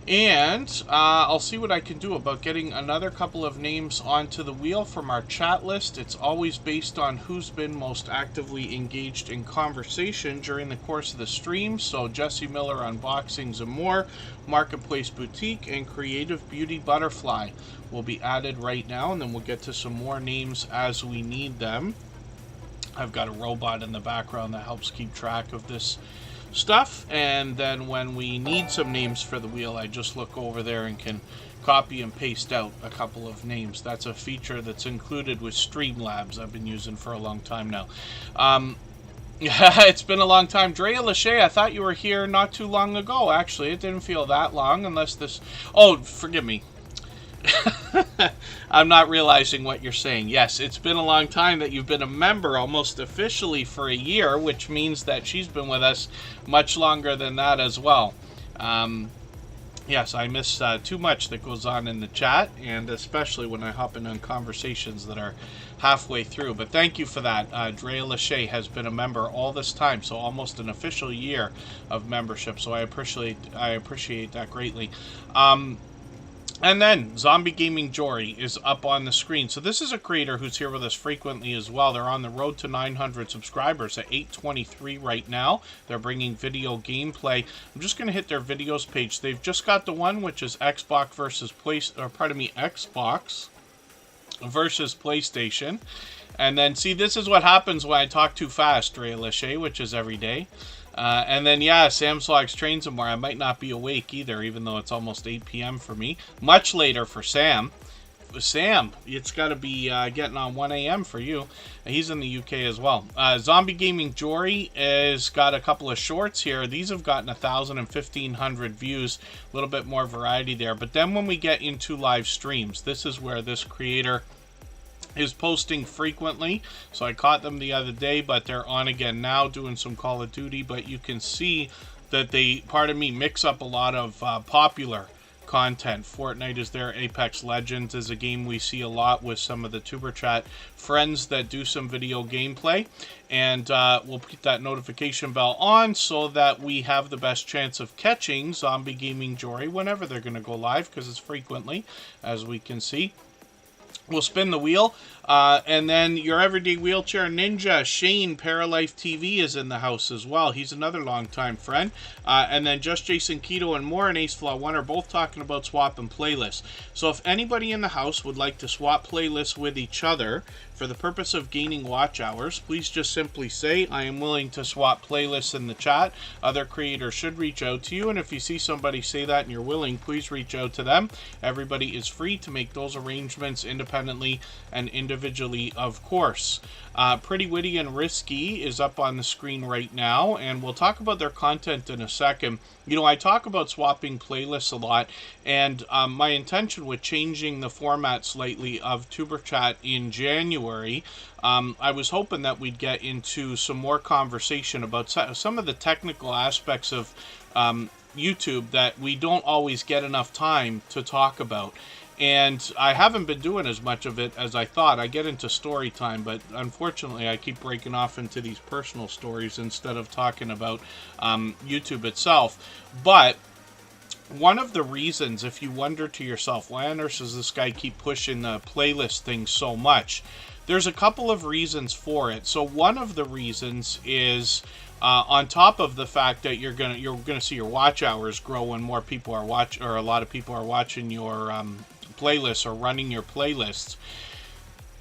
And I'll see what I can do about getting another couple of names onto the wheel from our chat list. It's always based on who's been most actively engaged in conversation during the course of the stream. So Jesse Miller Unboxings and More, Marketplace Boutique, and Creative Beauty Butterfly will be added right now, and then we'll get to some more names as we need them. I've got a robot in the background that helps keep track of this stuff, and then when we need some names for the wheel, I just look over there and can copy and paste out a couple of names. That's a feature that's included with Streamlabs I've been using for a long time now. It's been a long time. Drea Lachey, I thought you were here not too long ago. Actually, it didn't feel that long, unless this... Oh, forgive me. I'm not realizing what you're saying. Yes, it's been a long time that you've been a member, almost officially for a year, which means that she's been with us much longer than that as well. Yes, I miss too much that goes on in the chat, and especially when I hop in on conversations that are halfway through. But thank you for that. Drea Lachey has been a member all this time, so almost an official year of membership. So I appreciate that greatly. And then, Zombie Gaming Jory is up on the screen. So this is a creator who's here with us frequently as well. They're on the road to 900 subscribers at 823 right now. They're bringing video gameplay. I'm just going to hit their videos page. They've just got the one, which is Xbox versus Xbox versus PlayStation. And then, see, this is what happens when I talk too fast, Drea Lachey, which is every day. And then, yeah, Sam Slogs Trains and More. I might not be awake either, even though it's almost 8 p.m. for me. Much later for Sam. Sam, it's got to be getting on 1 a.m. for you. He's in the UK as well. Zombie Gaming Jory has got a couple of shorts here. These have gotten 1,000 and 1,500 views. A little bit more variety there. But then when we get into live streams, this is where this creator is posting frequently. So I caught them the other day, but they're on again now doing some Call of Duty. But you can see that they, pardon me, mix up a lot of popular content. Fortnite is there. Apex Legends is a game we see a lot with some of the Tuber Chat friends that do some video gameplay. And we'll put that notification bell on so that we have the best chance of catching Zombie Gaming Jory whenever they're going to go live, because it's frequently, as we can see. We'll spin the wheel, and then your everyday wheelchair ninja, Shane Paralife TV, is in the house as well. He's another longtime friend. And then Just Jason Keto and More and Ace Flaw 1 are both talking about swapping playlists. So if anybody in the house would like to swap playlists with each other for the purpose of gaining watch hours, please just simply say, I am willing to swap playlists in the chat. Other creators should reach out to you, and if you see somebody say that and you're willing, please reach out to them. Everybody is free to make those arrangements independently and individually, of course. Pretty Witty and Risky is up on the screen right now, and we'll talk about their content in a second. You know, I talk about swapping playlists a lot, and my intention with changing the format slightly of Tuber Chat in January, I was hoping that we'd get into some more conversation about some of the technical aspects of YouTube that we don't always get enough time to talk about. And I haven't been doing as much of it as I thought. I get into story time, but unfortunately I keep breaking off into these personal stories instead of talking about YouTube itself. But one of the reasons, if you wonder to yourself, why on earth does this guy keep pushing the playlist thing so much? There's a couple of reasons for it. So one of the reasons is on top of the fact that you're gonna see your watch hours grow when more people are a lot of people are watching your playlists or running your playlists.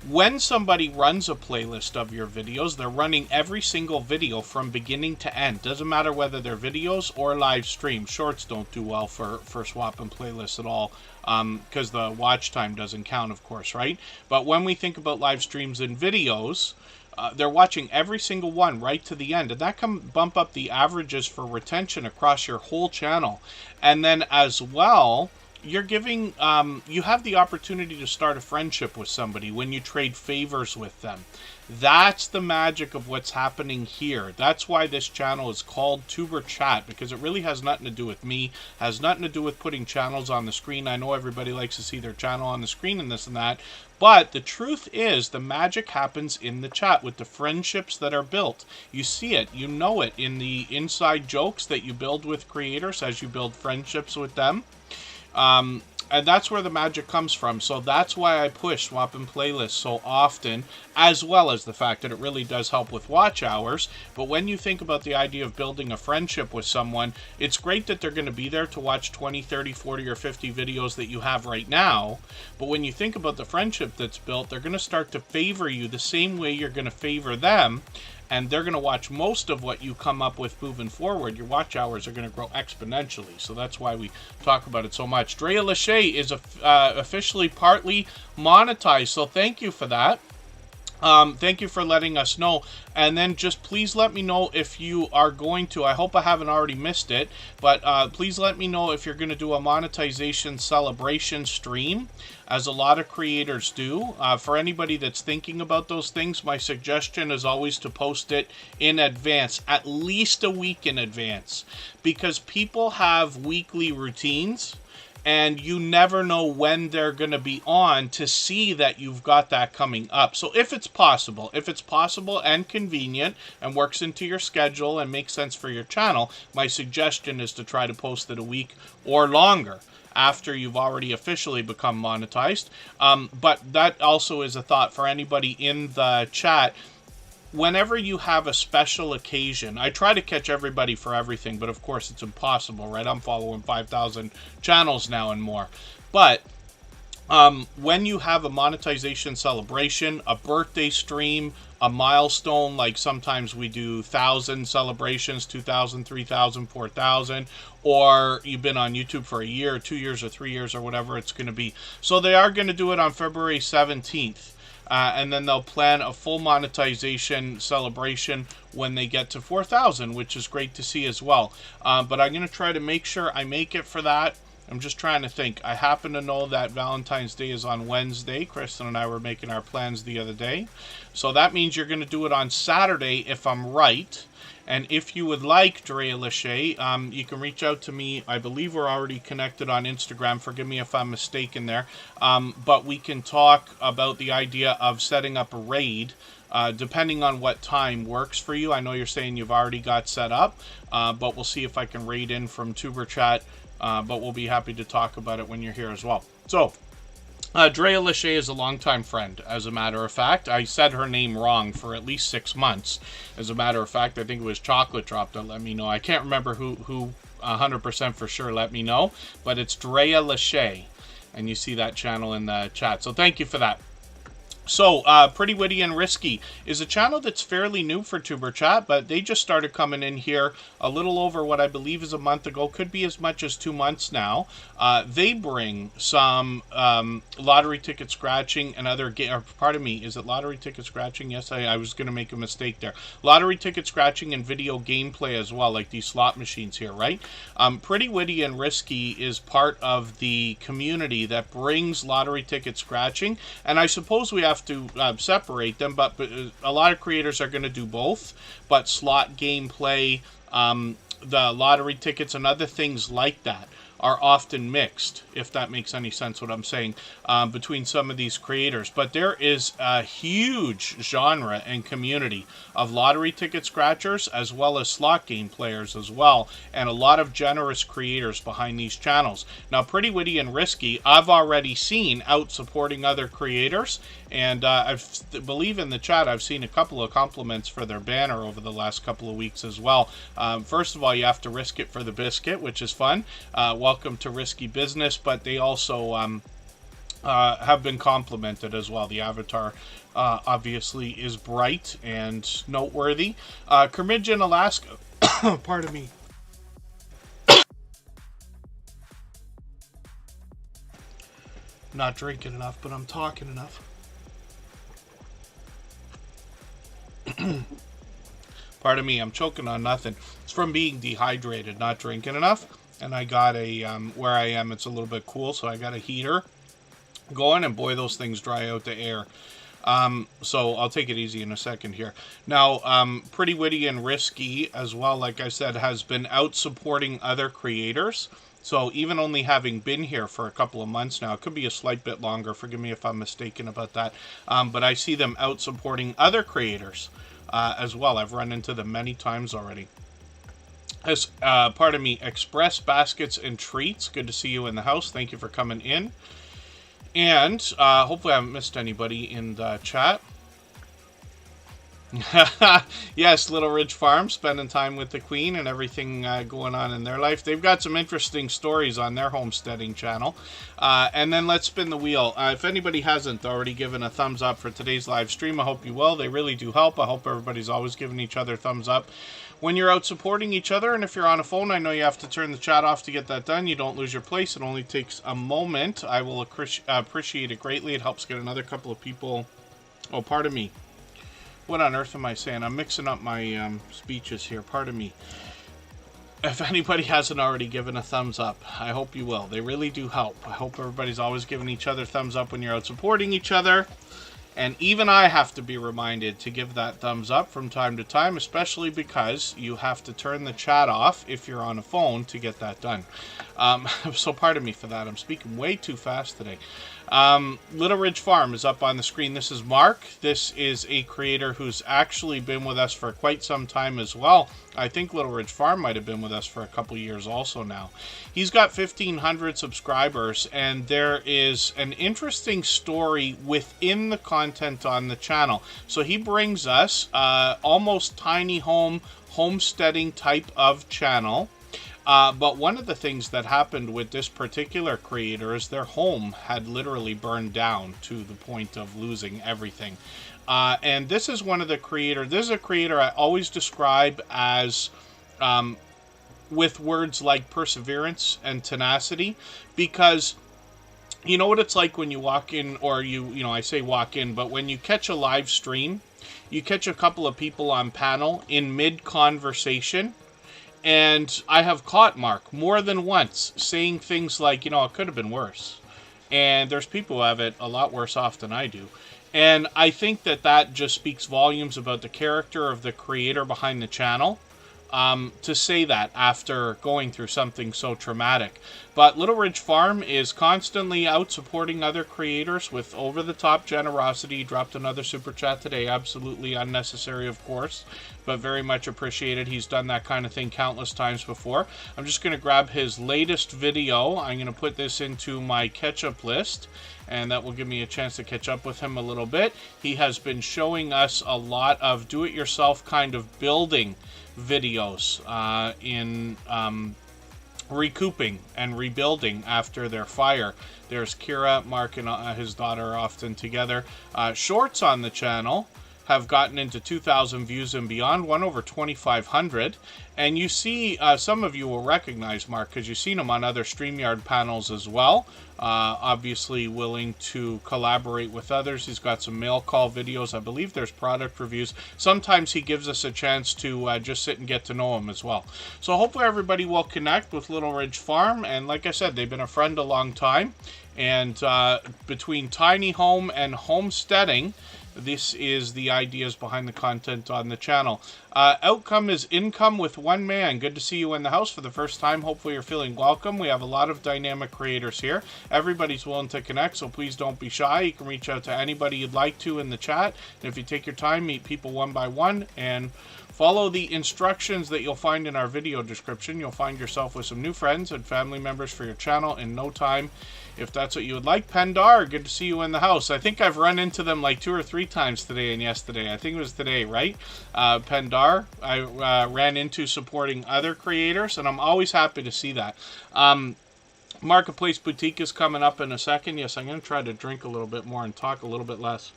When somebody runs a playlist of your videos, they're running every single video from beginning to end. Doesn't matter whether they're videos or live streams. Shorts don't do well for swapping playlists at all, because the watch time doesn't count, of course, right? But when we think about live streams and videos, they're watching every single one right to the end, and that can bump up the averages for retention across your whole channel. And then as well, you're giving, you have the opportunity to start a friendship with somebody when you trade favors with them. That's the magic of what's happening here. That's why this channel is called Tuber Chat, because it really has nothing to do with me, has nothing to do with putting channels on the screen. I know everybody likes to see their channel on the screen and this and that, but the truth is the magic happens in the chat with the friendships that are built. You see it, you know it in the inside jokes that you build with creators as you build friendships with them. And that's where the magic comes from. So that's why I push swapping playlists so often, as well as the fact that it really does help with watch hours. But when you think about the idea of building a friendship with someone, it's great that they're going to be there to watch 20, 30, 40, or 50 videos that you have right now. But when you think about the friendship that's built, they're going to start to favor you the same way you're going to favor them. And they're going to watch most of what you come up with moving forward. Your watch hours are going to grow exponentially. So that's why we talk about it so much. Drea Lachey is officially partly monetized. So thank you for that. Thank you for letting us know. And then just please let me know if you are going to, I hope I haven't already missed it, but please let me know if you're going to do a monetization celebration stream, as a lot of creators do. For anybody that's thinking about those things, my suggestion is always to post it in advance, at least a week in advance, because people have weekly routines. And you never know when they're going to be on to see that you've got that coming up. So if it's possible and convenient and works into your schedule and makes sense for your channel, my suggestion is to try to post it a week or longer after you've already officially become monetized. But that also is a thought for anybody in the chat. Whenever you have a special occasion, I try to catch everybody for everything, but of course it's impossible, right? I'm following 5,000 channels now and more. But when you have a monetization celebration, a birthday stream, a milestone, like sometimes we do 1,000 celebrations, 2,000, 3,000, 4,000, or you've been on YouTube for a year, or 2 years, or 3 years, or whatever it's going to be. So they are going to do it on February 17th. And then they'll plan a full monetization celebration when they get to 4,000, which is great to see as well. But I'm going to try to make sure I make it for that. I'm just trying to think. I happen to know that Valentine's Day is on Wednesday. Kristen and I were making our plans the other day. So that means you're going to do it on Saturday if I'm right. And if you would like, Drea Lachey, you can reach out to me. I believe we're already connected on Instagram. Forgive me if I'm mistaken there. But we can talk about the idea of setting up a raid, depending on what time works for you. I know you're saying you've already got set up, but we'll see if I can raid in from Tuber Chat. But we'll be happy to talk about it when you're here as well. So, Drea Lachey is a longtime friend, as a matter of fact. I said her name wrong for at least 6 months. As a matter of fact, I think it was Chocolate Drop that let me know. I can't remember who 100% for sure let me know, but it's Drea Lachey, and you see that channel in the chat. So thank you for that. So, Pretty Witty and Risky is a channel that's fairly new for Tuber Chat, but they just started coming in here a little over what I believe is a month ago. Could be as much as 2 months now. They bring some lottery ticket scratching and other... pardon me, is it lottery ticket scratching? Yes, I was going to make a mistake there. Lottery ticket scratching and video gameplay as well, like these slot machines here, right? Pretty Witty and Risky is part of the community that brings lottery ticket scratching, and I suppose we have to separate them, but a lot of creators are going to do both. But slot gameplay, the lottery tickets, and other things like that are often mixed, if that makes any sense what I'm saying, between some of these creators. But there is a huge genre and community of lottery ticket scratchers as well as slot game players as well, and a lot of generous creators behind these channels. Now, Pretty Witty and Risky, I've already seen out supporting other creators, and I believe in the chat I've seen a couple of compliments for their banner over the last couple of weeks as well. First of all, you have to risk it for the biscuit, which is fun. Welcome to Risky Business, but they also have been complimented as well. The avatar obviously is bright and noteworthy. Curmudgeon, Alaska, pardon me. Not drinking enough, but I'm talking enough. Pardon me, I'm choking on nothing. It's from being dehydrated, not drinking enough. And I got a, where I am, it's a little bit cool, so I got a heater going, and boy, those things dry out the air. So I'll take it easy in a second here. Now, Pretty Witty and Risky as well, like I said, has been out supporting other creators. So even only having been here for a couple of months now, it could be a slight bit longer, forgive me if I'm mistaken about that, but I see them out supporting other creators as well. I've run into them many times already. As pardon me, Express Baskets and Treats, good to see you in the house. Thank you for coming in. And hopefully I haven't missed anybody in the chat. Yes, Little Ridge Farm, spending time with the Queen and everything going on in their life. They've got some interesting stories on their homesteading channel. And then let's spin the wheel. If anybody hasn't already given a thumbs up for today's live stream, I hope you will. They really do help. I hope everybody's always giving each other thumbs up when you're out supporting each other. And if you're on a phone, I know you have to turn the chat off to get that done. You don't lose your place. It only takes a moment. I will appreciate it greatly. It helps get another couple of people. Oh, pardon me. What on earth am I saying? I'm mixing up my speeches here. Pardon me. If anybody hasn't already given a thumbs up, I hope you will. They really do help. I hope everybody's always giving each other thumbs up when you're out supporting each other. And even I have to be reminded to give that thumbs up from time to time, especially because you have to turn the chat off if you're on a phone to get that done. So pardon me for that. I'm speaking way too fast today. Little Ridge Farm is up on the screen. This is Mark. This is a creator who's actually been with us for quite some time as well. I think Little Ridge Farm might have been with us for a couple years also now. He's got 1,500 subscribers, and there is an interesting story within the content on the channel. So he brings us almost tiny home homesteading type of channel. But one of the things that happened with this particular creator is their home had literally burned down to the point of losing everything. And this is one of the creators. This is a creator I always describe as with words like perseverance and tenacity, because you know what it's like when you walk in, or you know, I say walk in, but when you catch a live stream, you catch a couple of people on panel in mid-conversation. And I have caught Mark more than once saying things like, you know, it could have been worse. And there's people who have it a lot worse off than I do. And I think that that just speaks volumes about the character of the creator behind the channel. To say that after going through something so traumatic. But Little Ridge Farm is constantly out supporting other creators with over-the-top generosity. He dropped another super chat today. Absolutely unnecessary, of course, but very much appreciated. He's done that kind of thing countless times before. I'm just going to grab his latest video. I'm going to put this into my catch-up list, and that will give me a chance to catch up with him a little bit. He has been showing us a lot of do-it-yourself kind of building videos in recouping and rebuilding after their fire. There's Kira, Mark, and his daughter are often together. Shorts on the channel have gotten into 2,000 views and beyond, one over 2,500. And you see, some of you will recognize Mark because you've seen him on other StreamYard panels as well. Obviously willing to collaborate with others. He's got some mail call videos. I believe there's product reviews. Sometimes he gives us a chance to just sit and get to know him as well. So hopefully everybody will connect with Little Ridge Farm. And like I said, they've been a friend a long time. And between tiny home and homesteading, this is the ideas behind the content on the channel. Outcome is income with one man. Good to see you in the house for the first time. Hopefully you're feeling welcome. We have a lot of dynamic creators here. Everybody's willing to connect, so please don't be shy. You can reach out to anybody you'd like to in the chat. And if you take your time, meet people one by one and follow the instructions that you'll find in our video description. You'll find yourself with some new friends and family members for your channel in no time, if that's what you would like. Pendar, good to see you in the house. I think I've run into them like 2 or 3 times today and yesterday. I think it was today, right? Pendar, I ran into supporting other creators, and I'm always happy to see that. Marketplace Boutique is coming up in a second. Yes, I'm going to try to drink a little bit more and talk a little bit less.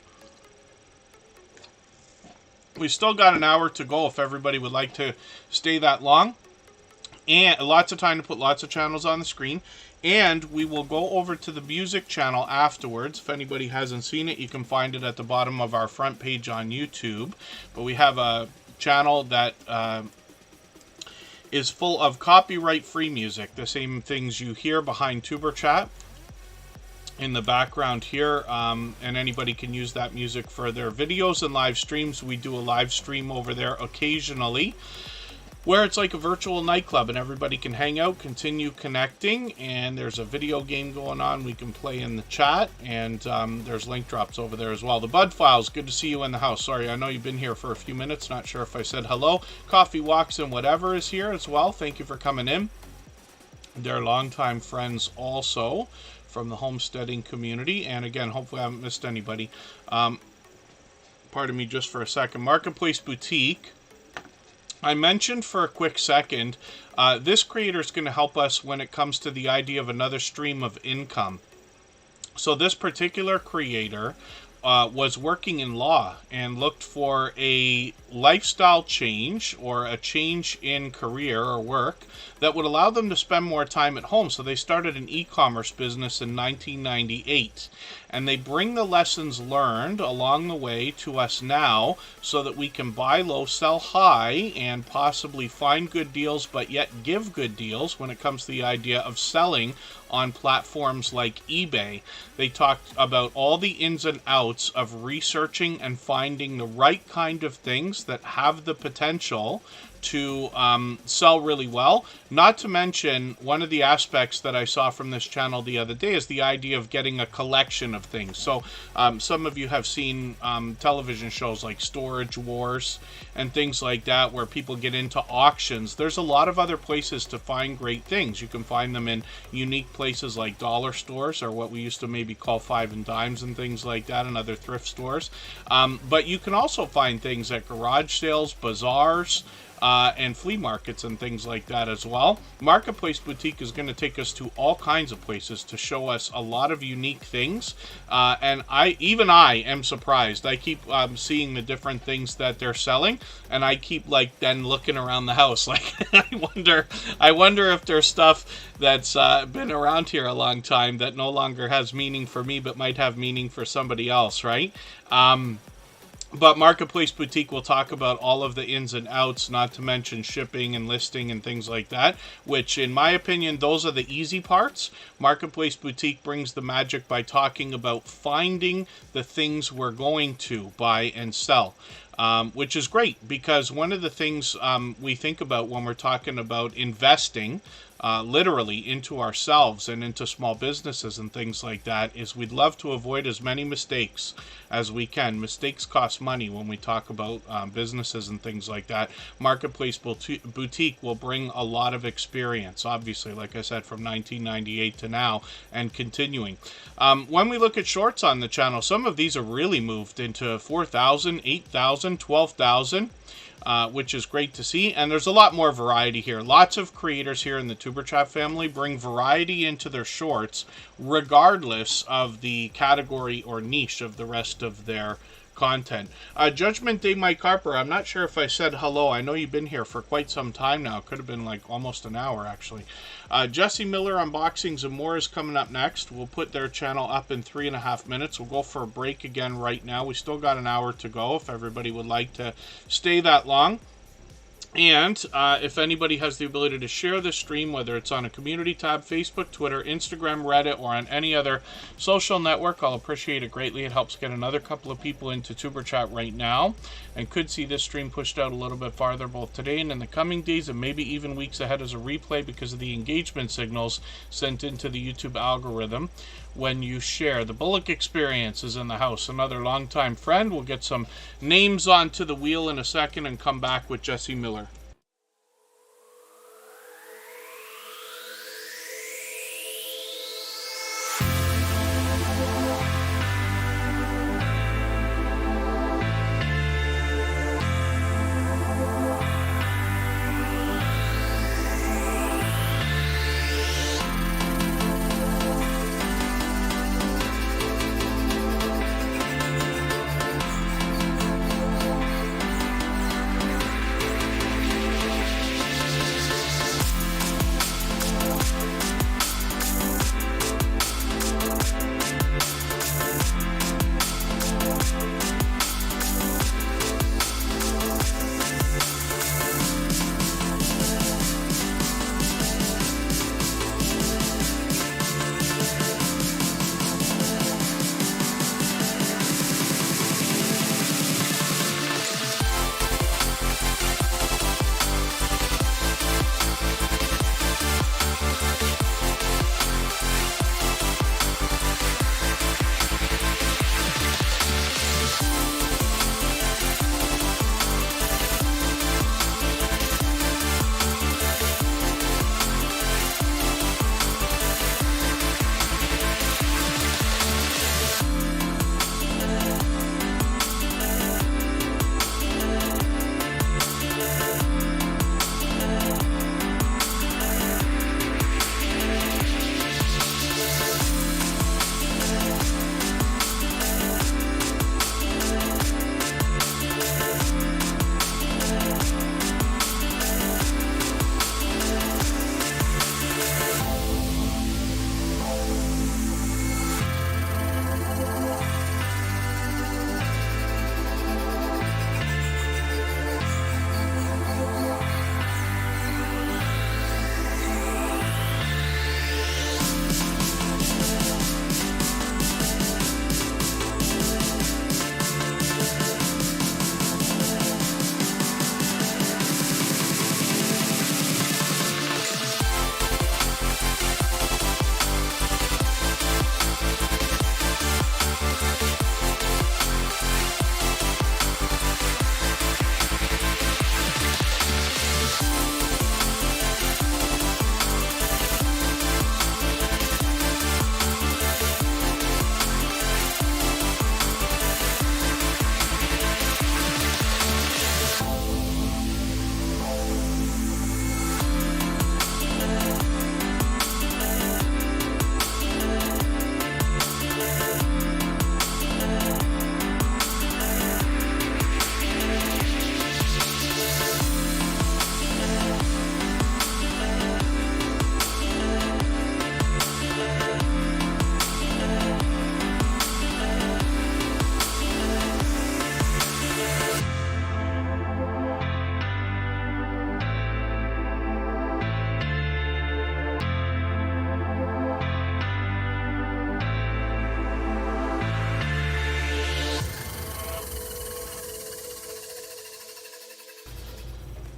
We still got an hour to go if everybody would like to stay that long. And lots of time to put lots of channels on the screen. And we will go over to the music channel afterwards. If anybody hasn't seen it, you can find it at the bottom of our front page on YouTube. But we have a channel that is full of copyright-free music. The same things you hear behind Tuber Chat in the background here, and anybody can use that music for their videos and live streams. We do a live stream over there occasionally where it's like a virtual nightclub and everybody can hang out, continue connecting, and there's a video game going on we can play in the chat, and there's link drops over there as well. The Bud Files, good to see you in the house. Sorry, I know you've been here for a few minutes, not sure if I said hello. Coffee Walks and Whatever is here as well. Thank you for coming in. They're longtime friends also from the homesteading community, and again, hopefully I haven't missed anybody. Pardon me just for a second. Marketplace Boutique, I mentioned for a quick second, this creator is going to help us when it comes to the idea of another stream of income. So this particular creator was working in law and looked for a lifestyle change or a change in career or work that would allow them to spend more time at home. So they started an e-commerce business in 1998, and they bring the lessons learned along the way to us now so that we can buy low, sell high, and possibly find good deals but yet give good deals when it comes to the idea of selling on platforms like eBay. They talked about all the ins and outs of researching and finding the right kind of things that have the potential to sell really well. Not to mention, one of the aspects that I saw from this channel the other day is the idea of getting a collection of things. So some of you have seen television shows like Storage Wars and things like that where people get into auctions. There's a lot of other places to find great things. You can find them in unique places like dollar stores, or what we used to maybe call five and dimes and things like that, and other thrift stores. But you can also find things at garage sales, bazaars, and flea markets and things like that as well. Marketplace Boutique is going to take us to all kinds of places to show us a lot of unique things, and I am surprised. I keep seeing the different things that they're selling, and I keep like then looking around the house like I wonder if there's stuff that's been around here a long time that no longer has meaning for me but might have meaning for somebody else, right? But Marketplace Boutique will talk about all of the ins and outs, not to mention shipping and listing and things like that, which in my opinion, those are the easy parts. Marketplace Boutique brings the magic by talking about finding the things we're going to buy and sell. Which is great, because one of the things we think about when we're talking about investing literally into ourselves and into small businesses and things like that is we'd love to avoid as many mistakes as we can. Mistakes cost money when we talk about businesses and things like that. Marketplace Boutique will bring a lot of experience, obviously, like I said, from 1998 to now and continuing. When we look at shorts on the channel, some of these are really moved into 4,000, 8,000, 12,000. Which is great to see, and there's a lot more variety here. Lots of creators here in the Tuber Chat family bring variety into their shorts regardless of the category or niche of the rest of their content. Judgment Day Mike Harper, I'm not sure if I said hello. I know you've been here for quite some time now. It could have been like almost an hour actually. Jesse Miller Unboxings and More is coming up next. We'll put their channel up in 3.5 minutes. We'll go for a break again right now. We still got an hour to go if everybody would like to stay that long. And if anybody has the ability to share this stream, whether it's on a community tab, Facebook, Twitter, Instagram, Reddit, or on any other social network, I'll appreciate it greatly. It helps get another couple of people into Tuber Chat right now, and could see this stream pushed out a little bit farther both today and in the coming days, and maybe even weeks ahead as a replay because of the engagement signals sent into the YouTube algorithm when you share. The Bullock Experience is in the house, another longtime friend. We'll get some names onto the wheel in a second and come back with Jesse Miller.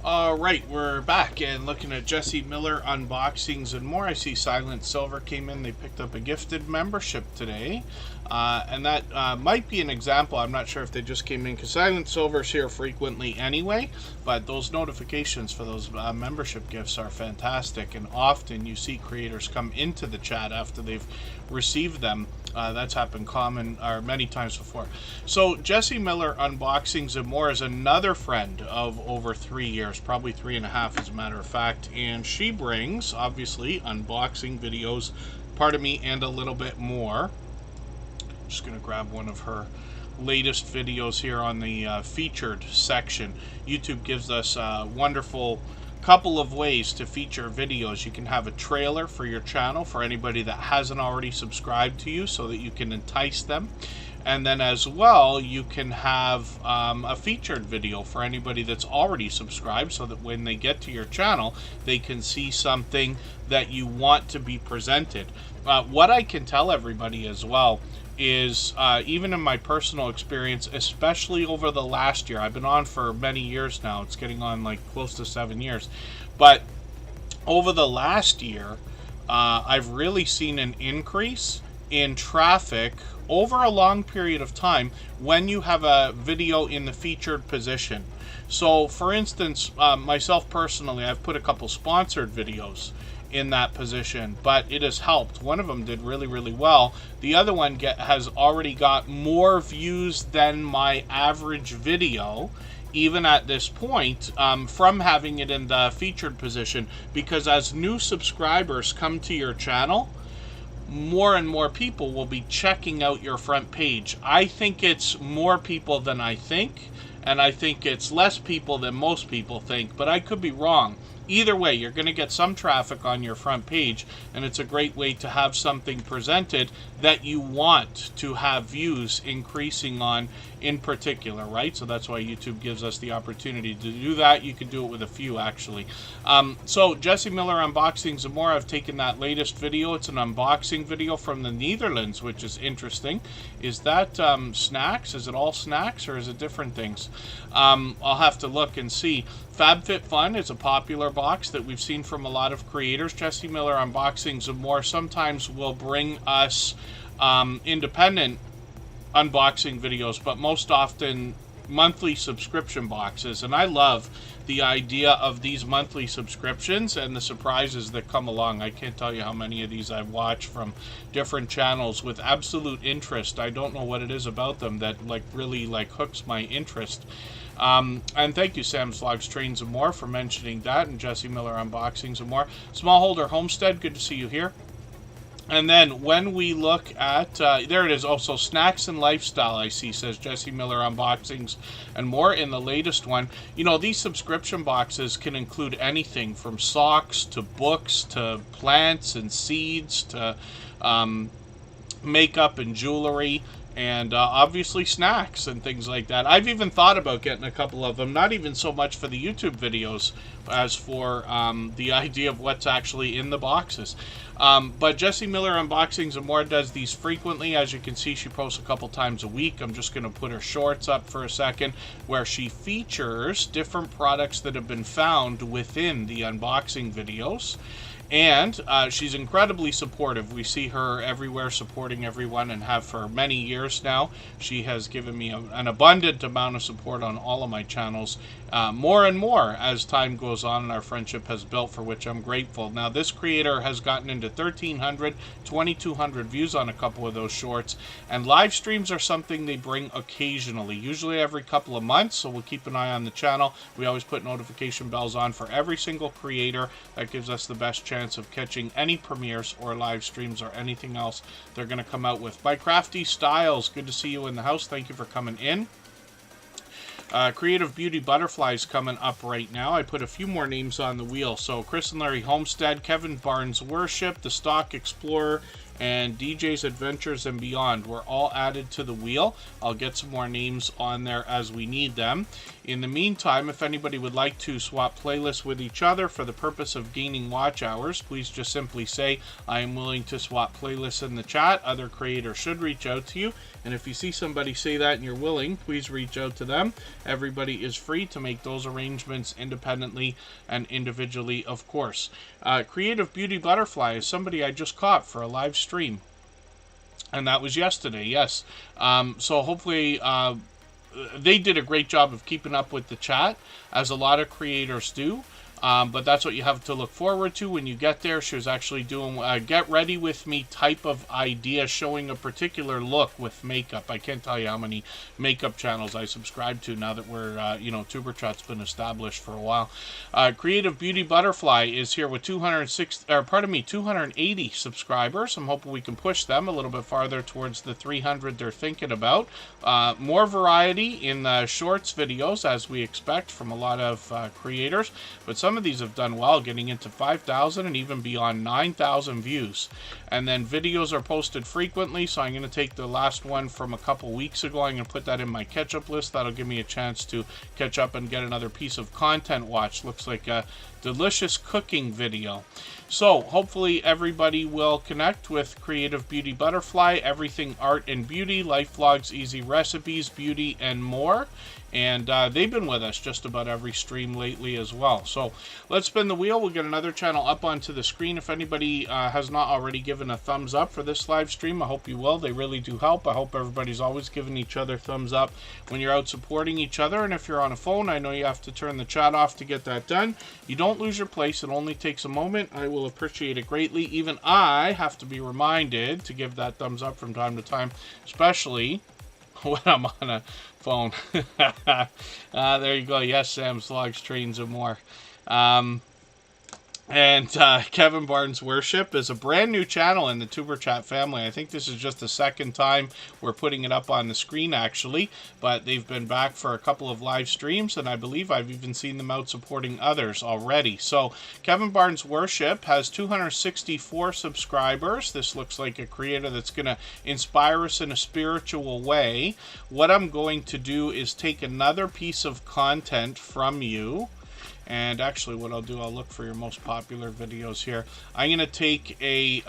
All right, we're back and looking at Jesse Miller unboxings and more. I see Silent Silver came in. They picked up a gifted membership today. And that might be an example. I'm not sure if they just came in because Silent Silver's here frequently anyway. But those notifications for those membership gifts are fantastic. And often you see creators come into the chat after they've received them. That's happened many times before. So Jesse Miller Unboxings and More is another friend of over 3 years, probably 3.5 as a matter of fact, and she brings obviously unboxing videos, pardon me, and a little bit more. Just gonna grab one of her latest videos here on the featured section. YouTube gives us a wonderful couple of ways to feature videos. You can have a trailer for your channel for anybody that hasn't already subscribed to you so that you can entice them. And then as well, you can have a featured video for anybody that's already subscribed so that when they get to your channel, they can see something that you want to be presented. What I can tell everybody as well is even in my personal experience, especially over the last year, I've been on for many years now, it's getting on like close to 7 years, but over the last year I've really seen an increase in traffic over a long period of time when you have a video in the featured position. So for instance, myself personally, I've put a couple sponsored videos in that position, but it has helped. One of them did really well. The other one has already got more views than my average video, even at this point, from having it in the featured position, because as new subscribers come to your channel, more and more people will be checking out your front page. I think it's more people than I think, and I think it's less people than most people think, but I could be wrong. Either way, you're going to get some traffic on your front page, and it's a great way to have something presented that you want to have views increasing on in particular, right? So that's why YouTube gives us the opportunity to do that. You can do it with a few, actually. So Jesse Miller Unboxings and More, I've taken that latest video. It's an unboxing video from the Netherlands, which is interesting. Is that snacks? Is it all snacks, or is it different things? I'll have to look and see. FabFitFun is a popular box that we've seen from a lot of creators. Jesse Miller Unboxings and More sometimes will bring us independent unboxing videos, but most often monthly subscription boxes. And I love the idea of these monthly subscriptions and the surprises that come along. I can't tell you how many of these I've watched from different channels with absolute interest. I don't know what it is about them that really hooks my interest. And thank you, Sam's Lives, Trains and More, for mentioning that, and Jesse Miller Unboxings and More. Smallholder Homestead, good to see you here. And then when we look at, there it is, also Snacks and Lifestyle, I see, says Jesse Miller Unboxings and More in the latest one. You know, these subscription boxes can include anything from socks to books to plants and seeds to makeup and jewelry. And obviously snacks and things like that. I've even thought about getting a couple of them, not even so much for the YouTube videos as for the idea of what's actually in the boxes. But Jesse Miller Unboxings and More does these frequently. As you can see, she posts a couple times a week. I'm just going to put her shorts up for a second, where she features different products that have been found within the unboxing videos. And she's incredibly supportive. We see her everywhere supporting everyone, and have for many years now. She has given me an abundant amount of support on all of my channels, more and more as time goes on and our friendship has built, for which I'm grateful. Now, this creator has gotten into 1,300, 2,200 views on a couple of those shorts, and live streams are something they bring occasionally, usually every couple of months, so we'll keep an eye on the channel. We always put notification bells on for every single creator. That gives us the best chance of catching any premieres or live streams or anything else they're going to come out with. By Crafty Styles, good to see you in the house. Thank you for coming in. Creative Beauty Butterflies coming up right now. I put a few more names on the wheel. So Chris and Larry Homestead, Kevin Barnes Worship, The Stock Explorer, and DJ's Adventures and Beyond were all added to the wheel. I'll get some more names on there as we need them. In the meantime, if anybody would like to swap playlists with each other for the purpose of gaining watch hours, please just simply say, I am willing to swap playlists in the chat. Other creators should reach out to you. And if you see somebody say that and you're willing, please reach out to them. Everybody is free to make those arrangements independently and individually, of course. Creative Beauty Butterfly is somebody I just caught for a live stream. And that was yesterday, yes. So hopefully they did a great job of keeping up with the chat, as a lot of creators do. But that's what you have to look forward to when you get there. She was actually doing get ready with me type of idea, showing a particular look with makeup. I can't tell you how many makeup channels I subscribe to now that we're, Tuber Chat's been established for a while. Creative Beauty Butterfly is here with 280 subscribers. I'm hoping we can push them a little bit farther towards the 300 they're thinking about. More variety in the shorts videos, as we expect from a lot of creators, but some of these have done well, getting into 5,000 and even beyond 9,000 views. And then videos are posted frequently, so I'm going to take the last one from a couple weeks ago. I'm going to put that in my catch-up list. That'll give me a chance to catch up and get another piece of content watched. Looks like a delicious cooking video. So hopefully everybody will connect with Creative Beauty Butterfly. Everything art and beauty, life vlogs, easy recipes, beauty, and more. And they've been with us just about every stream lately as well. So let's spin the wheel. We'll get another channel up onto the screen. If anybody has not already given a thumbs up for this live stream, I hope you will. They really do help. I hope everybody's always giving each other thumbs up when you're out supporting each other. And if you're on a phone, I know you have to turn the chat off to get that done. You don't lose your place. It only takes a moment. I will appreciate it greatly. Even I have to be reminded to give that thumbs up from time to time, especially when I'm on a phone. There you go. Yes, Sam's Vlogs, Trains, and more. And Kevin Barnes Worship is a brand new channel in the Tuber Chat family. I think this is just the second time we're putting it up on the screen, actually. But they've been back for a couple of live streams, and I believe I've even seen them out supporting others already. So Kevin Barnes Worship has 264 subscribers. This looks like a creator that's going to inspire us in a spiritual way. What I'm going to do is take another piece of content from you. And actually what I'll do, I'll look for your most popular videos here. I'm going to take a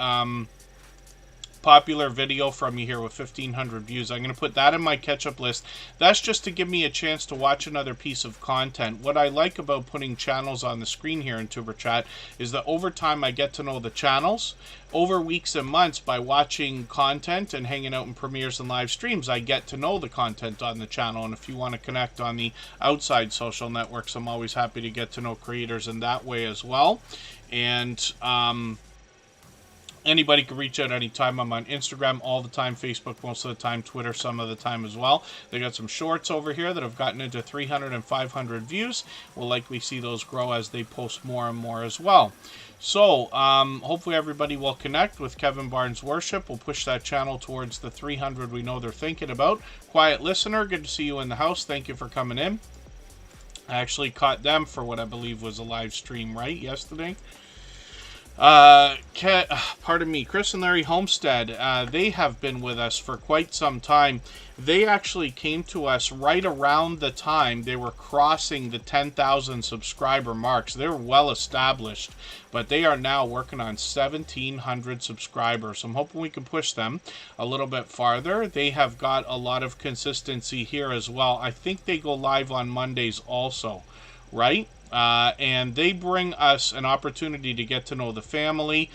popular video from you here with 1,500 views. I'm going to put that in my catch-up list. That's just to give me a chance to watch another piece of content. What I like about putting channels on the screen here in Tuber Chat is that over time I get to know the channels. Over weeks and months, by watching content and hanging out in premieres and live streams, I get to know the content on the channel. And if you want to connect on the outside social networks, I'm always happy to get to know creators in that way as well. And anybody can reach out anytime. I'm on Instagram all the time, Facebook most of the time, Twitter some of the time as well. They got some shorts over here that have gotten into 300 and 500 views. We'll likely see those grow as they post more and more as well. So hopefully everybody will connect with Kevin Barnes Worship. We'll push that channel towards the 300 we know they're thinking about. Quiet Listener, good to see you in the house. Thank you for coming in. I actually caught them for what I believe was a live stream, right, yesterday. Pardon me, Chris and Larry Homestead, they have been with us for quite some time. They actually came to us right around the time they were crossing the 10,000 subscriber marks. They're well established, but they are now working on 1,700 subscribers. I'm hoping we can push them a little bit farther. They have got a lot of consistency here as well. I think they go live on Mondays also, right? And they bring us an opportunity to get to know the family.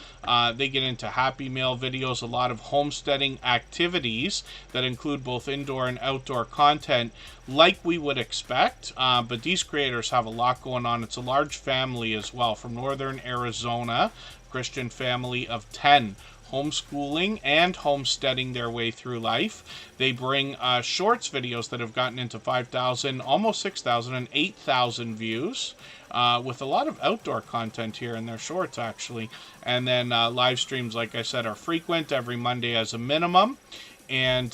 They get into Happy Mail videos, a lot of homesteading activities that include both indoor and outdoor content like we would expect. But these creators have a lot going on. It's a large family as well from northern Arizona, Christian family of 10. Homeschooling and homesteading their way through life. They bring shorts videos that have gotten into 5,000, almost 6,000, and 8,000 views, with a lot of outdoor content here in their shorts, actually. And then live streams, like I said, are frequent, every Monday as a minimum. and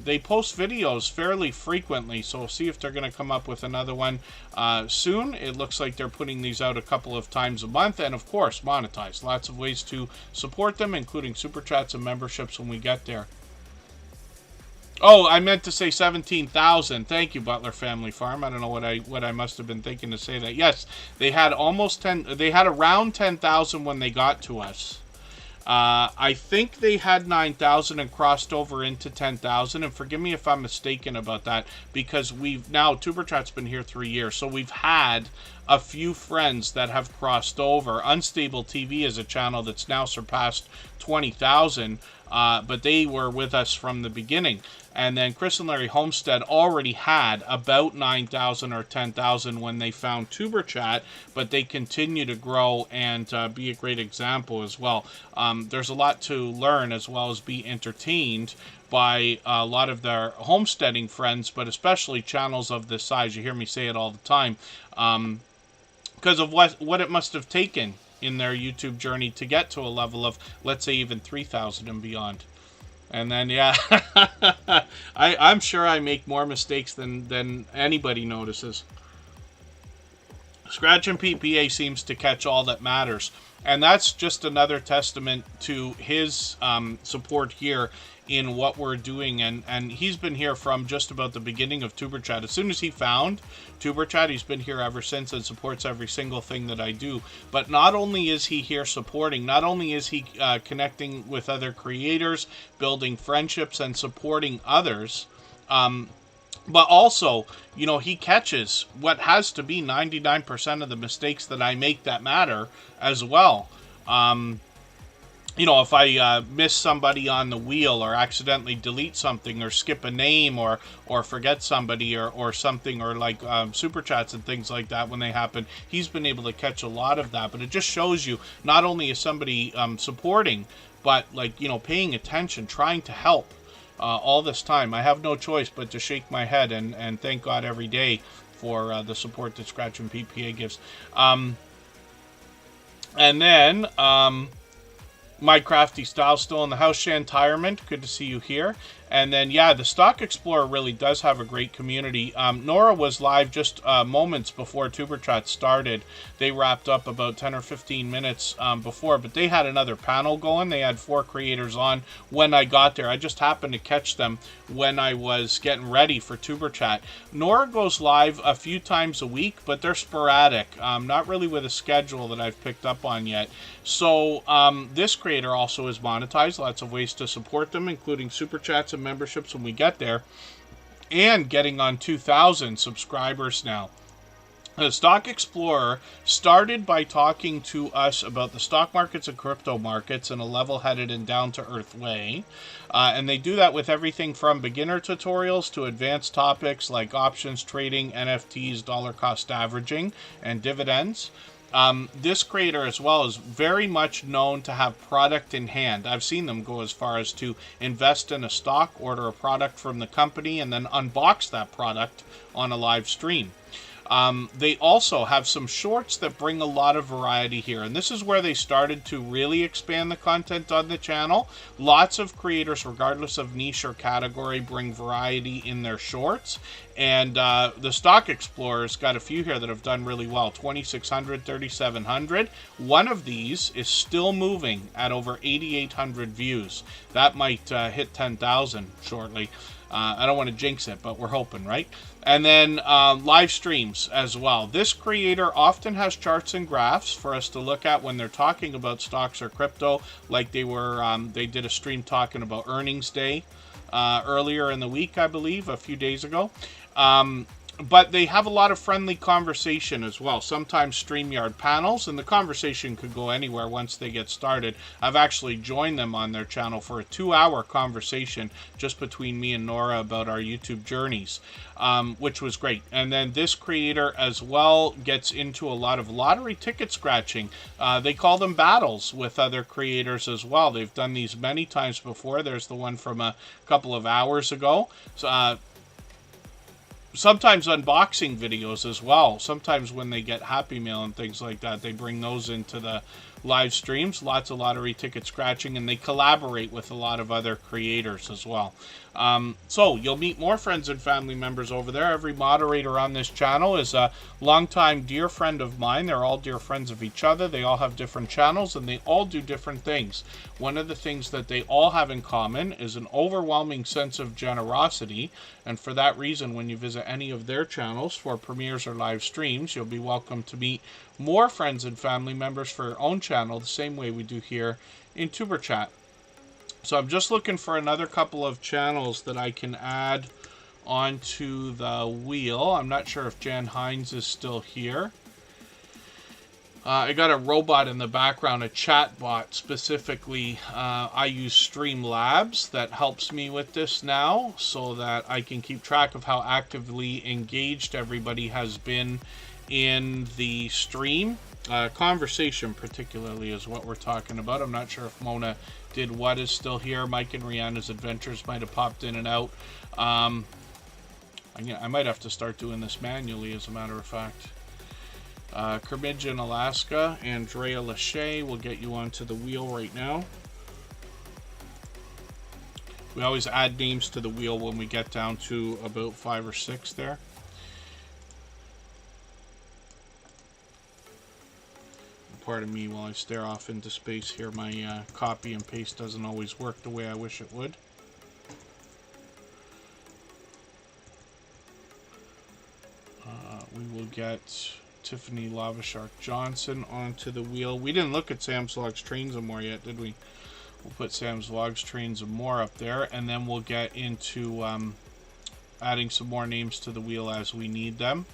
they post videos fairly frequently, so we'll see if they're going to come up with another one soon. It looks like they're putting these out a couple of times a month, and of course monetize. Lots of ways to support them, including super chats and memberships when we get there. Oh, I meant to say 17,000. Thank you, Butler Family Farm. I don't know what I must have been thinking to say that. Yes, they had almost 10. They had around 10,000 when they got to us. I think they had 9,000 and crossed over into 10,000. And forgive me if I'm mistaken about that, because we've now, Tuber Chat's been here 3 years, so we've had a few friends that have crossed over. Unstable TV is a channel that's now surpassed 20,000, but they were with us from the beginning. And then Chris and Larry Homestead already had about 9,000 or 10,000 when they found Tuber Chat, but they continue to grow and be a great example as well. There's a lot to learn as well as be entertained by a lot of their homesteading friends, but especially channels of this size. You hear me say it all the time, because of what it must have taken in their YouTube journey to get to a level of, let's say, even 3,000 and beyond. And then, yeah, I'm sure I make more mistakes than anybody notices. Scratch and PPA seems to catch all that matters. And that's just another testament to his support here in what we're doing. And he's been here from just about the beginning of Tuber Chat. As soon as he found Tuber Chat, he's been here ever since and supports every single thing that I do. But not only is he here supporting, not only is he connecting with other creators, building friendships and supporting others, but also, you know, he catches what has to be 99% of the mistakes that I make that matter as well. You know, if I miss somebody on the wheel, or accidentally delete something, or skip a name, or forget somebody, or something, or like super chats and things like that when they happen, he's been able to catch a lot of that. But it just shows you, not only is somebody supporting, but, like, you know, paying attention, trying to help. All this time, I have no choice but to shake my head and thank God every day for the support that Scratch and PPA gives. And then, My Crafty Style still in the house. Shantirement, good to see you here. And then, yeah, the Stock Explorer really does have a great community. Nora was live just moments before Tuber Chat started. They wrapped up about 10 or 15 minutes before, but they had another panel going. They had 4 creators on when I got there. I just happened to catch them when I was getting ready for Tuber Chat. Nora goes live a few times a week, but they're sporadic. Not really with a schedule that I've picked up on yet. So this creator also is monetized. Lots of ways to support them, including super chats and memberships when we get there, and getting on 2,000 subscribers now. The Stock Explorer started by talking to us about the stock markets and crypto markets in a level-headed and down-to-earth way. And they do that with everything from beginner tutorials to advanced topics like options trading, NFTs, dollar cost averaging, and dividends. This creator as well is very much known to have product in hand. I've seen them go as far as to invest in a stock, order a product from the company, and then unbox that product on a live stream. They also have some shorts that bring a lot of variety here, and this is where they started to really expand the content on the channel. Lots of creators, regardless of niche or category, bring variety in their shorts, and the Stock Explorer's got a few here that have done really well. 2,600, 3,700. One of these is still moving at over 8,800 views. That might hit 10,000 shortly. I don't want to jinx it, but we're hoping, right? And then live streams as well. This creator often has charts and graphs for us to look at when they're talking about stocks or crypto, like they did a stream talking about earnings day earlier in the week, I believe, a few days ago. But they have a lot of friendly conversation as well. Sometimes StreamYard panels, and the conversation could go anywhere once they get started. I've actually joined them on their channel for a 2-hour conversation just between me and Nora about our YouTube journeys, which was great. And then this creator as well gets into a lot of lottery ticket scratching. They call them battles with other creators as well. They've done these many times before. There's the one from a couple of hours ago. Sometimes unboxing videos as well. Sometimes when they get Happy Mail and things like that, they bring those into the live streams, lots of lottery ticket scratching, and they collaborate with a lot of other creators as well. So you'll meet more friends and family members over there. Every moderator on this channel is a longtime dear friend of mine. They're all dear friends of each other. They all have different channels, and they all do different things. One of the things that they all have in common is an overwhelming sense of generosity, and for that reason, when you visit any of their channels for premieres or live streams, you'll be welcome to meet more friends and family members for your own channel, the same way we do here in Tuber Chat. So I'm just looking for another couple of channels that I can add onto the wheel. I'm not sure if Jan Hines is still here. I got a robot in the background, a chat bot specifically. I use Streamlabs that helps me with this now so that I can keep track of how actively engaged everybody has been in the stream. Conversation particularly is what we're talking about. I'm not sure if Mona did what is still here. Mike and Rihanna's Adventures might have popped in and out. I might have to start doing this manually, as a matter of fact. Kermidgeon, Alaska, Andrea Lachey will get you onto the wheel right now. We always add names to the wheel when we get down to about 5 or 6 there. Pardon me while I stare off into space here. My copy and paste doesn't always work the way I wish it would. We will get Tiffany Lavashark Johnson onto the wheel. We didn't look at Sam's Vlogs Trains and More yet, did we? We'll put Sam's Vlogs Trains and More up there, and then we'll get into adding some more names to the wheel as we need them.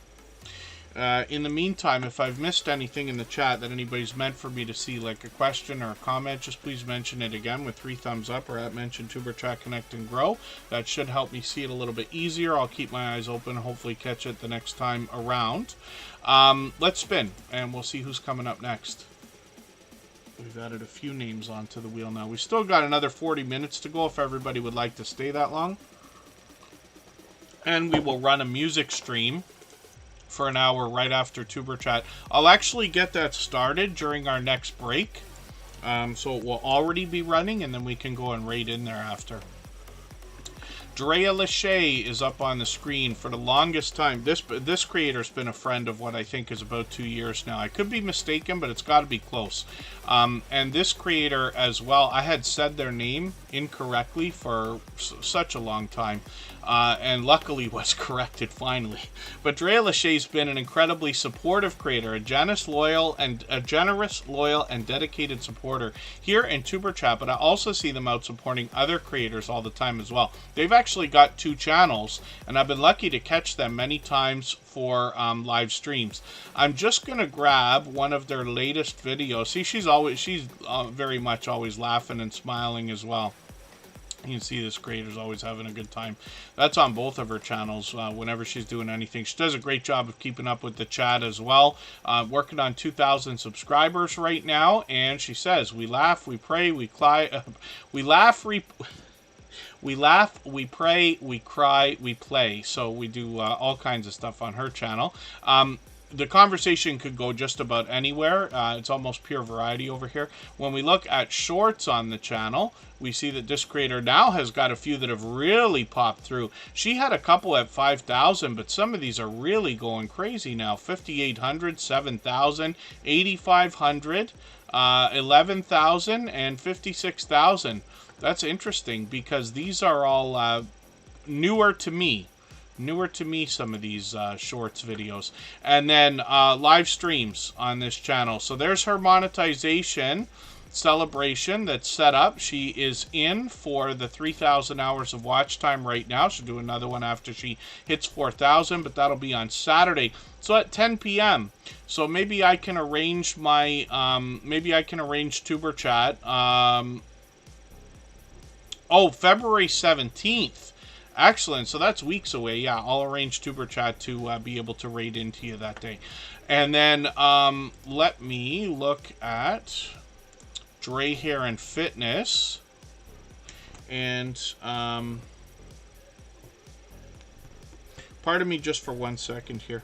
In the meantime, if I've missed anything in the chat that anybody's meant for me to see, like a question or a comment, just please mention it again with 3 thumbs up or at mention Tuber Chat Connect and Grow. That should help me see it a little bit easier. I'll keep my eyes open and hopefully catch it the next time around. Let's spin and we'll see who's coming up next. We've added a few names onto the wheel now. We still got another 40 minutes to go if everybody would like to stay that long. And we will run a music stream for an hour right after Tuber Chat. I'll actually get that started during our next break. So it will already be running, and then we can go and raid in there after. Drea Lachey is up on the screen for the longest time. This creator's been a friend of what I think is about 2 years now. I could be mistaken, but it's got to be close. And this creator as well, I had said their name incorrectly for such a long time. And luckily was corrected finally. But Drea Lachey's been an incredibly supportive creator, a generous, loyal, and dedicated supporter here in Tuber Chat. But I also see them out supporting other creators all the time as well. They've actually got 2 channels, and I've been lucky to catch them many times for live streams. I'm just gonna grab one of their latest videos. See, she's very much always laughing and smiling as well. You can see this creator's always having a good time. That's on both of her channels whenever she's doing anything. She does a great job of keeping up with the chat as well. Working on 2,000 subscribers right now. And she says, we laugh, we pray, we cry. We laugh, we pray, we cry, we play. So we do all kinds of stuff on her channel. The conversation could go just about anywhere. It's almost pure variety over here. When we look at shorts on the channel, we see that this creator now has got a few that have really popped through. She had a couple at 5,000, but some of these are really going crazy now. 5,800, 7,000, 8,500, 11,000, and 56,000. That's interesting because these are all newer to me. Some of these shorts videos. And then live streams on this channel. So there's her monetization celebration that's set up. She is in for the 3,000 hours of watch time right now. She'll do another one after she hits 4,000, but that'll be on Saturday. So at 10 p.m. So maybe I can arrange my, Tuber Chat. February 17th. Excellent. So that's weeks away. Yeah, I'll arrange Tuber Chat to be able to raid into you that day. And then let me look at Dre Hair and Fitness. And pardon me just for 1 second here.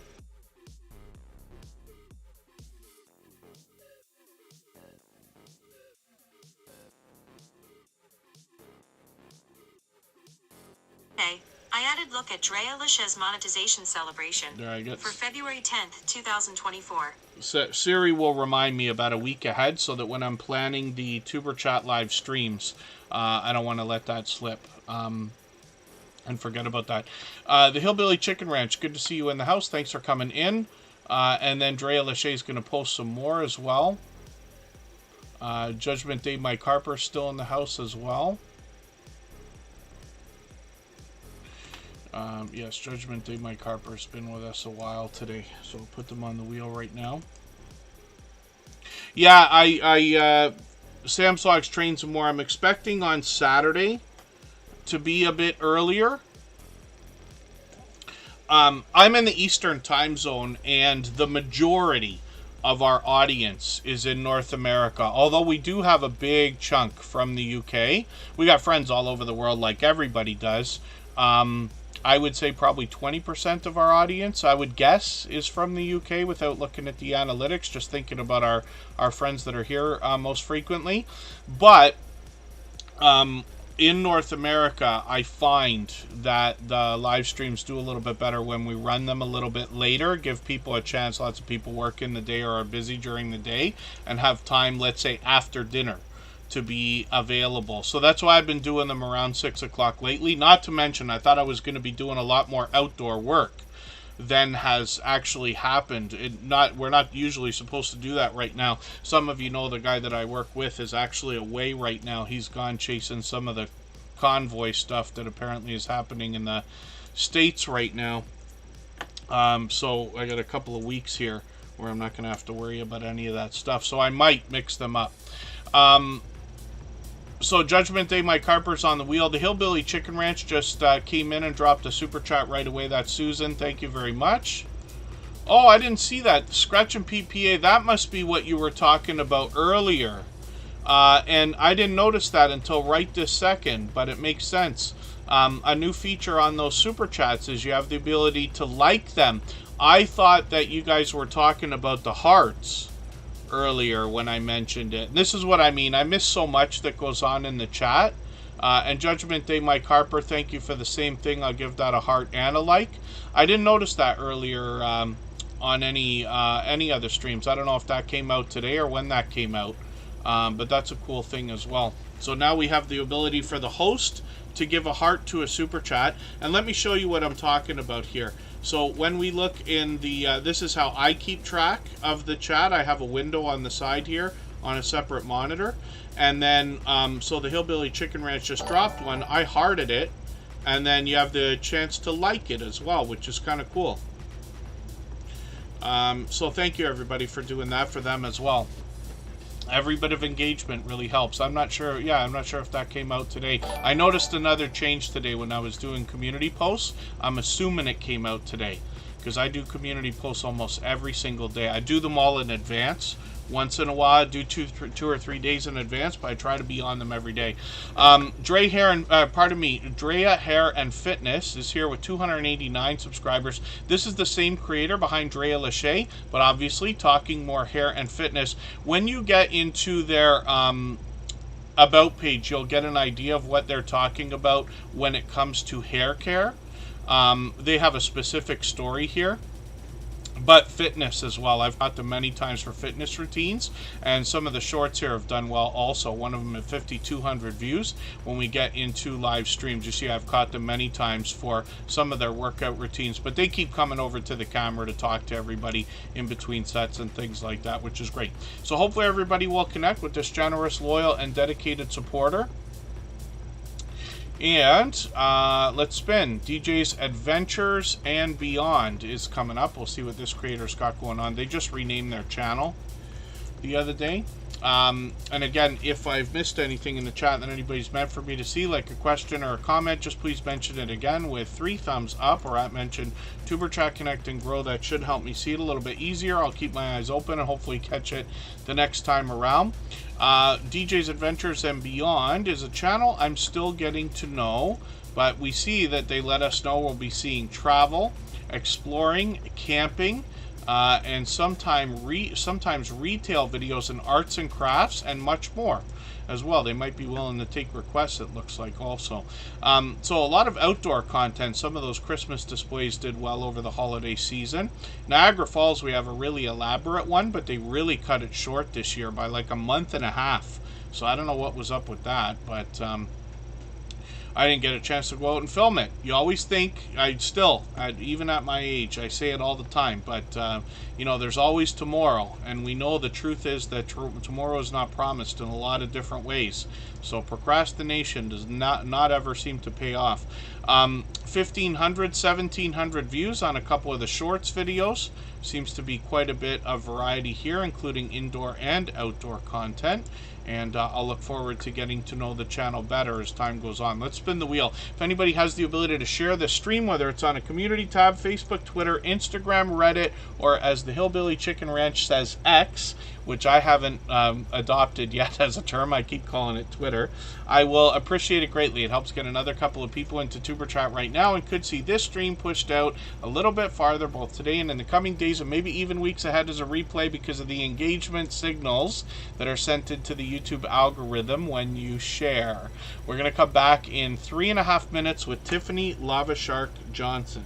Hey, I added look at Drea Lachey's monetization celebration for February 10th, 2024.
So Siri will remind me about a week ahead so that when I'm planning the Tuber Chat live streams, I don't want to let that slip. And forget about that. The Hillbilly Chicken Ranch, good to see you in the house. Thanks for coming in. And then Drea Lachey is going to post some more as well. Judgment Day Mike Harper still in the house as well. Yes, Judgment Day Mike Harper's been with us a while today, so we'll put them on the wheel right now. Yeah, Sam Sox train some more. I'm expecting on Saturday to be a bit earlier. I'm in the Eastern time zone, and the majority of our audience is in North America. Although we do have a big chunk from the UK. We got friends all over the world like everybody does. I would say probably 20% of our audience, I would guess, is from the UK without looking at the analytics, just thinking about our friends that are here most frequently. But in North America, I find that the live streams do a little bit better when we run them a little bit later, give people a chance. Lots of people work in the day or are busy during the day and have time, let's say, after dinner to be available. So that's why I've been doing them around 6 o'clock lately. Not to mention, I thought I was going to be doing a lot more outdoor work than has actually happened. We're not usually supposed to do that right now. Some of you know the guy that I work with is actually away right now. He's gone chasing some of the convoy stuff that apparently is happening in the States right now. So I got a couple of weeks here where I'm not going to have to worry about any of that stuff. So I might mix them up. So Judgment Day Mike Harper's on the wheel. The Hillbilly Chicken Ranch just came in and dropped a super chat right away. That's Susan. Thank you very much. Oh, I didn't see that. Scratch and PPA, that must be what you were talking about earlier. And I didn't notice that until right this second, but it makes sense. A new feature on those super chats is you have the ability to like them. I thought that you guys were talking about the hearts earlier when I mentioned it. This is what I mean. I miss so much that goes on in the chat. And Judgment Day Mike Harper, thank you for the same thing. I'll give that a heart and a like. I didn't notice that earlier on any other streams. I don't know if that came out today or when that came out. But that's a cool thing as well. So now we have the ability for the host to give a heart to a super chat. And let me show you what I'm talking about here. So when we look in the, this is how I keep track of the chat. I have a window on the side here on a separate monitor. And then, so the Hillbilly Chicken Ranch just dropped one. I hearted it. And then you have the chance to like it as well, which is kind of cool. So thank you everybody for doing that for them as well. Every bit of engagement really helps. I'm not sure if that came out today. I noticed another change today when I was doing community posts. I'm assuming it came out today because I do community posts almost every single day. I do them all in advance. Once in a while, I do two or 3 days in advance, but I try to be on them every day. Drea Hair and Fitness is here with 289 subscribers. This is the same creator behind Drea Lachey, but obviously talking more hair and fitness. When you get into their about page, you'll get an idea of what they're talking about when it comes to hair care. They have a specific story here. But fitness as well. I've got them many times for fitness routines, and some of the shorts here have done well also. One of them at 5,200 views when we get into live streams. You see I've caught them many times for some of their workout routines, but they keep coming over to the camera to talk to everybody in between sets and things like that, which is great. So hopefully everybody will connect with this generous, loyal, and dedicated supporter. And let's spin. DJ's Adventures and Beyond is coming up. We'll see what this creator's got going on. They just renamed their channel the other day. And again, if I've missed anything in the chat that anybody's meant for me to see, like a question or a comment, just please mention it again with 3 thumbs up, or at mention Tuber Chat Connect and Grow. That should help me see it a little bit easier. I'll keep my eyes open and hopefully catch it the next time around. DJ's Adventures and Beyond is a channel I'm still getting to know, but we see that they let us know we'll be seeing travel, exploring, camping, and sometimes retail videos and arts and crafts and much more as well. They might be willing to take requests, it looks like, also. So a lot of outdoor content. Some of those Christmas displays did well over the holiday season. Niagara Falls, we have a really elaborate one, but they really cut it short this year by like a month and a half. So I don't know what was up with that, but I didn't get a chance to go out and film it. You always think, even at my age, I say it all the time, but you know, there's always tomorrow, and we know the truth is that tomorrow is not promised in a lot of different ways. So procrastination does not ever seem to pay off. 1,500, 1,700 views on a couple of the shorts videos. Seems to be quite a bit of variety here, including indoor and outdoor content. And I'll look forward to getting to know the channel better as time goes on. Let's spin the wheel. If anybody has the ability to share this stream, whether it's on a community tab, Facebook, Twitter, Instagram, Reddit, or as the Hillbilly Chicken Ranch says, X, which I haven't adopted yet as a term. I keep calling it Twitter. I will appreciate it greatly. It helps get another couple of people into Tuber Chat right now and could see this stream pushed out a little bit farther, both today and in the coming days, and maybe even weeks ahead as a replay because of the engagement signals that are sent into the YouTube algorithm when you share. We're going to come back in 3.5 minutes with Tiffany Lava Shark Johnson.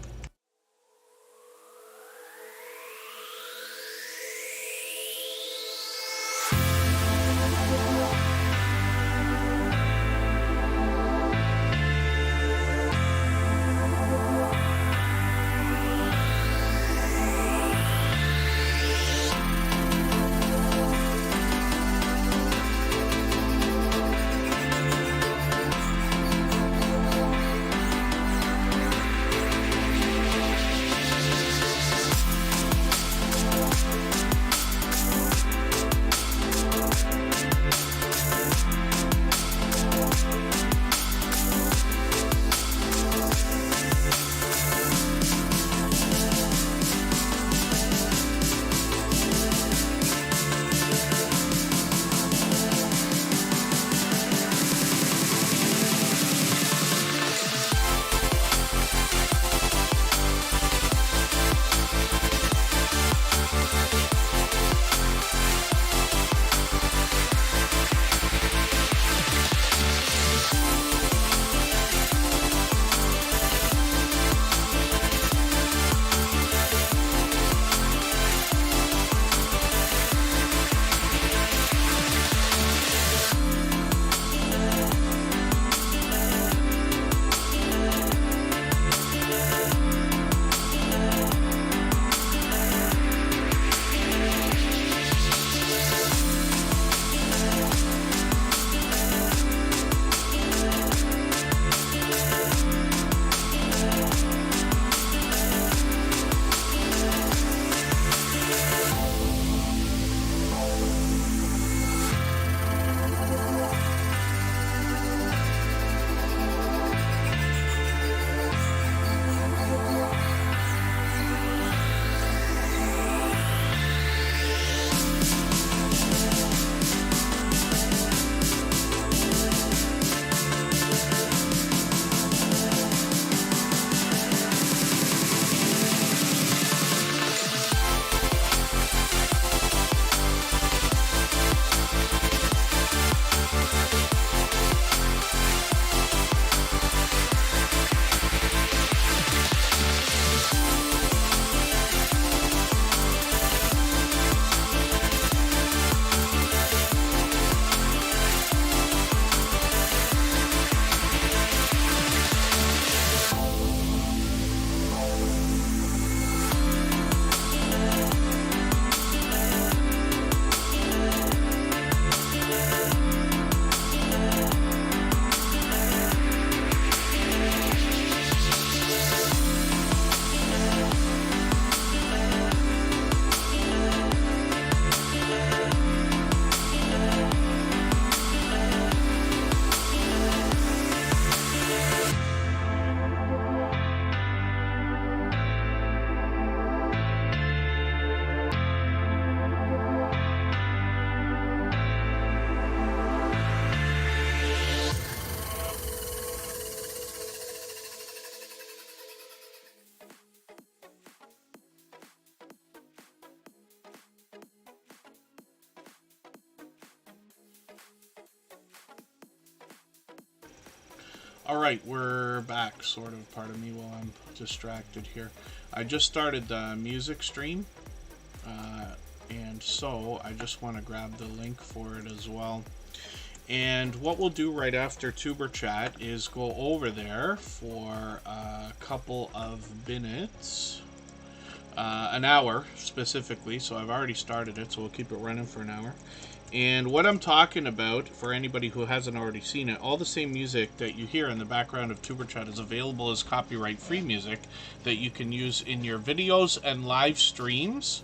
Alright, we're back, sort of. Pardon me while I'm distracted here. I just started the music stream, and so I just want to grab the link for it as well. And what we'll do right after Tuber Chat is go over there for a couple of minutes. An hour, specifically, so I've already started it, so we'll keep it running for an hour. And what I'm talking about, for anybody who hasn't already seen it, all the same music that you hear in the background of Tuber Chat is available as copyright-free music that you can use in your videos and live streams.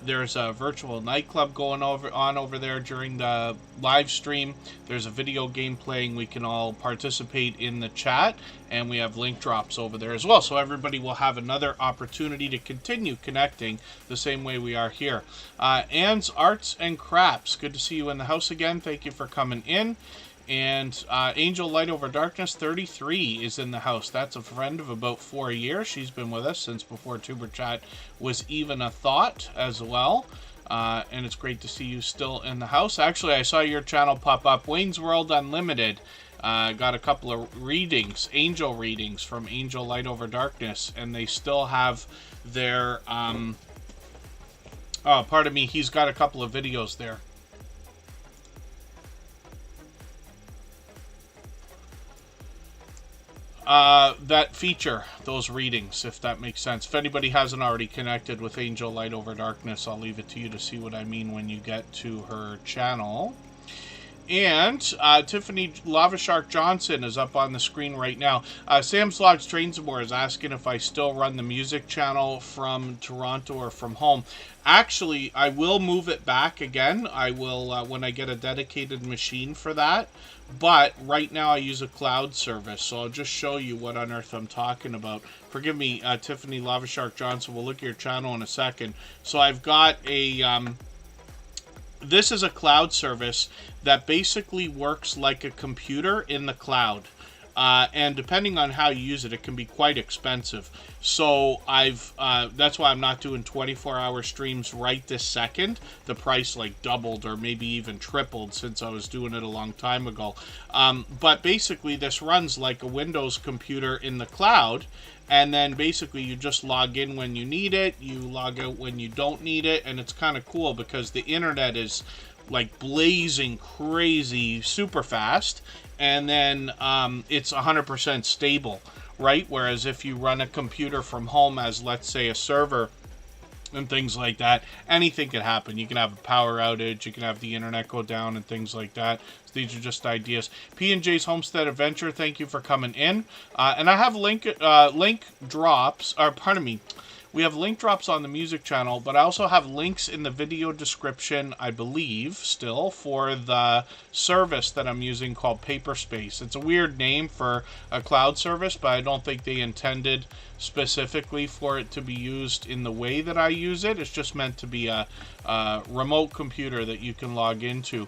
There's a virtual nightclub going on over there during the live stream. There's a video game playing. We can all participate in the chat, and we have link drops over there as well. So everybody will have another opportunity to continue connecting the same way we are here. Anne's Arts and Crafts, good to see you in the house again. Thank you for coming in. And Angel Light Over Darkness 33 is in the house. That's a friend of about 4 years. She's been with us since before Tuber Chat was even a thought as well. And it's great to see you still in the house. Actually, I saw your channel pop up. Wayne's World Unlimited got a couple of readings, angel readings from Angel Light Over Darkness. And they still have their... oh, pardon me. He's got a couple of videos there. That feature those readings, if that makes sense. If anybody hasn't already connected with Angel Light Over Darkness, I'll leave it to you to see what I mean when you get to her channel. And Tiffany Lava Shark Johnson is up on the screen right now. Sam's Logs Trains and More is asking if I still run the music channel from Toronto or from home. Actually, I will move it back again. I will when I get a dedicated machine for that. But right now I use a cloud service, so I'll just show you what on earth I'm talking about. Forgive me, Tiffany Lava Shark Johnson. We'll look at your channel in a second. So I've got a... this is a cloud service that basically works like a computer in the cloud. And depending on how you use it, it can be quite expensive. So that's why I'm not doing 24-hour streams right this second. The price like doubled or maybe even tripled since I was doing it a long time ago. But basically this runs like a Windows computer in the cloud. And then basically you just log in when you need it, you log out when you don't need it, and it's kind of cool because the internet is like blazing crazy super fast, and then it's 100% stable, right? Whereas if you run a computer from home as, let's say, a server and things like that, anything could happen. You can have a power outage, you can have the internet go down and things like that. So these are just ideas. P&J's Homestead Adventure, thank you for coming in. And I have link drops, or pardon me, we have link drops on the music channel, but I also have links in the video description, I believe, still, for the service that I'm using called Paperspace. It's a weird name for a cloud service, but I don't think they intended specifically for it to be used in the way that I use it. It's just meant to be a remote computer that you can log into.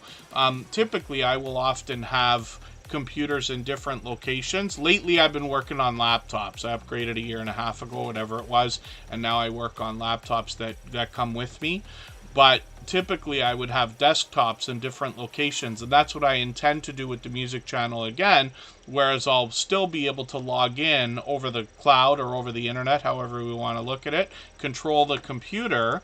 Typically, I will often have computers in different locations. Lately, I've been working on laptops. I upgraded a year and a half ago, whatever it was, and now I work on laptops that come with me. But typically, I would have desktops in different locations, and that's what I intend to do with the music channel again, whereas I'll still be able to log in over the cloud or over the internet, however we want to look at it, control the computer,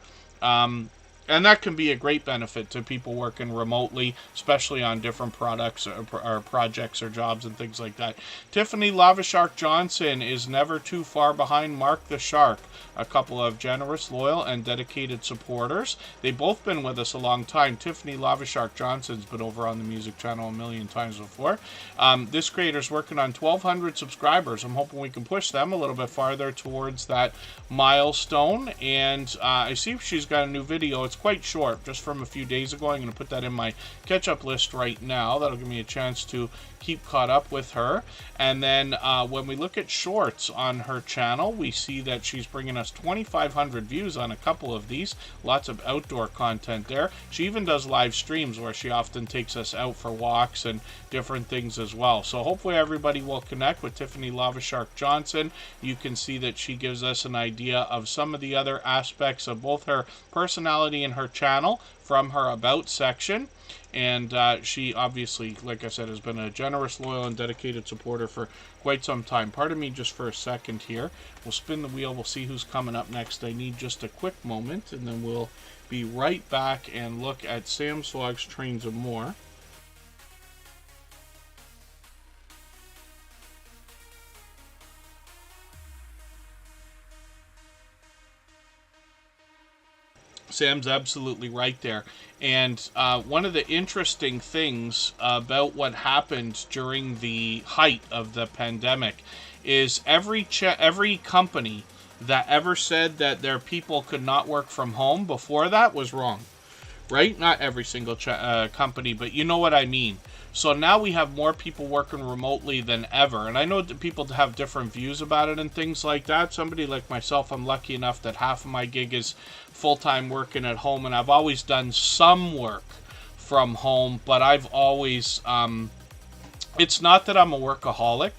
and that can be a great benefit to people working remotely, especially on different products or projects or jobs and things like that. Tiffany Lava Shark Johnson is never too far behind Mark the Shark. A couple of generous, loyal, and dedicated supporters. They've both been with us a long time. Tiffany Lava Shark Johnson's been over on the music channel a million times before. This creator's working on 1,200 subscribers. I'm hoping we can push them a little bit farther towards that milestone. And I see she's got a new video. It's quite short, just from a few days ago. I'm going to put that in my catch-up list right now. That'll give me a chance to keep caught up with her. And then when we look at shorts on her channel, we see that she's bringing us 2,500 views on a couple of these. Lots of outdoor content there. She even does live streams where she often takes us out for walks and different things as well. So hopefully everybody will connect with Tiffany Lava Shark Johnson. You can see that she gives us an idea of some of the other aspects of both her personality in her channel from her About section. And she obviously, like I said, has been a generous, loyal, and dedicated supporter for quite some time. Pardon me just for a second here. We'll spin the wheel. We'll see who's coming up next. I need just a quick moment, and then we'll be right back and look at Sam's Vlogs, Trains, and More. Sam's absolutely right there. And one of the interesting things about what happened during the height of the pandemic is every company that ever said that their people could not work from home before that was wrong. Right? Not every single company, but you know what I mean. So now we have more people working remotely than ever. And I know that people have different views about it and things like that. Somebody like myself, I'm lucky enough that half of my gig is full-time working at home. And I've always done some work from home. But I've always... it's not that I'm a workaholic.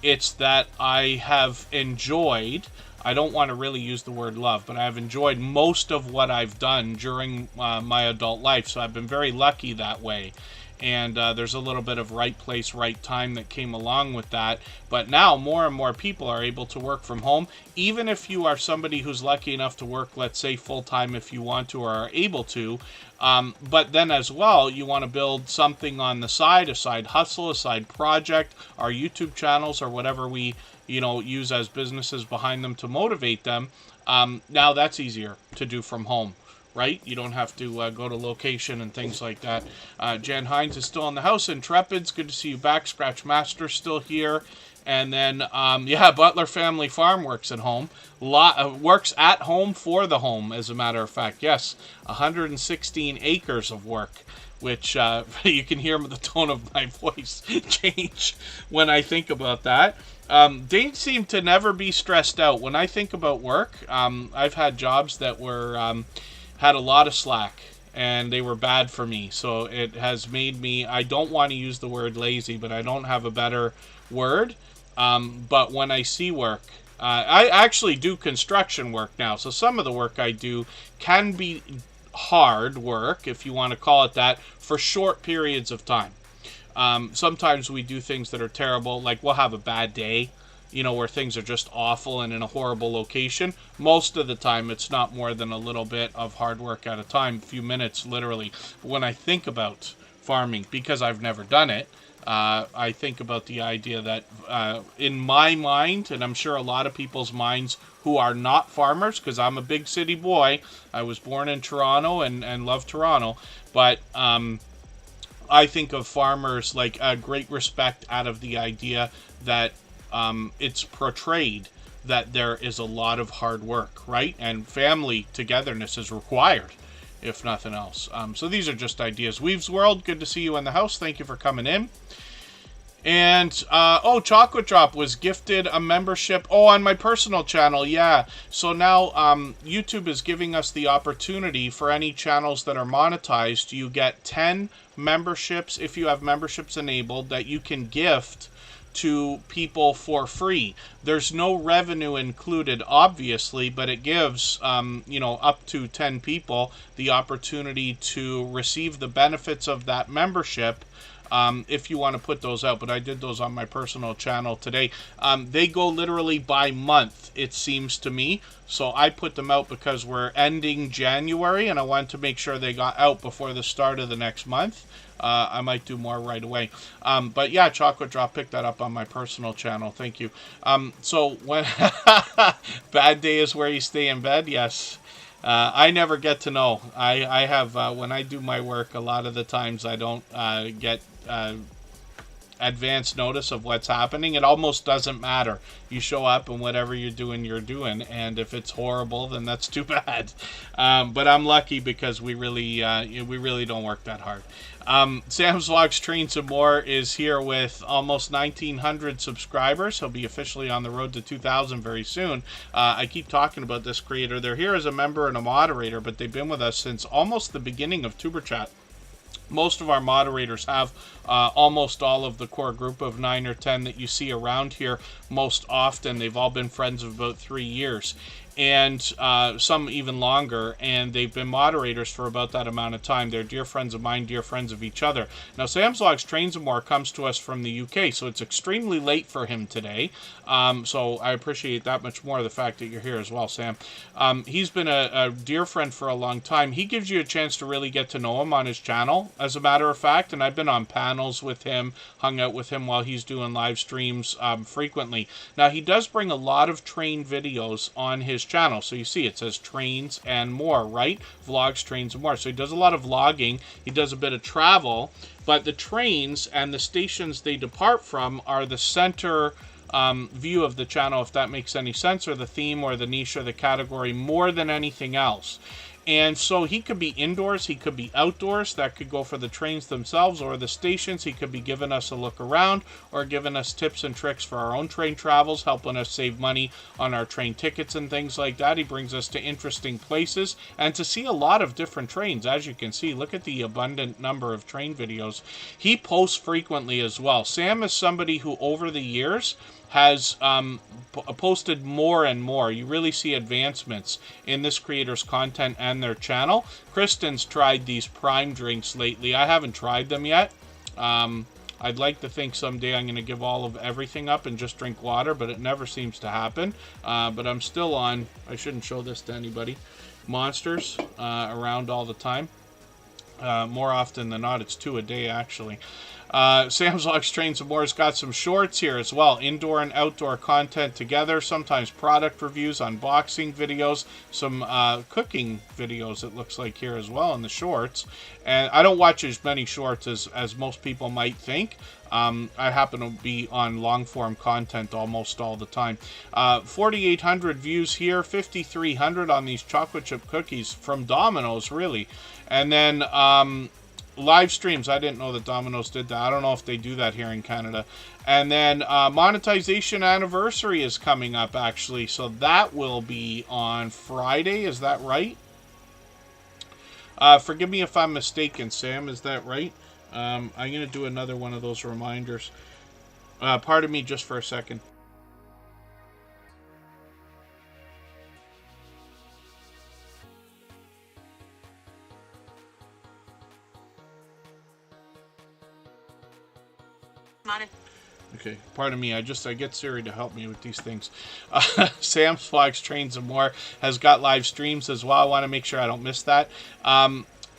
It's that I have enjoyed... I don't want to really use the word love, but I've enjoyed most of what I've done during my adult life. So I've been very lucky that way. And there's a little bit of right place, right time that came along with that. But now more and more people are able to work from home. Even if you are somebody who's lucky enough to work, let's say, full-time if you want to or are able to. But then as well, you want to build something on the side, a side hustle, a side project, our YouTube channels or whatever we use as businesses behind them to motivate them. Now that's easier to do from home. Right? You don't have to go to location and things like that. Jan Hines is still in the house. Intrepids, good to see you back. Scratch Master's still here. And then, Butler Family Farm works at home. Works at home for the home, as a matter of fact. Yes, 116 acres of work, which you can hear the tone of my voice change when I think about that. They seem to never be stressed out. When I think about work, I've had jobs that were... had a lot of slack and they were bad for me, so it has made me, I don't want to use the word lazy, but I don't have a better word, but when I see work, I actually do construction work now, so some of the work I do can be hard work, if you want to call it that, for short periods of time. Sometimes we do things that are terrible, like we'll have a bad day, where things are just awful and in a horrible location. Most of the time, it's not more than a little bit of hard work at a time, a few minutes, literally. When I think about farming, because I've never done it, I think about the idea that in my mind, and I'm sure a lot of people's minds who are not farmers, because I'm a big city boy, I was born in Toronto and love Toronto, but I think of farmers like a great respect out of the idea that it's portrayed that there is a lot of hard work, right? And family togetherness is required, if nothing else. So these are just ideas. Weaves World, good to see you in the house. Thank you for coming in. And, Chocolate Drop was gifted a membership. Oh, on my personal channel, yeah. So now YouTube is giving us the opportunity for any channels that are monetized. You get 10 memberships, if you have memberships enabled, that you can gift to people for free. There's no revenue included, obviously, but it gives, up to 10 people the opportunity to receive the benefits of that membership. If you want to put those out, but I did those on my personal channel today. They go literally by month, it seems to me. So I put them out because we're ending January, and I wanted to make sure they got out before the start of the next month. I might do more right away. But yeah, Chocolate Drop, picked that up on my personal channel. Thank you. So when bad day is where you stay in bed, yes. I never get to know. I have, when I do my work, a lot of the times I don't get advance notice of what's happening. It almost doesn't matter. You show up and whatever you're doing, and if it's horrible, then that's too bad. But I'm lucky because we really don't work that hard. Sam's Vlogs, Trains, and More is here with almost 1,900 subscribers. He'll be officially on the road to 2,000 very soon. I keep talking about this creator. They're here as a member and a moderator, but they've been with us since almost the beginning of Tuber Chat. Most of our moderators have almost all of the core group of 9 or 10 that you see around here most often. They've all been friends of about 3 years. and some even longer, and they've been moderators for about that amount of time. They're dear friends of mine, dear friends of each other. Now, Sam's Vlogs Trains and More comes to us from the UK, so it's extremely late for him today. So I appreciate that much more the fact that you're here as well, Sam. He's been a dear friend for a long time. He gives you a chance to really get to know him on his channel, as a matter of fact, and I've been on panels with him, hung out with him while he's doing live streams frequently. Now, he does bring a lot of train videos on his channel. So you see it says trains and more, right? Vlogs, trains, and more. So he does a lot of vlogging. He does a bit of travel. But the trains and the stations they depart from are the center view of the channel, if that makes any sense, or the theme or the niche or the category more than anything else. And so he could be indoors, he could be outdoors. That could go for the trains themselves or the stations. He could be giving us a look around or giving us tips and tricks for our own train travels, helping us save money on our train tickets and things like that. He brings us to interesting places and to see a lot of different trains. As you can see, look at the abundant number of train videos. He posts frequently as well. Sam is somebody who over the years has posted more and more. You really see advancements in this creator's content and their channel. Kristen's tried these Prime drinks lately. I haven't tried them yet. I'd like to think someday I'm going to give all of everything up and just drink water, but it never seems to happen. But I'm still on, I shouldn't show this to anybody, Monsters around all the time. More often than not, it's 2 a day actually. Sam's Vlogs Trains and More has got some shorts here as well. Indoor and outdoor content together. Sometimes product reviews, unboxing videos, some cooking videos it looks like here as well in the shorts. And I don't watch as many shorts as most people might think. I happen to be on long form content almost all the time. 4,800 views here, 5,300 on these chocolate chip cookies from Domino's, really. And then live streams. I didn't know that Domino's did that. I don't know if they do that here in Canada. And then monetization anniversary is coming up, actually. So that will be on Friday. Is that right? Forgive me if I'm mistaken, Sam. Is that right? I'm going to do another one of those reminders. Pardon me just for a second. Okay, pardon me. I get Siri to help me with these things. Sam's Vlogs Trains and More has got live streams as well. I want to make sure I don't miss that.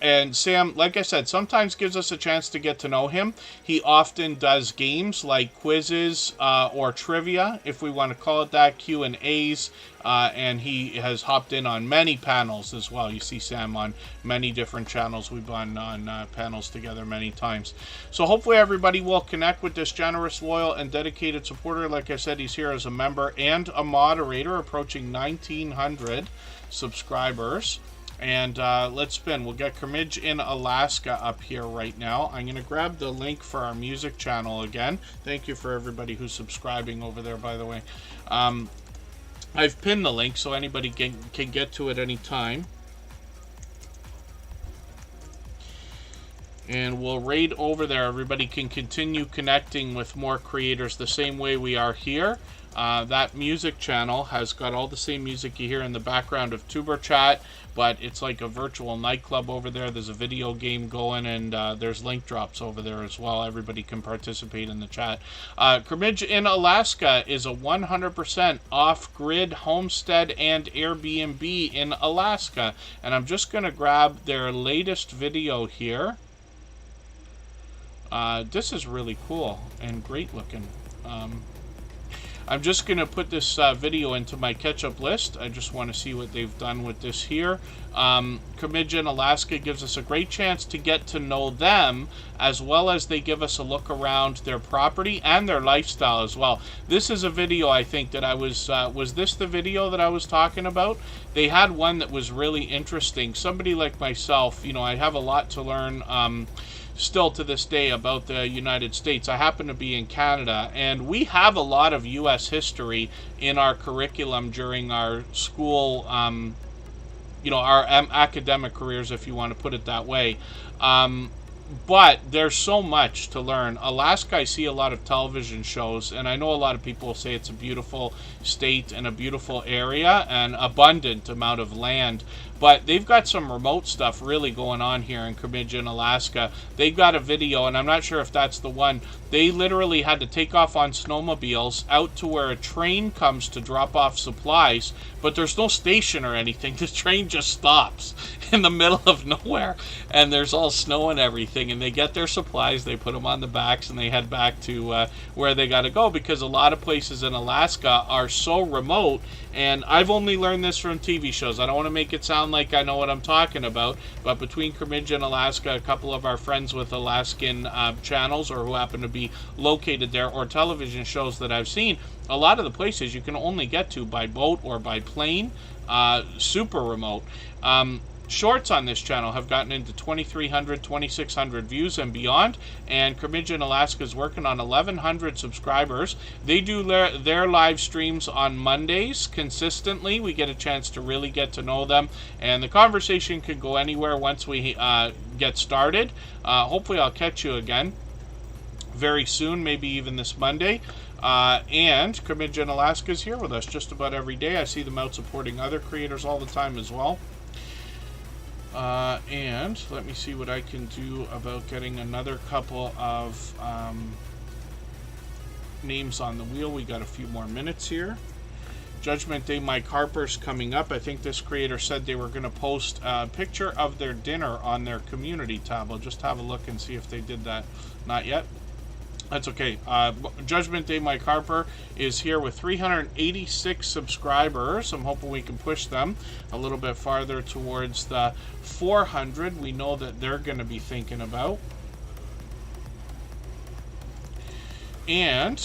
And Sam, like I said, sometimes gives us a chance to get to know him. He often does games like quizzes or trivia, if we want to call it that, Q&As. And he has hopped in on many panels as well. You see Sam on many different channels. We've been on panels together many times. So hopefully everybody will connect with this generous, loyal, and dedicated supporter. Like I said, he's here as a member and a moderator, approaching 1,900 subscribers. And let's spin. We'll get Kermidge in Alaska up here right now. I'm going to grab the link for our music channel again. Thank you for everybody who's subscribing over there, by the way. I've pinned the link so anybody can get to it any time. And we'll raid over there. Everybody can continue connecting with more creators the same way we are here. That music channel has got all the same music you hear in the background of Tuber Chat, but it's like a virtual nightclub over there. There's a video game going, and there's link drops over there as well. Everybody can participate in the chat. Kermidge in Alaska is a 100% off-grid homestead and Airbnb in Alaska. And I'm just going to grab their latest video here. This is really cool and great looking. I'm just going to put this video into my catch-up list. I just want to see what they've done with this here. Kermidge in Alaska gives us a great chance to get to know them, as well as they give us a look around their property and their lifestyle as well. This is a video, I think, that I was this the video that I was talking about? They had one that was really interesting. Somebody like myself, you know, I have a lot to learn still to this day about the United States. I happen to be in Canada, and we have a lot of U.S. history in our curriculum during our school, you know, our academic careers, if you want to put it that way. But there's so much to learn. Alaska, I see a lot of television shows, and I know a lot of people say it's a beautiful state and a beautiful area and abundant amount of land. But they've got some remote stuff really going on here in Kermadjin, Alaska. They've got a video, and I'm not sure if that's the one. They literally had to take off on snowmobiles out to where a train comes to drop off supplies, but there's no station or anything. The train just stops in the middle of nowhere, and there's all snow and everything, and they get their supplies, they put them on the backs, and they head back to where they got to go, because a lot of places in Alaska are so remote. And I've only learned this from TV shows. I don't want to make it sound like I know what I'm talking about, but between Kermadjin, Alaska, a couple of our friends with Alaskan channels, or who happen to be located there, or television shows that I've seen, a lot of the places you can only get to by boat or by plane, super remote. Shorts on this channel have gotten into 2,300, 2,600 views and beyond, and Kermadjin, Alaska is working on 1,100 subscribers. They do their live streams on Mondays consistently. We get a chance to really get to know them, and the conversation can go anywhere once we get started. Hopefully I'll catch you again very soon, maybe even this Monday. And Kermadjin, Alaska is here with us just about every day. I see them out supporting other creators all the time as well. And let me see what I can do about getting another couple of names on the wheel. We got a few more minutes here. Judgment Day Mike Harper's coming up. I think this creator said they were going to post a picture of their dinner on their community tab. I'll just have a look and see if they did that. Not yet. That's okay. Judgment Day Mike Harper is here with 386 subscribers. I'm hoping we can push them a little bit farther towards the 400 we know that they're going to be thinking about. And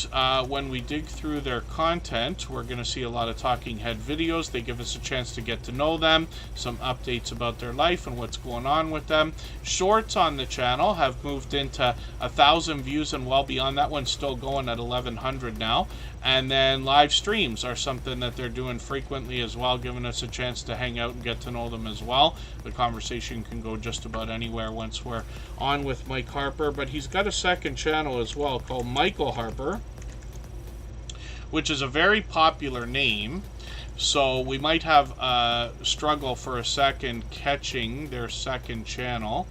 when we dig through their content, we're going to see a lot of talking head videos. They give us a chance to get to know them, some updates about their life and what's going on with them. Shorts on the channel have moved into 1,000 views and well beyond. That one's still going at 1,100 now. And then live streams are something that they're doing frequently as well, giving us a chance to hang out and get to know them as well. The conversation can go just about anywhere once we're on with Mike Harper, but he's got a second channel as well called Michael Harper, which is a very popular name. So we might have a struggle for a second catching their second channel.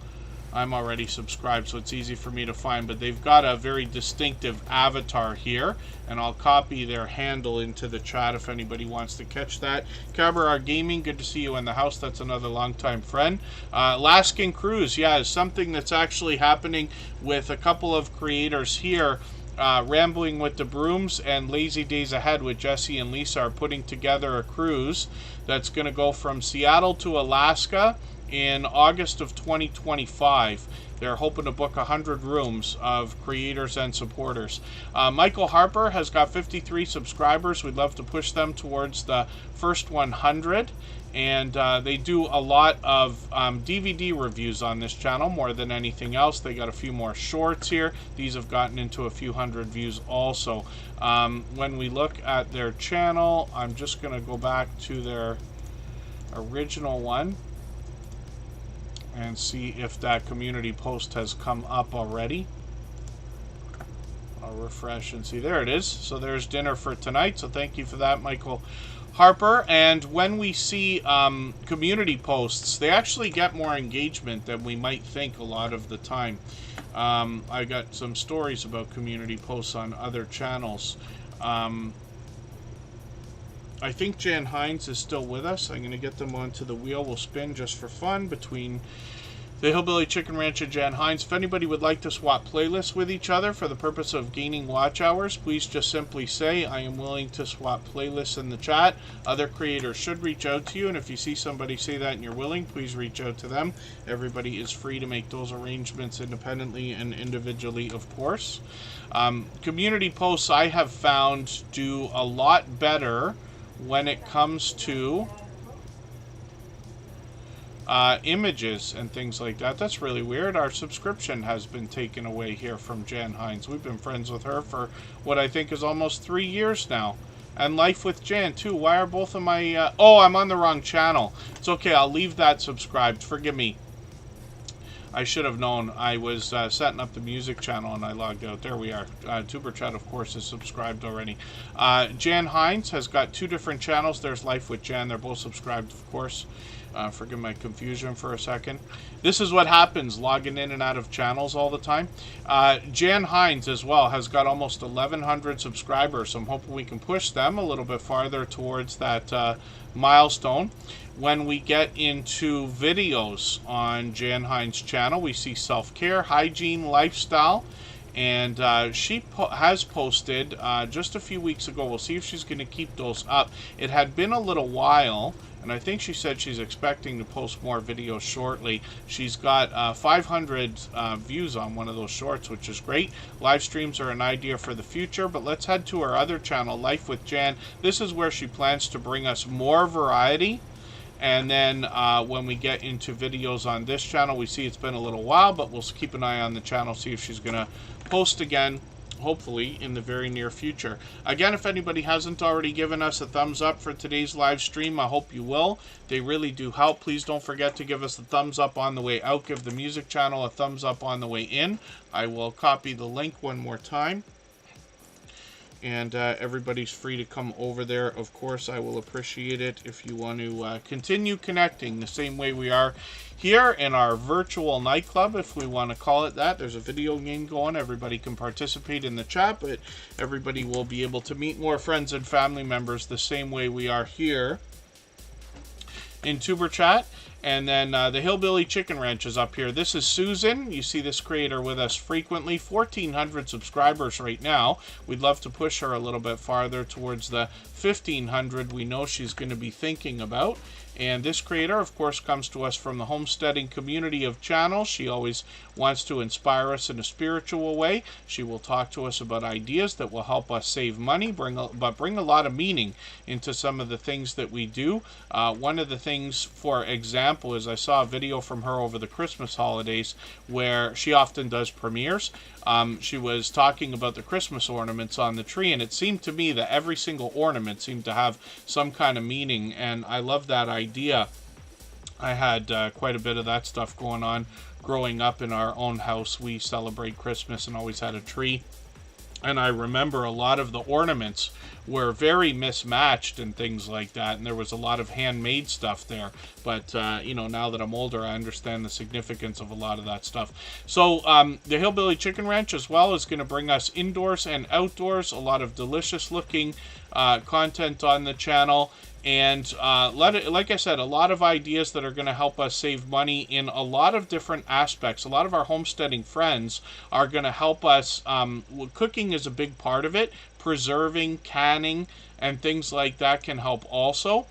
I'm already subscribed, so it's easy for me to find, but they've got a very distinctive avatar here, and I'll copy their handle into the chat if anybody wants to catch that. Cabaret Gaming, good to see you in the house. That's another longtime friend. Alaskan Cruise, yeah, is something that's actually happening with a couple of creators here. Rambling with the Brooms and Lazy Days Ahead with Jesse and Lisa are putting together a cruise that's going to go from Seattle to Alaska in August of 2025. They're hoping to book 100 rooms of creators and supporters. Michael Harper has got 53 subscribers. We'd love to push them towards the first 100. And they do a lot of DVD reviews on this channel more than anything else. They got a few more shorts here. These have gotten into a few hundred views also. When we look at their channel, I'm just going to go back to their original one and see if that community post has come up already. I'll refresh and see. There it is. So there's dinner for tonight. So thank you for that, Michael Harper. And when we see community posts, they actually get more engagement than we might think a lot of the time. I got some stories about community posts on other channels. I think Jan Hines is still with us. I'm going to get them onto the wheel. We'll spin just for fun between the Hillbilly Chicken Ranch and Jan Hines. If anybody would like to swap playlists with each other for the purpose of gaining watch hours, please just simply say, I am willing to swap playlists in the chat. Other creators should reach out to you, and if you see somebody say that and you're willing, please reach out to them. Everybody is free to make those arrangements independently and individually, of course. Community posts, I have found, do a lot better when it comes to images and things like that. That's really weird. Our subscription has been taken away here from Jan Hines. We've been friends with her for what I think is almost 3 years now. And Life with Jan too. Why are both of my oh, I'm on the wrong channel. It's okay, I'll leave that subscribed. Forgive me. I should have known. I was setting up the music channel and I logged out. There we are. Tuber Chat, of course, is subscribed already. Jan Hines has got 2 different channels. There's Life with Jan. They're both subscribed, of course. Forgive my confusion for a second. This is what happens logging in and out of channels all the time. Jan Hines as well has got almost 1,100 subscribers. So I'm hoping we can push them a little bit farther towards that milestone. When we get into videos on Jan Hines' channel, we see self-care, hygiene, lifestyle. And she has posted just a few weeks ago. We'll see if she's going to keep those up. It had been a little while, and I think she said she's expecting to post more videos shortly. She's got 500 views on one of those shorts, which is great. Live streams are an idea for the future, but let's head to her other channel, Life with Jan. This is where she plans to bring us more variety. And then when we get into videos on this channel, we see it's been a little while, but we'll keep an eye on the channel, see if she's going to post again, hopefully in the very near future. Again, if anybody hasn't already given us a thumbs up for today's live stream, I hope you will. They really do help. Please don't forget to give us the thumbs up on the way out. Give the music channel a thumbs up on the way in. I will copy the link one more time. And everybody's free to come over there. Of course, I will appreciate it if you want to continue connecting the same way we are here in our virtual nightclub, if we want to call it that. There's a video game going. Everybody can participate in the chat, but everybody will be able to meet more friends and family members the same way we are here in Tuber Chat. And then the Hillbilly Chicken Ranch is up here. This is Susan. You see this creator with us frequently. 1,400 subscribers right now. We'd love to push her a little bit farther towards the 1,500 we know she's going to be thinking about. And this creator, of course, comes to us from the homesteading community of channels. She always wants to inspire us in a spiritual way. She will talk to us about ideas that will help us save money, but bring a lot of meaning into some of the things that we do. One of the things, for example, is I saw a video from her over the Christmas holidays where she often does premieres. She was talking about the Christmas ornaments on the tree, and it seemed to me that every single ornament seemed to have some kind of meaning, and I love that idea. I had quite a bit of that stuff going on growing up in our own house. We celebrate Christmas and always had a tree, and I remember a lot of the ornaments were very mismatched and things like that, and there was a lot of handmade stuff there. But you know, now that I'm older, I understand the significance of a lot of that stuff. So the Hillbilly Chicken Ranch as well is going to bring us indoors and outdoors, a lot of delicious looking content on the channel. And like I said, a lot of ideas that are going to help us save money in a lot of different aspects. A lot of our homesteading friends are going to help us. Cooking is a big part of it. Preserving, canning, and things like that can help also.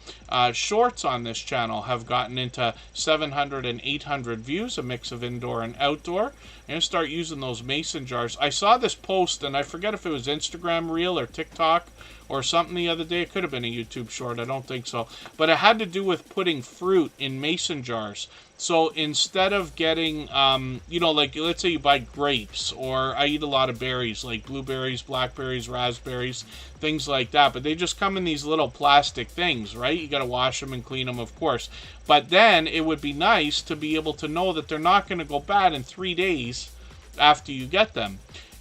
Shorts on this channel have gotten into 700 and 800 views, a mix of indoor and outdoor. I'm going to start using those mason jars. I saw this post, and I forget if it was Instagram Reel or TikTok or something the other day. It could have been a YouTube short. I don't think so. But it had to do with putting fruit in mason jars. So instead of getting, you know, like let's say you buy grapes, or I eat a lot of berries, like blueberries, blackberries, raspberries, things like that. But they just come in these little plastic things, right? You got to wash them and clean them, of course. But then it would be nice to be able to know that they're not going to go bad in 3 days after you get them.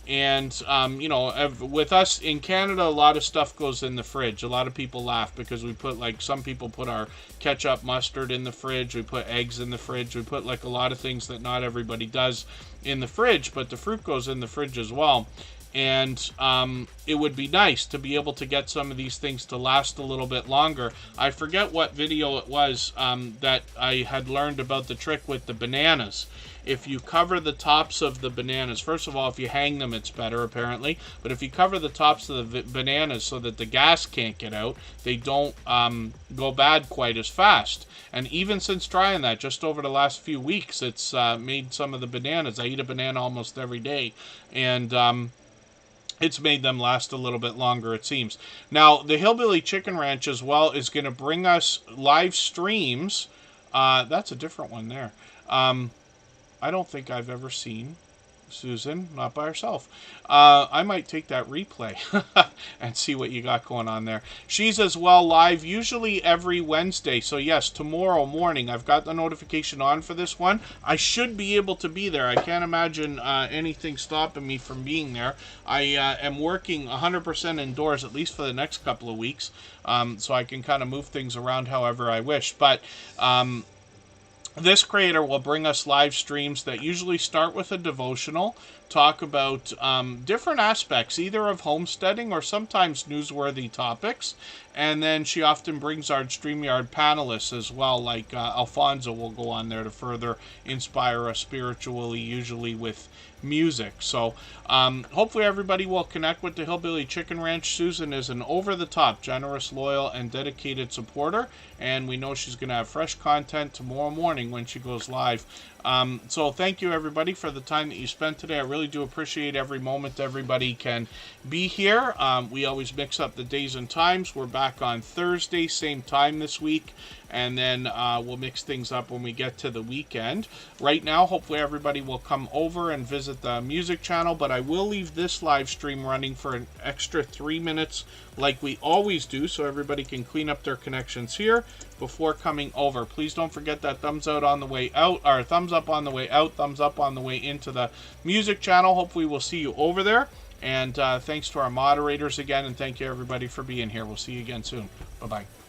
And, you know, with us in Canada, a lot of stuff goes in the fridge. A lot of people laugh because we put, like, some people put our ketchup, mustard in the fridge. We put eggs in the fridge. We put, like, a lot of things that not everybody does in the fridge, but the fruit goes in the fridge as well. And it would be nice to be able to get some of these things to last a little bit longer. I forget what video it was that I had learned about the trick with the bananas. If you cover the tops of the bananas, first of all, if you hang them, it's better, apparently. But if you cover the tops of the bananas so that the gas can't get out, they don't go bad quite as fast. And even since trying that, just over the last few weeks, it's made some of the bananas. I eat a banana almost every day. And it's made them last a little bit longer, it seems. Now, the Hillbilly Chicken Ranch as well is going to bring us live streams. That's a different one there. I don't think I've ever seen Susan, not by herself. I might take that replay and see what you got going on there. She's as well live usually every Wednesday. So yes, tomorrow morning. I've got the notification on for this one. I should be able to be there. I can't imagine anything stopping me from being there. I am working 100% indoors, at least for the next couple of weeks. So I can kind of move things around however I wish. But this creator will bring us live streams that usually start with a devotional, talk about different aspects, either of homesteading or sometimes newsworthy topics. And then she often brings our StreamYard panelists as well, like Alfonso will go on there to further inspire us spiritually, usually with music. So hopefully everybody will connect with the Hillbilly Chicken Ranch. Susan is an over-the-top, generous, loyal, and dedicated supporter, and we know she's going to have fresh content tomorrow morning when she goes live. So thank you, everybody, for the time that you spent today. I really do appreciate every moment everybody can be here. We always mix up the days and times. We're back on Thursday, same time this week, and then we'll mix things up when we get to the weekend. Right now, hopefully everybody will come over and visit the music channel, but I will leave this live stream running for an extra 3 minutes like we always do, so everybody can clean up their connections here before coming over. Please don't forget that thumbs out on the way out, or thumbs up on the way out, thumbs up on the way into the music channel. Hopefully we'll see you over there. And thanks to our moderators again, and thank you everybody for being here. We'll see you again soon. Bye-bye.